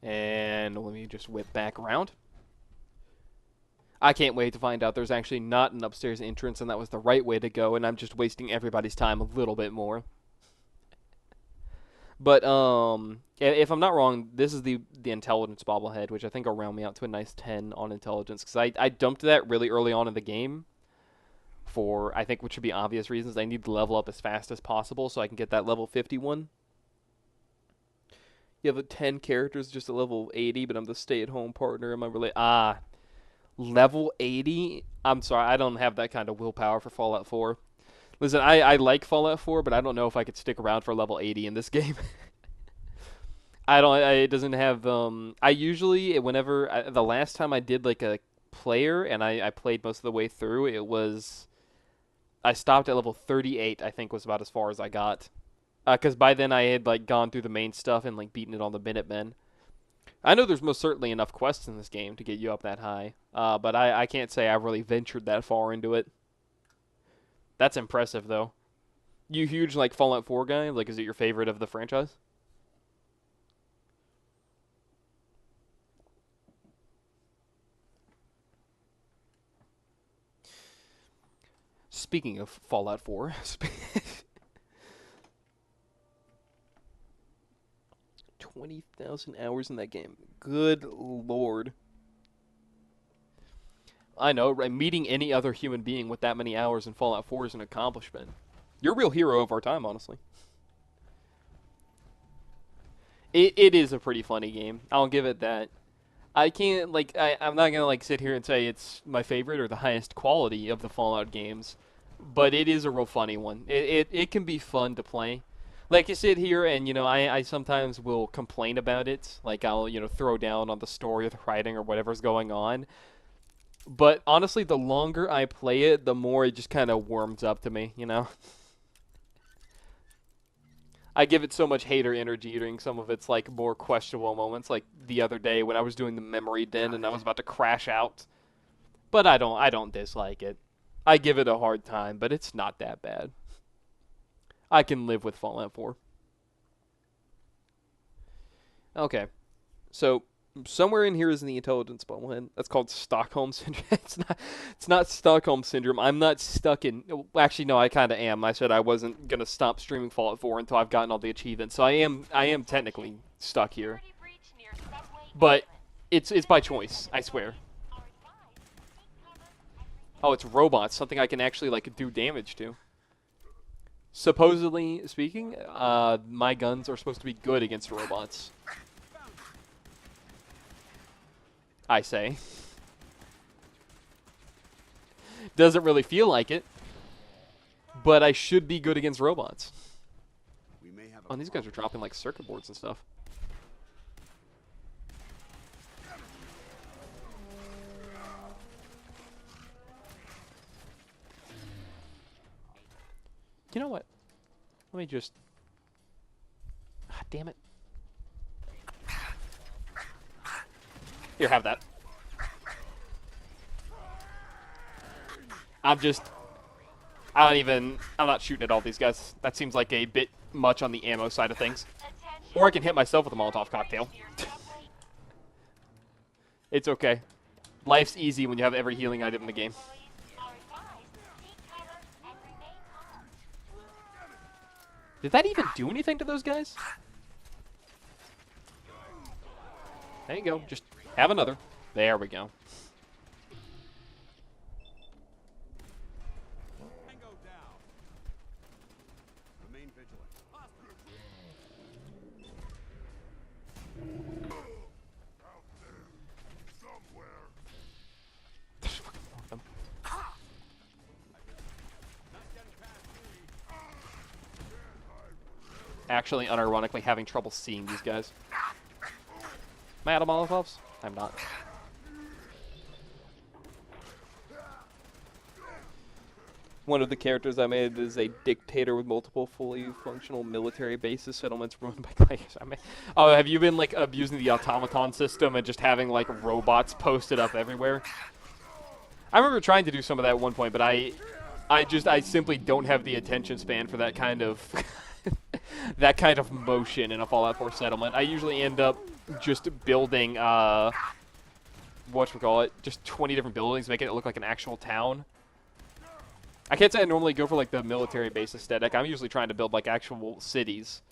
And let me just whip back around. I can't wait to find out there's actually not an upstairs entrance and that was the right way to go, and I'm just wasting everybody's time a little bit more. But if I'm not wrong, this is the intelligence bobblehead, which I think will round me out to a nice 10 on intelligence. Because I dumped that really early on in the game for, I think, which should be obvious reasons. I need to level up as fast as possible so I can get that level 51. You have 10 characters just at level 80, but I'm the stay-at-home partner. Am I level 80? I'm sorry, I don't have that kind of willpower for Fallout 4. Listen, I like Fallout 4, but I don't know if I could stick around for level 80 in this game. It doesn't have, I usually, whenever, the last time I did like a player, and I played most of the way through, I stopped at level 38, I think was about as far as I got. Because by then I had like gone through the main stuff and like beaten it on the Minutemen. I know there's most certainly enough quests in this game to get you up that high, but I can't say I've really ventured that far into it. That's impressive, though. You huge, like, Fallout 4 guy? Like, is it your favorite of the franchise? Speaking of Fallout 4... 20,000 hours in that game. Good lord. I know, right? Meeting any other human being with that many hours in Fallout 4 is an accomplishment. You're a real hero of our time, honestly. It is a pretty funny game. I'll give it that. I can't, like, I'm not gonna, like, sit here and say it's my favorite or the highest quality of the Fallout games, but it is a real funny one. It can be fun to play. Like, you sit here and, you know, I sometimes will complain about it. Like, I'll, you know, throw down on the story or the writing or whatever's going on. But honestly, the longer I play it, the more it just kind of warms up to me, you know? I give it so much hater energy during some of its, like, more questionable moments. Like, the other day when I was doing the memory den and I was about to crash out. But I don't dislike it. I give it a hard time, but it's not that bad. I can live with Fallout 4. Okay. So... somewhere in here is the intelligence bobblehead. That's called Stockholm Syndrome. It's not Stockholm Syndrome. I'm not stuck in... actually, no, I kind of am. I said I wasn't going to stop streaming Fallout 4 until I've gotten all the achievements. So I am technically stuck here. But it's by choice, I swear. Oh, it's robots. Something I can actually, like, do damage to. Supposedly speaking, my guns are supposed to be good against robots. I say. Doesn't really feel like it, but I should be good against robots. Oh, these guys are dropping like circuit boards and stuff. You know what? Let me just... ah, damn it. Here, have that. I'm not shooting at all these guys. That seems like a bit much on the ammo side of things. Or I can hit myself with a Molotov cocktail. It's okay. Life's easy when you have every healing item in the game. Did that even do anything to those guys? There you go. Just have another. There we go. actually unironically having trouble seeing these guys. Am I out of Molotovs? I'm not. One of the characters I made is a dictator with multiple fully functional military bases, settlements ruined by players. Oh, have you been like abusing the automaton system and just having like robots posted up everywhere? I remember trying to do some of that at one point, but I simply don't have the attention span for that kind of that kind of motion in a Fallout 4 settlement. I usually end up just building whatchamacallit, just 20 different buildings, making it look like an actual town. I can't say I normally go for like the military base aesthetic. I'm usually trying to build like actual cities.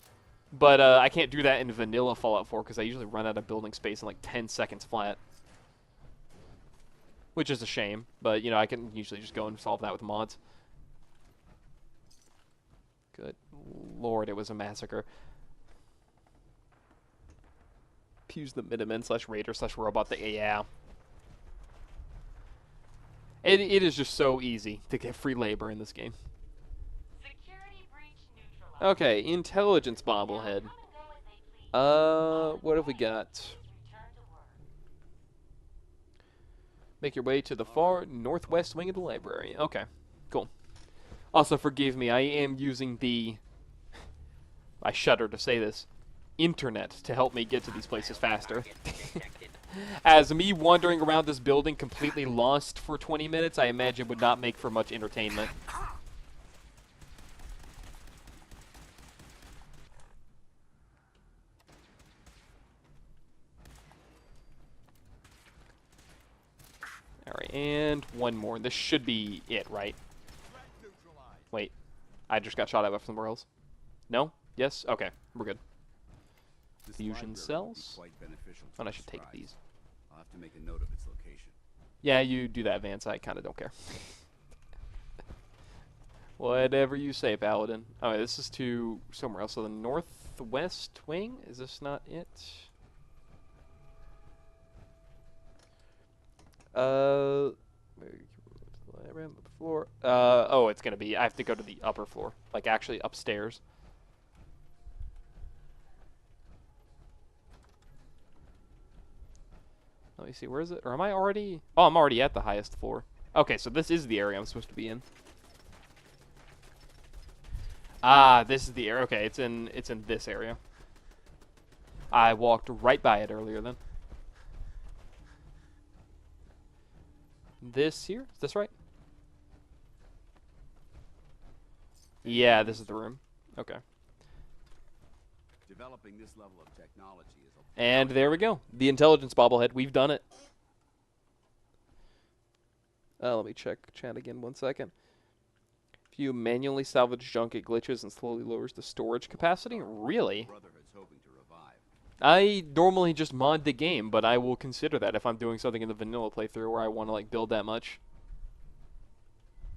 But I can't do that in vanilla Fallout 4 because I usually run out of building space in like 10 seconds flat. Which is a shame, but you know, I can usually just go and solve that with mods. Good lord, it was a massacre. Pew's the Minutemen / Raider / Robot. Yeah. It is just so easy to get free labor in this game. Okay, intelligence bobblehead. What have we got? Make your way to the far northwest wing of the library. Okay, cool. Also, forgive me, I am using the, I shudder to say this, internet to help me get to these places faster. As me wandering around this building completely lost for 20 minutes, I imagine would not make for much entertainment. Alright, and one more. This should be it, right? Wait, I just got shot at by somewhere else. No? Yes? Okay, we're good. Fusion cells. And I should take these. I'll have to make a note of its location. Yeah, you do that, Vance. I kind of don't care. Whatever you say, Paladin. Oh, this is to somewhere else. So the northwest wing? Is this not it? Floor. Oh, it's gonna be. I have to go to the upper floor, like actually upstairs. Let me see. Where is it? Or am I already? Oh, I'm already at the highest floor. Okay, so this is the area I'm supposed to be in. Ah, this is the area. Okay, it's in this area. I walked right by it earlier then. This here? Is this right? Yeah, this is the room. Okay. Developing this level of technology is and there we go. The intelligence bobblehead. We've done it. Let me check chat again 1 second. If you manually salvage junk, it glitches and slowly lowers the storage capacity. Really? I normally just mod the game, but I will consider that if I'm doing something in the vanilla playthrough where I want to like build that much.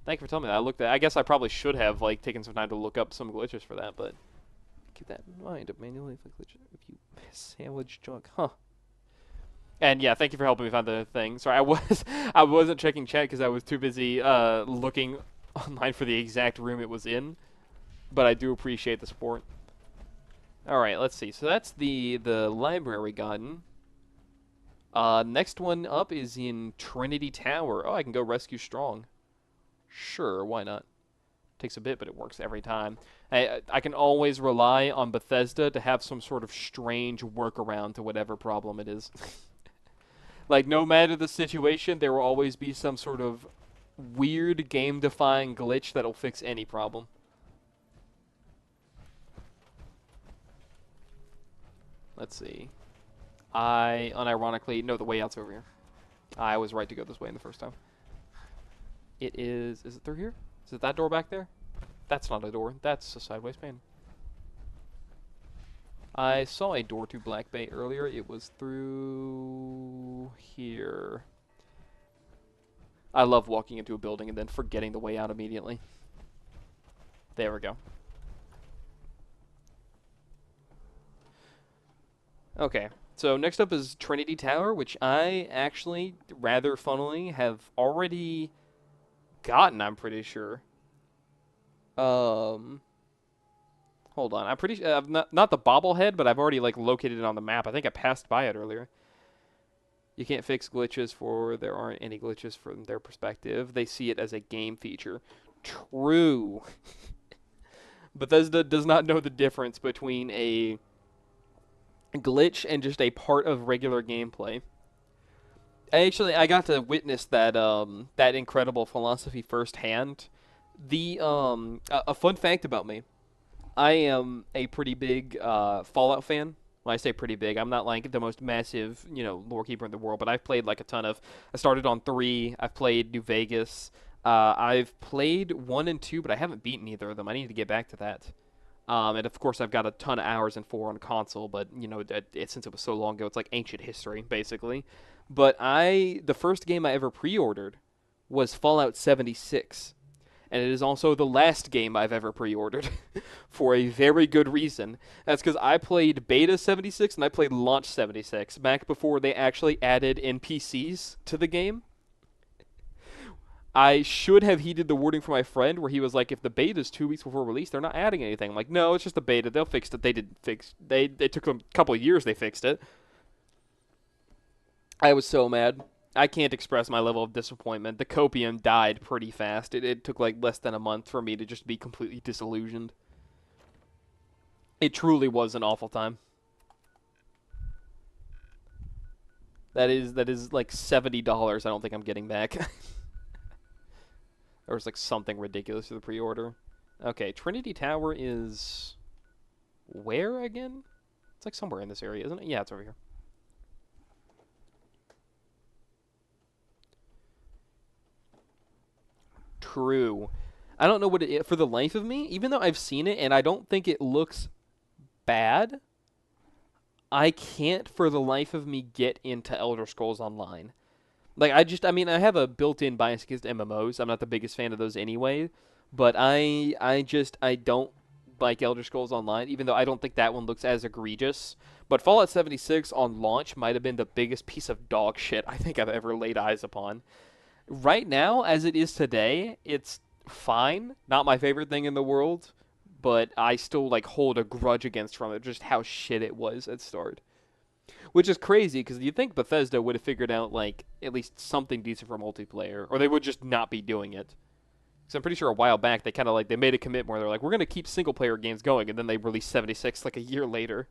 Thank you for telling me that. I guess I probably should have like taken some time to look up some glitches for that, but keep that in mind. Manually glitch if you sandwich junk, huh? And yeah, thank you for helping me find the thing. Sorry, I wasn't checking chat because I was too busy looking online for the exact room it was in. But I do appreciate the support. All right, let's see. So that's the library gotten. Next one up is in Trinity Tower. Oh, I can go rescue Strong. Sure, why not? Takes a bit, but it works every time. I can always rely on Bethesda to have some sort of strange workaround to whatever problem it is. Like, no matter the situation, there will always be some sort of weird game-defying glitch that'll fix any problem. Let's see. I unironically... No, the way out's over here. I was right to go this way in the first time. It is... Is it through here? Is it that door back there? That's not a door. That's a sideways pane. I saw a door to Black Bay earlier. It was through here. I love walking into a building and then forgetting the way out immediately. There we go. Okay, so next up is Trinity Tower, which I actually, rather funnily, have already gotten, I'm pretty sure. Hold on. I'm pretty sure not the bobblehead, but I've already like located it on the map. I think I passed by it earlier. You can't fix glitches for there aren't any glitches from their perspective. They see it as a game feature. True. Bethesda does not know the difference between a glitch and just a part of regular gameplay. I got to witness that that incredible philosophy firsthand. A fun fact about me: I am a pretty big Fallout fan. When I say pretty big, I'm not like the most massive, lore keeper in the world, but I've played like a ton of. I started on 3. I've played New Vegas. I've played 1 and 2, but I haven't beaten either of them. I need to get back to that. And of course, I've got a ton of hours in 4 on console, but since it was so long ago, it's like ancient history, basically. But the first game I ever pre-ordered was Fallout 76. And it is also the last game I've ever pre-ordered for a very good reason. That's because I played Beta 76 and I played Launch 76 back before they actually added NPCs to the game. I should have heeded the wording from my friend where he was like, if the beta is 2 weeks before release, they're not adding anything. I'm like, no, it's just a beta. They'll fix it. They didn't fix it. It took them a couple of years they fixed it. I was so mad. I can't express my level of disappointment. The copium died pretty fast. It took like less than a month for me to just be completely disillusioned. It truly was an awful time. That is like $70 I don't think I'm getting back. There was like something ridiculous for the pre-order. Okay, Trinity Tower is where again? It's like somewhere in this area, isn't it? Yeah, it's over here. True. I don't know what it is for the life of me, even though I've seen it and I don't think it looks bad. I can't for the life of me get into Elder Scrolls Online. Like I have a built-in bias against MMOs. I'm not the biggest fan of those anyway, but I don't like Elder Scrolls Online, even though I don't think that one looks as egregious. But Fallout 76 on launch might have been the biggest piece of dog shit I think I've ever laid eyes upon. Right now, as it is today, it's fine. Not my favorite thing in the world, but I still like hold a grudge against from it, just how shit it was at start. Which is crazy, because you'd think Bethesda would have figured out, like, at least something decent for multiplayer, or they would just not be doing it. Because I'm pretty sure a while back, they kind of, like, they made a commitment where they're like, we're going to keep single-player games going, and then they released 76, like, a year later.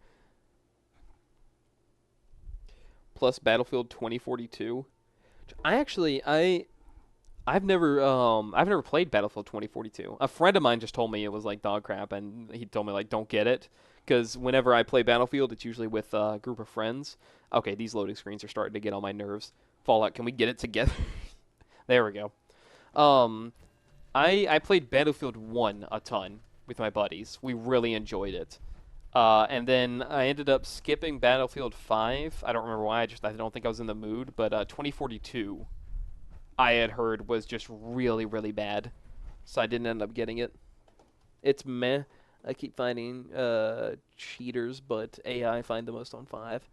Plus Battlefield 2042. I've never played Battlefield 2042. A friend of mine just told me it was, like, dog crap, and he told me, like, don't get it. Because whenever I play Battlefield, it's usually with a group of friends. Okay, these loading screens are starting to get on my nerves. Fallout, can we get it together? There we go. I played Battlefield 1 a ton with my buddies. We really enjoyed it. And then I ended up skipping Battlefield 5. I don't remember why. I don't think I was in the mood. But 2042, I had heard was just really, really bad. So I didn't end up getting it. It's meh. I keep finding cheaters, but AI find the most on 5.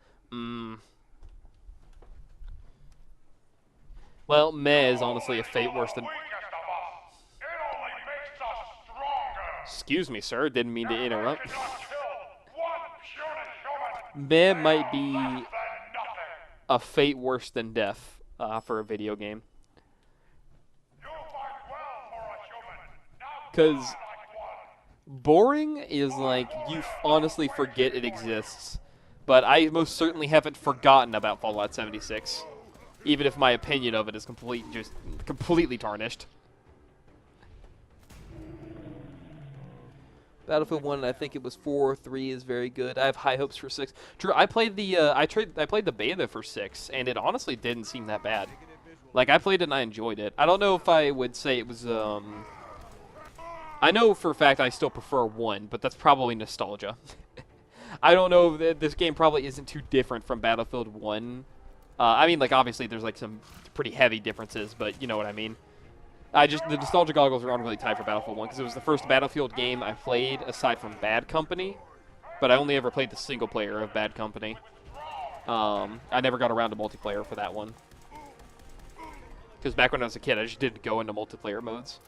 Well, meh is honestly a fate worse than... Excuse me, sir. Didn't mean to interrupt. Meh might be a fate worse than death for a video game. Because... boring is like, you honestly forget it exists. But I most certainly haven't forgotten about Fallout 76. Even if my opinion of it is completely tarnished. Battlefield 1, I think it was 4 or 3 is very good. I have high hopes for 6. True, I played the I played the beta for 6, and it honestly didn't seem that bad. Like, I played it and I enjoyed it. I don't know if I would say it was I know for a fact I still prefer 1, but that's probably nostalgia. I don't know if this game probably isn't too different from Battlefield 1. I mean, like, obviously there's, like, some pretty heavy differences, but you know what I mean. The nostalgia goggles are on really tight for Battlefield 1, because it was the first Battlefield game I played, aside from Bad Company, but I only ever played the single player of Bad Company. I never got around to multiplayer for that one. Because back when I was a kid, I just didn't go into multiplayer modes.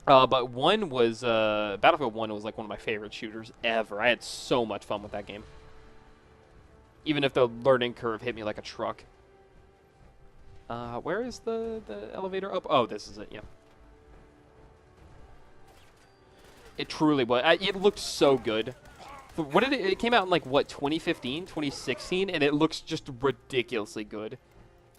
But one was Battlefield 1 was like one of my favorite shooters ever. I had so much fun with that game. Even if the learning curve hit me like a truck. Where is the elevator up? Oh, this is it. Yeah. It truly was. It looked so good. What did it came out in like what 2015, 2016, and it looks just ridiculously good.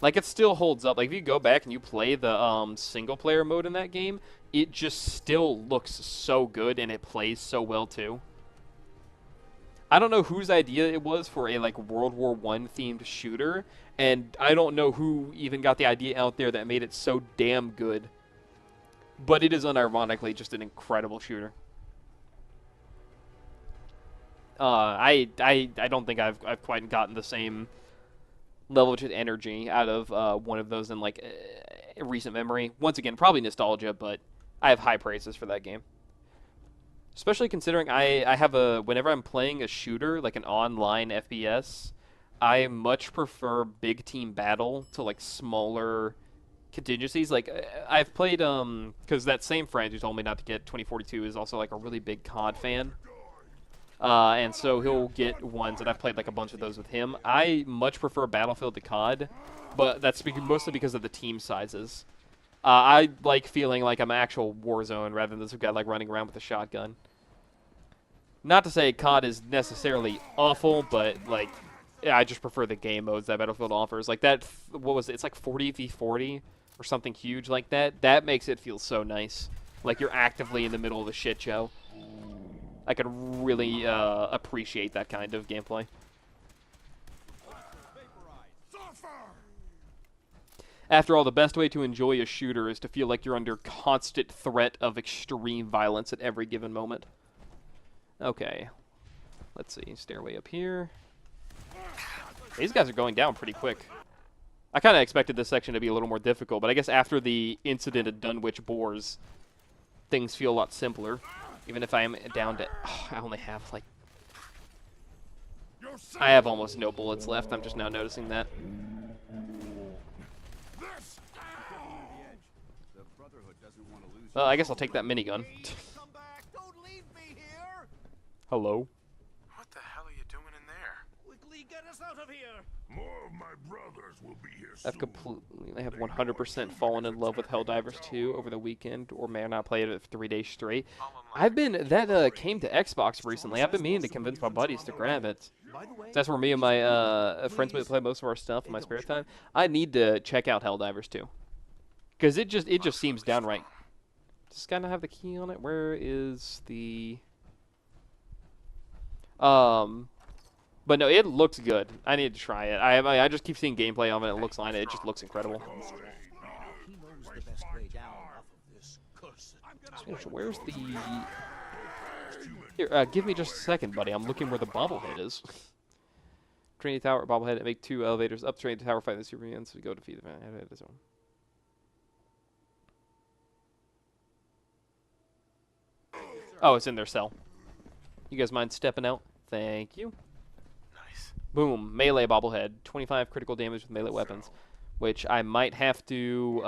Like it still holds up. Like if you go back and you play the single player mode in that game, it just still looks so good and it plays so well too. I don't know whose idea it was for a like World War I themed shooter, and I don't know who even got the idea out there that made it so damn good. But it is unironically just an incredible shooter. I don't think I've quite gotten the same level of energy out of one of those in like recent memory. Once again, probably nostalgia, but I have high praises for that game. Especially considering I have whenever I'm playing a shooter, like an online FPS, I much prefer big team battle to like smaller contingencies. Like I've played because that same friend who told me not to get 2042 is also like a really big COD fan. And so he'll get ones, and I've played like a bunch of those with him. I much prefer Battlefield to COD, but that's mostly because of the team sizes. I like feeling like I'm an actual war zone rather than this guy like running around with a shotgun. Not to say COD is necessarily awful, but like, yeah, I just prefer the game modes that Battlefield offers. Like that, what was it? It's like 40v40 or something huge like that. That makes it feel so nice. Like you're actively in the middle of a shit show. I could really appreciate that kind of gameplay. After all, the best way to enjoy a shooter is to feel like you're under constant threat of extreme violence at every given moment. Okay. Let's see. Stairway up here. These guys are going down pretty quick. I kind of expected this section to be a little more difficult, but I guess after the incident at Dunwich Boars, things feel a lot simpler. Even if I am down to... Oh, I only have, like... I have almost no bullets left. I'm just now noticing that. Well, I guess I'll take that minigun. Hello? What the hell are you doing in there? Quickly get us out of here! More of my brothers will be here soon. I have 100% fallen in love with Helldivers 2 over the weekend, or may I not play it for 3 days straight. That came to Xbox recently. I've been meaning to convince my buddies to grab it. That's where me and my friends play most of our stuff in my spare time. I need to check out Helldivers 2. Because it just seems downright. Does this guy not have the key on it? Where is the... But no, it looks good. I need to try it. I just keep seeing gameplay of it. It looks like it just looks incredible. Where's the... Here, give me just a second, buddy. I'm looking where the bobblehead is. Trinity Tower, bobblehead. Make 2 elevators up Trinity Tower, fight the Supermans. So we go defeat the... Oh, it's in their cell. You guys mind stepping out? Thank you. Nice. Boom. Melee bobblehead. 25 critical damage with melee weapons. Which I might have to...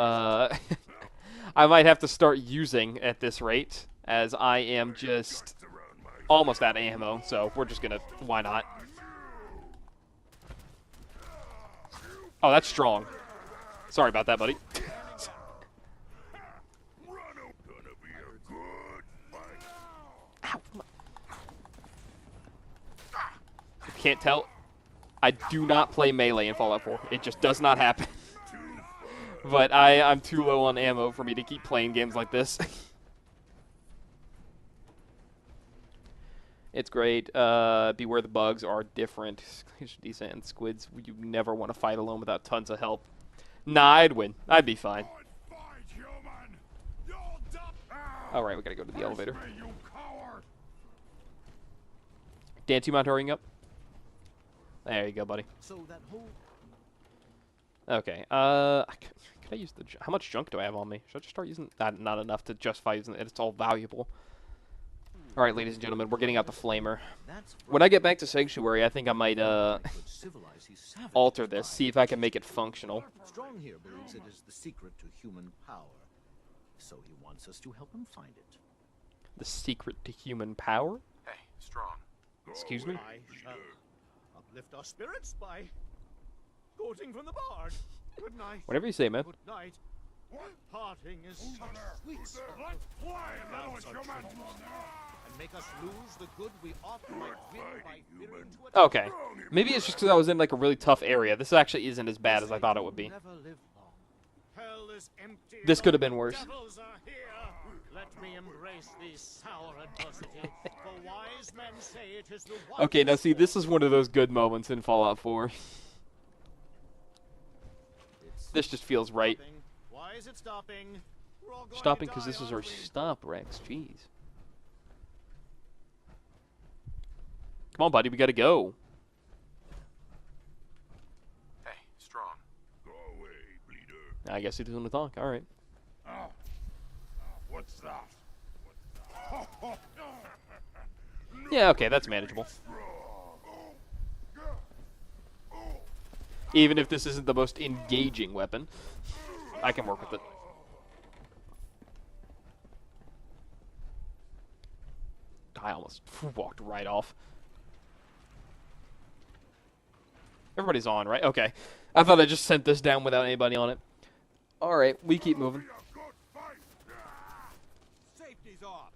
I might have to start using at this rate. As I am just almost out of ammo. So we're just going to... Why not? Oh, that's strong. Sorry about that, buddy. Can't tell. I do not play melee in Fallout 4. It just does not happen. But I'm too low on ammo for me to keep playing games like this. It's great. Beware the bugs are different. Decent and squids. You never want to fight alone without tons of help. Nah, I'd win. I'd be fine. Alright, we gotta go to the elevator. Dan, do you mind hurrying up? There you go, buddy. Okay. Can I use the... How much junk do I have on me? Should I just start using... Not enough to justify using it. It's all valuable. Alright, ladies and gentlemen, we're getting out the flamer. When I get back to Sanctuary, I think I might, alter this. See if I can make it functional. Strong here believes it is the secret to human power. so he wants us to help him find it. The secret to human power? Hey, Strong. Excuse me? I shall uplift our spirits by quoting from the bard. Good night. Whatever you say, man. Good night. Parting is such sweet sorrow. And make us lose the good we ought might win by fearing to Okay. Maybe it's just because I was in like a really tough area. This actually isn't as bad as I thought it would be. never live long. Hell is empty. This could have been worse. Devils are here. Let me embrace the sour adversity. For wise men say it is the Okay, now see, this is one of those good moments in Fallout 4. This just feels right. Why is it stopping? We're all going Stopping to because die, this is our aren't we? stop, Rex. Jeez. Come on, buddy, we gotta go. Hey, Strong. Go away, bleeder. I guess he doesn't want to talk. All right. What's that? Yeah, okay, that's manageable. Even if this isn't the most engaging weapon, I can work with it. I almost walked right off. Everybody's on, right? Okay. I thought I just sent this down without anybody on it. Alright, we keep moving. Safety's off.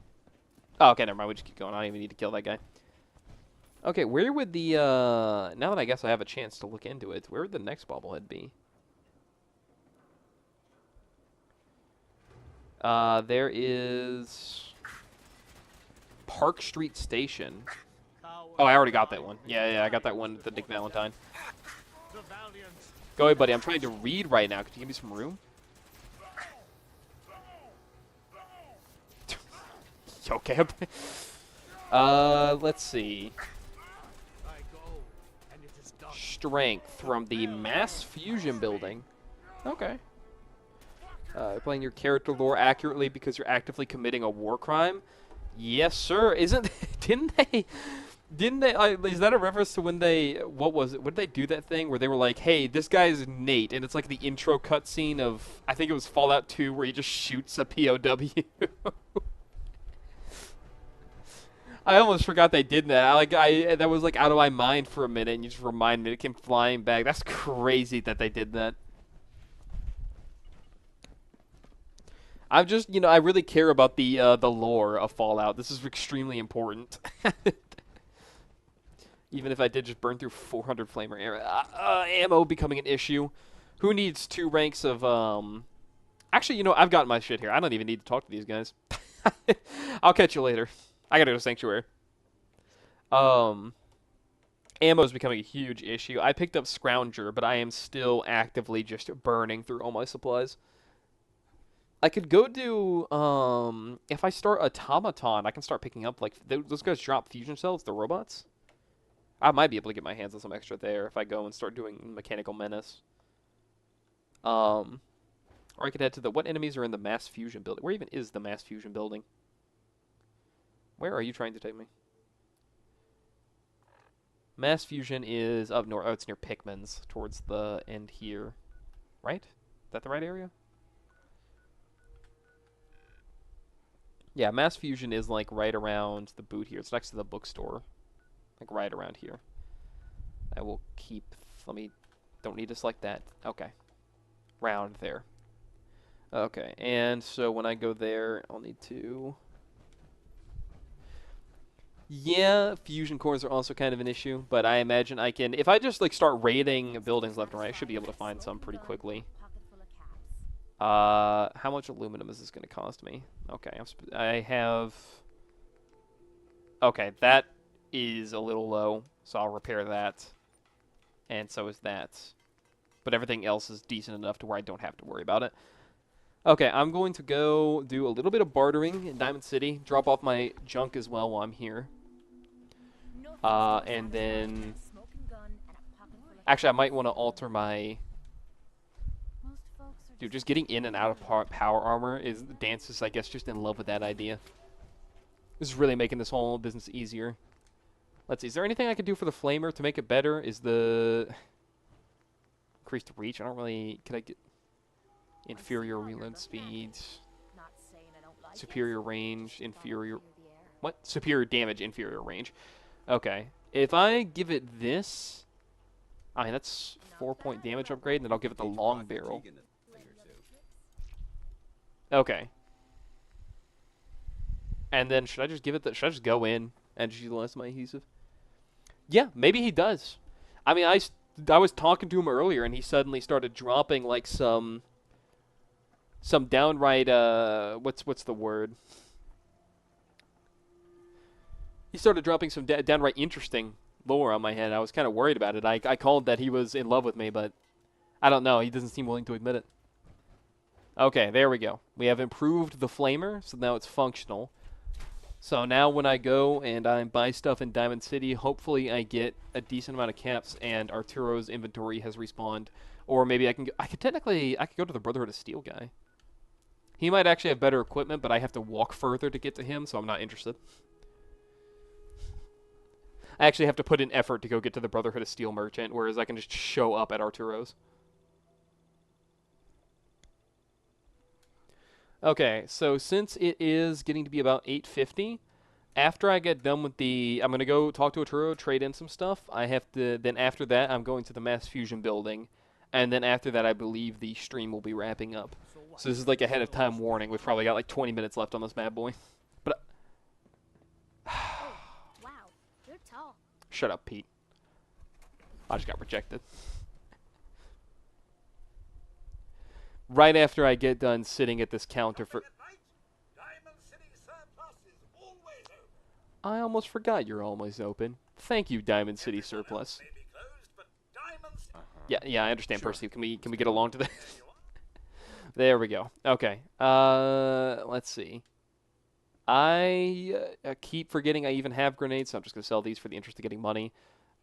Oh, okay, never mind. We just keep going. I don't even need to kill that guy. Okay, where would the, now that I guess I have a chance to look into it, where would the next bobblehead be? There is Park Street Station. Oh, I already got that one. Yeah, I got that one with the Nick Valentine. Go ahead, buddy. I'm trying to read right now. Could you give me some room? Okay. Let's see. Strength from the Mass Fusion Building. Okay. Playing your character lore accurately because you're actively committing a war crime. Yes, sir. Didn't they? Is that a reference to when they? What was it? When did they do that thing where they were like, "Hey, this guy's Nate," and it's like the intro cutscene of I think it was Fallout 2 where he just shoots a POW. I almost forgot they did that. That was like out of my mind for a minute, and you just reminded me. It came flying back. That's crazy that they did that. I'm just, I really care about the lore of Fallout. This is extremely important. Even if I did just burn through 400 flamer ammo becoming an issue. Who needs 2 ranks of, Actually, I've got my shit here. I don't even need to talk to these guys. I'll catch you later. I gotta go to Sanctuary. Ammo is becoming a huge issue. I picked up Scrounger, but I am still actively just burning through all my supplies. I could go do, if I start Automaton, I can start picking up, those guys drop fusion cells, the robots. I might be able to get my hands on some extra there if I go and start doing Mechanical Menace. Or I could head to what enemies are in the Mass Fusion Building? Where even is the Mass Fusion Building? Where are you trying to take me? Mass Fusion is up north. Oh, it's near Pikmin's, towards the end here. Right? Is that the right area? Yeah, Mass Fusion is like right around the boot here. It's next to the bookstore. Like right around here. I will keep, don't need to select that. Okay. Round there. Okay, and so when I go there, I'll need to... Yeah, fusion cores are also kind of an issue, but I imagine I can... If I just start raiding buildings left and right, I should be able to find some pretty quickly. How much aluminum is this going to cost me? Okay, I have... Okay, that is a little low, so I'll repair that. And so is that. But everything else is decent enough to where I don't have to worry about it. Okay, I'm going to go do a little bit of bartering in Diamond City, drop off my junk as well while I'm here. And then... Actually, I might want to alter my... Dude, just getting in and out of power armor is... Dance is, I guess, just in love with that idea. This is really making this whole business easier. Let's see, is there anything I could do for the flamer to make it better? Is the... Increased reach? I don't really... Can I get... Inferior reload speeds? Superior range, inferior... What? Superior damage, inferior range. Okay. If I give it this... I mean, that's 4-point damage upgrade, and then I'll give it the long barrel. Okay. And then should I just give it the... Should I just go in and just utilize my adhesive? Yeah, maybe he does. I mean, I was talking to him earlier, and he suddenly started dropping, like, some downright, what's the word? He started dropping some downright interesting lore on my head. I was kind of worried about it. I called that he was in love with me, but I don't know. He doesn't seem willing to admit it. Okay, there we go. We have improved the flamer, so now it's functional. So now when I go and I buy stuff in Diamond City, hopefully I get a decent amount of caps and Arturo's inventory has respawned. Or maybe I could go to the Brotherhood of Steel guy. He might actually have better equipment, but I have to walk further to get to him, so I'm not interested. I actually have to put in effort to go get to the Brotherhood of Steel merchant, whereas I can just show up at Arturo's. Okay, so since it is getting to be about 8:50, after I get done with I'm going to go talk to Arturo, trade in some stuff. Then after that, I'm going to the Mass Fusion building. And then after that, I believe the stream will be wrapping up. So this is like ahead of time warning. We've probably got like 20 minutes left on this bad boy. But Oh, wow. You're tall. Shut up, Pete. I just got rejected. Right after I get done sitting at this counter for... I almost forgot you're always open. Thank you, Diamond City Surplus. Yeah, I understand, Percy. Can we get along to this? There we go. Okay. Let's see. I keep forgetting I even have grenades, so I'm just going to sell these for the interest of getting money.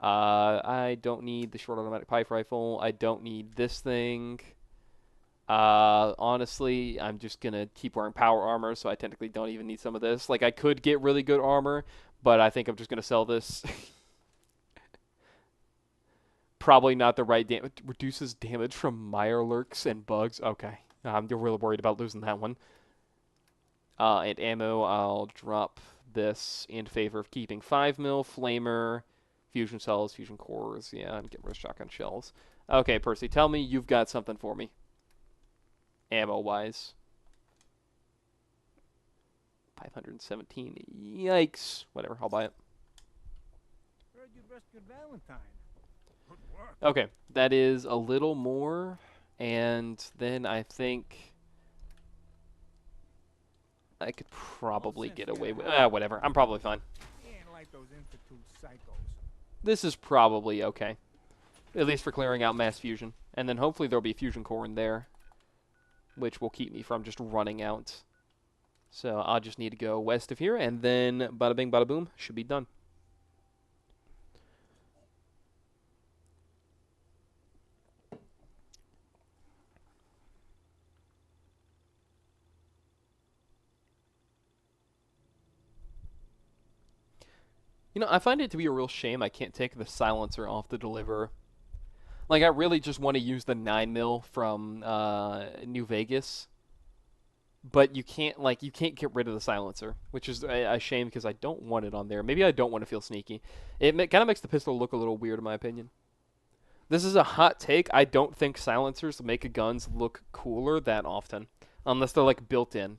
I don't need the short automatic pipe rifle. I don't need this thing. Honestly, I'm just going to keep wearing power armor, so I technically don't even need some of this. Like, I could get really good armor, but I think I'm just going to sell this. Probably not the right damage. Reduces damage from mirelurks and bugs. Okay. I'm really worried about losing that one. And ammo, I'll drop this in favor of keeping 5mm, flamer, fusion cells, fusion cores. Yeah, and get rid of shotgun shells. Okay, Percy, tell me you've got something for me. Ammo-wise. 517. Yikes. Whatever, I'll buy it. Heard you rescued Valentine. Good work. Okay, that is a little more, and then I think I could probably get away with... whatever, I'm probably fine. He ain't like those Institute psychos. This is probably okay. At least for clearing out mass fusion. And then hopefully there'll be fusion core in there, which will keep me from just running out. So I'll just need to go west of here, and then bada bing, bada boom, should be done. You know, I find it to be a real shame I can't take the silencer off the deliverer. Like, I really just want to use the 9mm from New Vegas. But you can't get rid of the silencer, which is a shame because I don't want it on there. Maybe I don't want to feel sneaky. It kind of makes the pistol look a little weird in my opinion. This is a hot take. I don't think silencers make guns look cooler that often, unless they're like built in.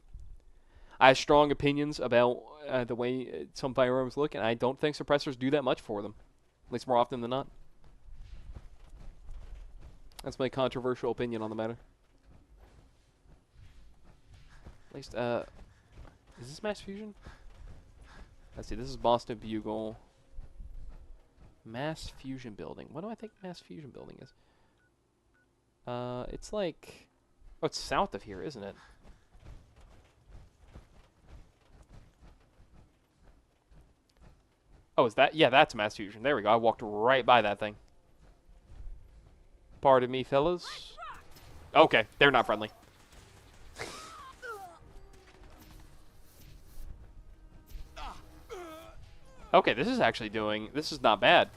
I have strong opinions about the way some firearms look, and I don't think suppressors do that much for them, at least more often than not. That's my controversial opinion on the matter. At least, is this Mass Fusion? Let's see, this is Boston Bugle. Mass Fusion Building. What do I think Mass Fusion Building is? It's like... Oh, it's south of here, isn't it? Oh, is that? Yeah, that's Mass Fusion. There we go. I walked right by that thing. Pardon me, fellas. Okay, they're not friendly. Okay, this is not bad.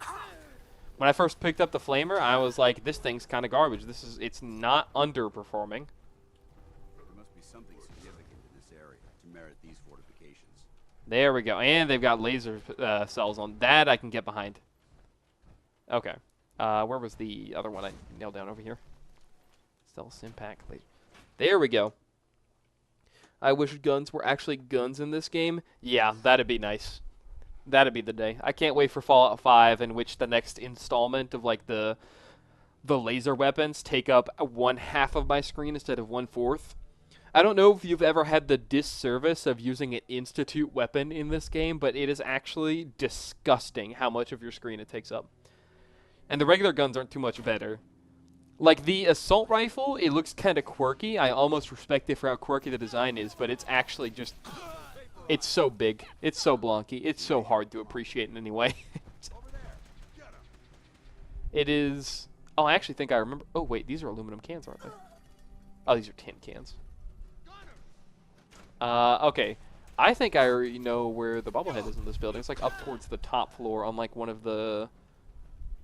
When I first picked up the flamer, I was like, this thing's kind of garbage. It's not underperforming. There must be something significant in this area to merit There we go. And they've got laser cells on. That I can get behind. Okay. Where was the other one I nailed down over here? Stealth impact laser. There we go. I wish guns were actually guns in this game. Yeah, that'd be nice. That'd be the day. I can't wait for Fallout 5, in which the next installment of like the laser weapons take up 1/2 of my screen instead of 1/4. I don't know if you've ever had the disservice of using an institute weapon in this game, but it is actually disgusting how much of your screen it takes up. And the regular guns aren't too much better. Like the assault rifle, it looks kind of quirky. I almost respect it for how quirky the design is, but it's actually just... It's so big. It's so blonky. It's so hard to appreciate in any way. It is... Oh, I actually think I remember... Oh, wait, these are aluminum cans, aren't they? Oh, these are tin cans. Okay. I think I already know where the bobblehead is in this building. It's like up towards the top floor on like one of the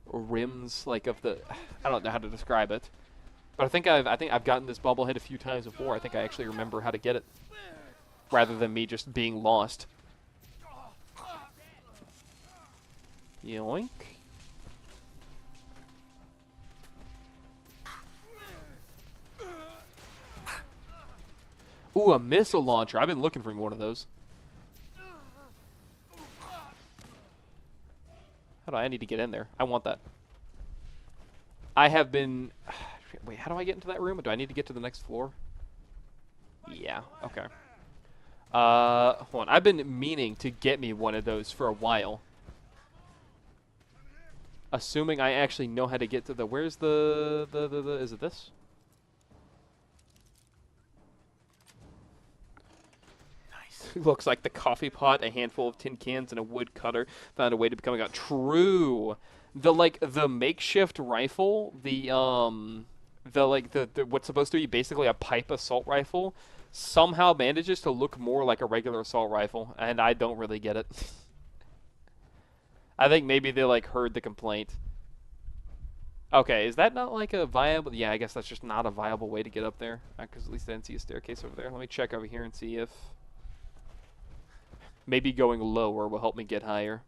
rims, like of the... I don't know how to describe it. But I think I've gotten this bobblehead a few times before. I think I actually remember how to get it. Rather than me just being lost. Yoink. Ooh, a missile launcher. I've been looking for one of those. How do I need to get in there? I want that. I have been... Wait, how do I get into that room? Do I need to get to the next floor? Yeah, okay. Hold on. I've been meaning to get me one of those for a while. Assuming I actually know how to get to the... Where's the... Is it this? Looks like the coffee pot, a handful of tin cans, and a wood cutter found a way to becoming a true. The makeshift rifle, what's supposed to be basically a pipe assault rifle, somehow manages to look more like a regular assault rifle, and I don't really get it. I think maybe they like heard the complaint. Okay, is that not like a viable? Yeah, I guess that's just not a viable way to get up there, because at least I didn't see a staircase over there. Let me check over here and see if. Maybe going lower will help me get higher.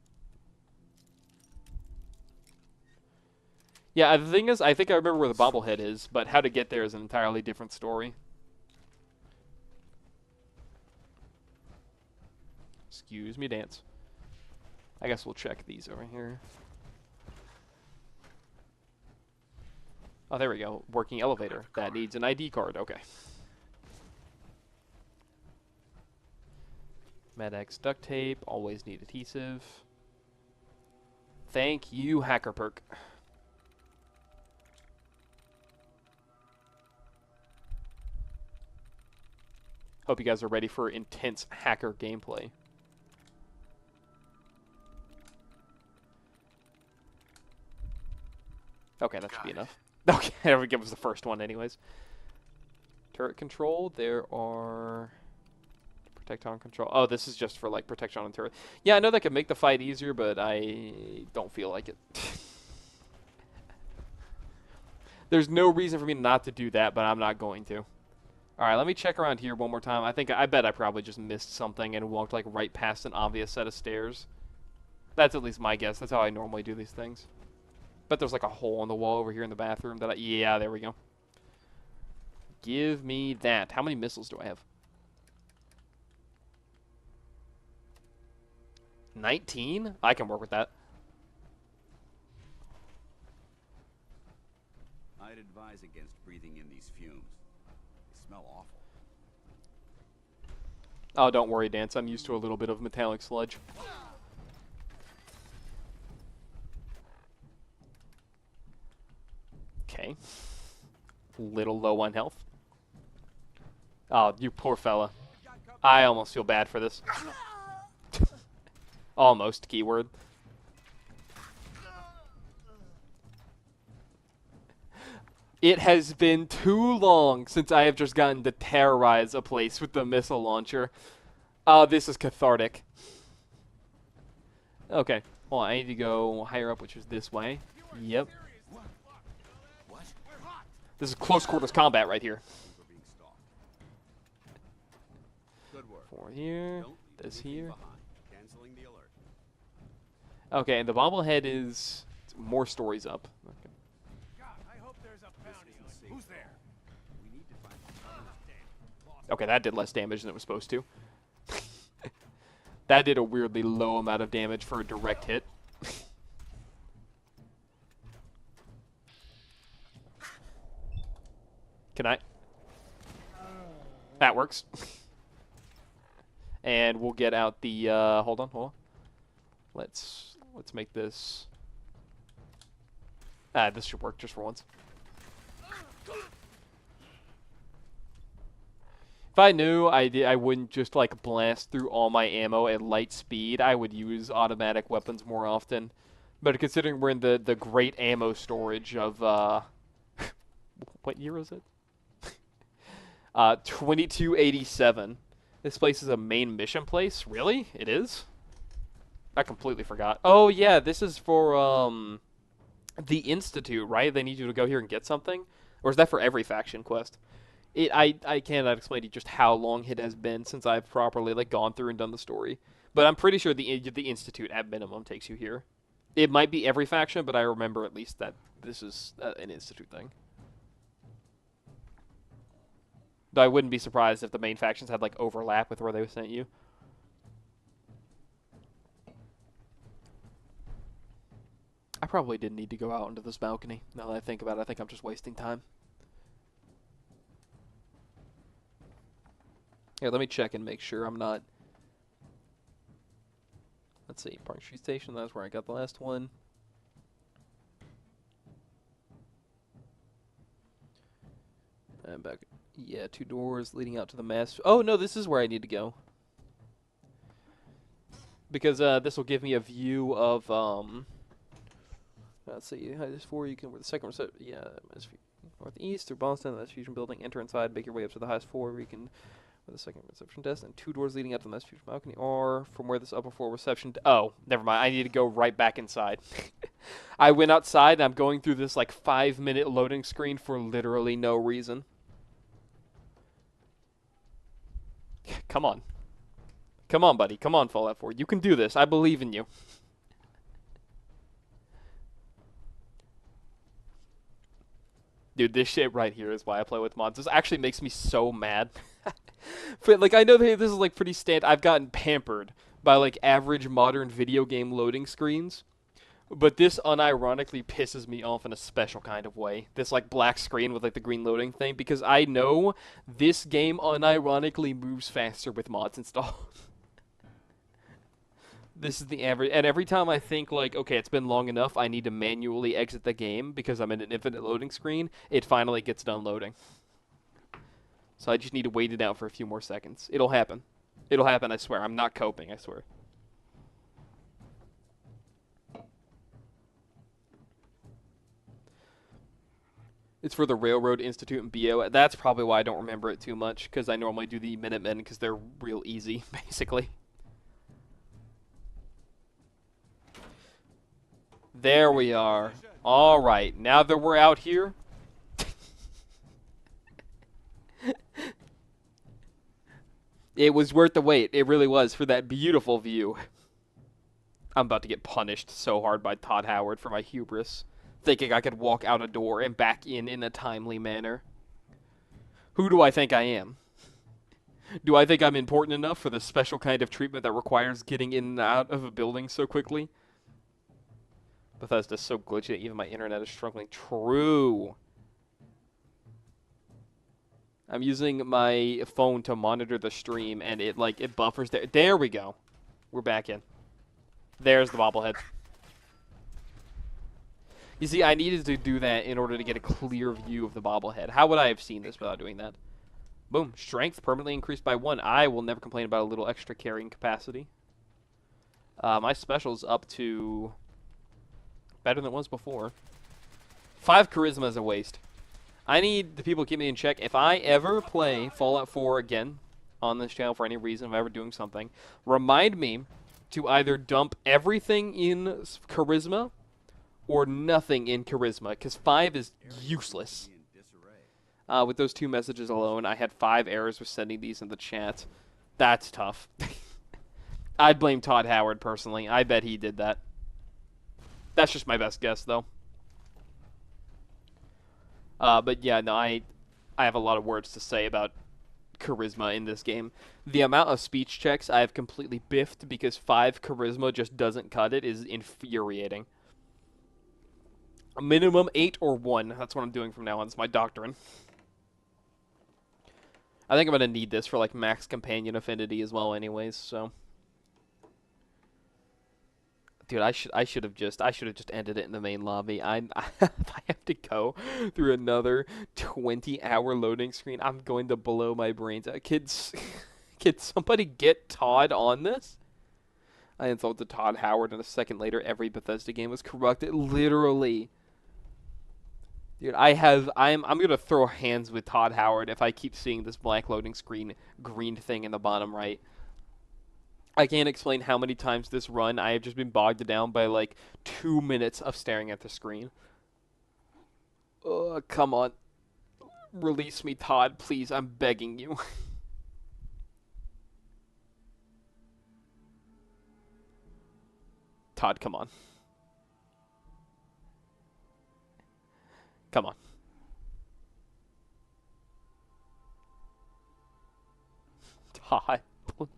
Yeah, the thing is, I think I remember where the bobblehead is, but how to get there is an entirely different story. Excuse me, dance. I guess we'll check these over here. Oh, there we go. Working elevator. That needs an ID card. Okay. MedX duct tape, always need adhesive. Thank you, Hacker Perk. Hope you guys are ready for intense hacker gameplay. Okay, that should be enough. Okay, there we go. It was the first one anyways. Turret control, there are... Protect on control. Oh, this is just for like protection on turret. Yeah, I know that could make the fight easier, but I don't feel like it. There's no reason for me not to do that, but I'm not going to. All right, let me check around here one more time. I bet I probably just missed something and walked like right past an obvious set of stairs. That's at least my guess. That's how I normally do these things. But there's like a hole in the wall over here in the bathroom that yeah, there we go. Give me that. How many missiles do I have? 19? I can work with that. I'd advise against breathing in these fumes. They smell awful. Oh, don't worry, Dance. I'm used to a little bit of metallic sludge. Okay. Little low on health. Oh, you poor fella. I almost feel bad for this. Almost, keyword. It has been too long since I have just gotten to terrorize a place with the missile launcher. This is cathartic. Okay. Well, I need to go higher up, which is this way. Yep. This is close quarters combat right here. For here. This here. Okay, and the bobblehead is more stories up. Okay. God, I hope there's a bounty on. Who's there? We need to find Okay, that did less damage than it was supposed to. That did a weirdly low amount of damage for a direct hit. Can I? That works. And we'll get out the, hold on. Let's make this. This should work just for once. If I knew I wouldn't just like blast through all my ammo at light speed, I would use automatic weapons more often. But considering we're in the great ammo storage of, what year is it? 2287. This place is a main mission place? Really? It is? I completely forgot. Oh, yeah, this is for, the Institute, right? They need you to go here and get something? Or is that for every faction quest? I cannot explain to you just how long it has been since I've properly, like, gone through and done the story. But I'm pretty sure the Institute, at minimum, takes you here. It might be every faction, but I remember at least that this is an Institute thing. Though I wouldn't be surprised if the main factions had, like, overlap with where they sent you. I probably didn't need to go out into this balcony. Now that I think about it, I think I'm just wasting time. Here, let me check and make sure I'm not... Let's see, Park Street Station, that's where I got the last one. And back... Yeah, 2 doors leading out to the mass... Oh, no, this is where I need to go. Because this will give me a view of... Let's see, this 4, you can... Where the second reception... Yeah, northeast through Boston, that's Fusion Building. Enter inside, make your way up to the highest floor where you can... Where the second reception desk, and 2 doors leading out to the mass Fusion balcony, or from where this upper floor reception... Oh, never mind, I need to go right back inside. I went outside, and I'm going through this, like, 5-minute loading screen for literally no reason. Come on. Come on, buddy. Come on, Fallout 4. You can do this. I believe in you. Dude, this shit right here is why I play with mods. This actually makes me so mad. But, like, I know that this is, like, pretty I've gotten pampered by, like, average modern video game loading screens. But this unironically pisses me off in a special kind of way. This, like, black screen with, like, the green loading thing. Because I know this game unironically moves faster with mods installed. This is the average. And every time I think, like, okay, it's been long enough, I need to manually exit the game because I'm in an infinite loading screen, it finally gets done loading. So I just need to wait it out for a few more seconds. It'll happen. It'll happen, I swear. I'm not coping, I swear. It's for the Railroad Institute and BO. That's probably why I don't remember it too much, because I normally do the Minutemen because they're real easy, basically. There we are. All right, now that we're out here... It was worth the wait. It really was, for that beautiful view. I'm about to get punished so hard by Todd Howard for my hubris, thinking I could walk out a door and back in a timely manner. Who do I think I am? Do I think I'm important enough for the special kind of treatment that requires getting in and out of a building so quickly? Bethesda's so glitchy that even my internet is struggling. True. I'm using my phone to monitor the stream, and it buffers there. There we go. We're back in. There's the bobblehead. You see, I needed to do that in order to get a clear view of the bobblehead. How would I have seen this without doing that? Boom. Strength permanently increased by 1. I will never complain about a little extra carrying capacity. My special's up to... better than it was before. 5 charisma is a waste. I need the people to keep me in check. If I ever play Fallout 4 again on this channel for any reason, if I'm ever doing something, remind me to either dump everything in charisma or nothing in charisma, because 5 is useless. With those 2 messages alone, I had 5 errors with sending these in the chat. That's tough. I'd blame Todd Howard personally. I bet he did that. That's just my best guess, though. But yeah, no, I have a lot of words to say about charisma in this game. The amount of speech checks I have completely biffed because 5 charisma just doesn't cut it is infuriating. A minimum 8 or 1. That's what I'm doing from now on. It's my doctrine. I think I'm going to need this for like max companion affinity as well anyways, so. Dude, I should have just ended it in the main lobby. If I have to go through another 20-hour loading screen, I'm going to blow my brains out. Kids, can somebody get Todd on this? I insulted Todd Howard, and a second later, every Bethesda game was corrupted. Literally. Dude, I'm gonna throw hands with Todd Howard if I keep seeing this black loading screen green thing in the bottom right. I can't explain how many times this run I have just been bogged down by like 2 minutes of staring at the screen. Come on. Release me, Todd, please. I'm begging you. Todd, come on. Come on. Todd, please.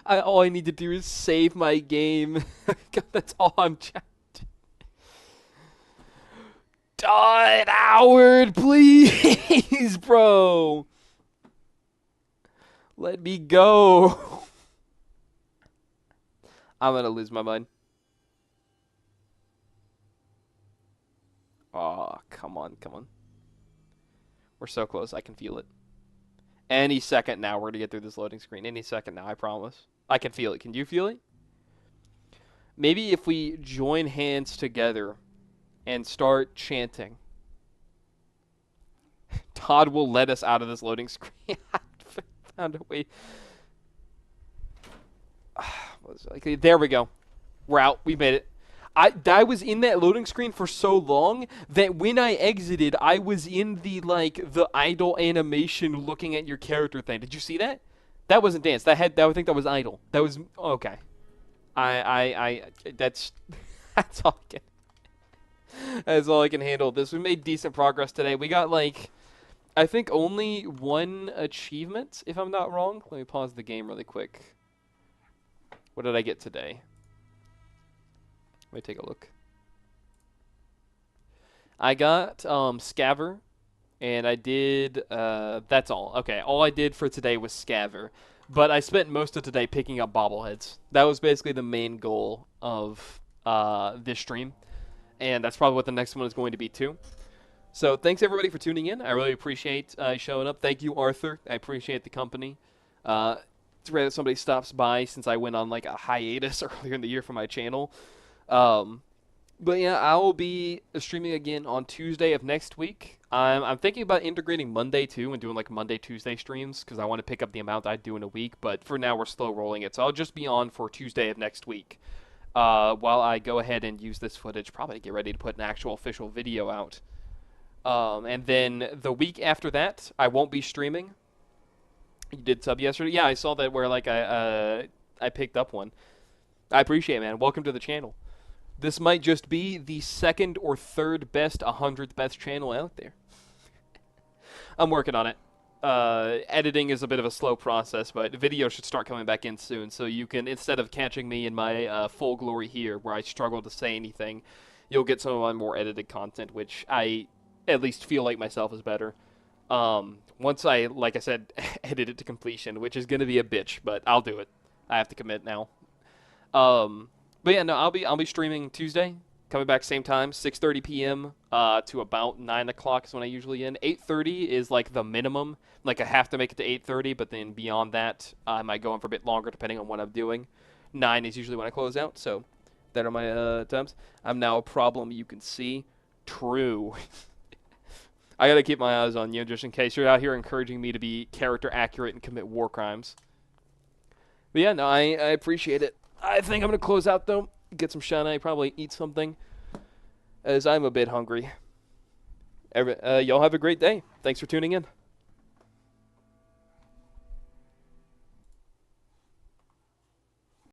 All I need to do is save my game. God, that's all I'm trying to do. Todd Howard, please, bro. Let me go. I'm going to lose my mind. Oh, come on, come on. We're so close, I can feel it. Any second now, we're going to get through this loading screen. Any second now, I promise. I can feel it. Can you feel it? Maybe if we join hands together and start chanting, Todd will let us out of this loading screen. I found a way. Okay, there we go. We're out. We made it. I was in that loading screen for so long that when I exited, I was in the idle animation looking at your character thing. Did you see that? That wasn't dance. I think that was idle. That was okay. That's all I can. That's all I can handle. We made decent progress today. We got I think only 1 achievement, if I'm not wrong. Let me pause the game really quick. What did I get today? Let me take a look. I got Scaver, and I did, that's all. Okay, all I did for today was Scaver. But I spent most of today picking up bobbleheads. That was basically the main goal of this stream. And that's probably what the next one is going to be too. So thanks everybody for tuning in. I really appreciate showing up. Thank you, Arthur. I appreciate the company. It's rare that somebody stops by since I went on a hiatus earlier in the year for my channel. But yeah, I will be streaming again on Tuesday of next week. I'm thinking about integrating Monday too and doing Monday, Tuesday streams because I want to pick up the amount I do in a week. But for now, we're slow rolling it. So I'll just be on for Tuesday of next week while I go ahead and use this footage probably to get ready to put an actual official video out. And then the week after that, I won't be streaming. You did sub yesterday? Yeah, I saw that where I picked up one. I appreciate it, man. Welcome to the channel. This might just be the 2nd or 3rd best 100th best channel out there. I'm working on it. Editing is a bit of a slow process, but video should start coming back in soon. So you can, instead of catching me in my full glory here, where I struggle to say anything, you'll get some of my more edited content, which I at least feel like myself is better. Once I, like I said, edit it to completion, which is going to be a bitch, but I'll do it. I have to commit now. But yeah, no, I'll be streaming Tuesday, coming back same time, 6:30 p.m. To about 9 o'clock is when I usually end. 8:30 is the minimum. I have to make it to 8:30, but then beyond that, I might go on for a bit longer depending on what I'm doing. 9 is usually when I close out, so that are my times. I'm now a problem you can see. True. I gotta keep my eyes on you just in case you're out here encouraging me to be character accurate and commit war crimes. But yeah, no, I appreciate it. I think I'm going to close out, though. Get some shine-eye, probably eat something, as I'm a bit hungry. Y'all have a great day. Thanks for tuning in.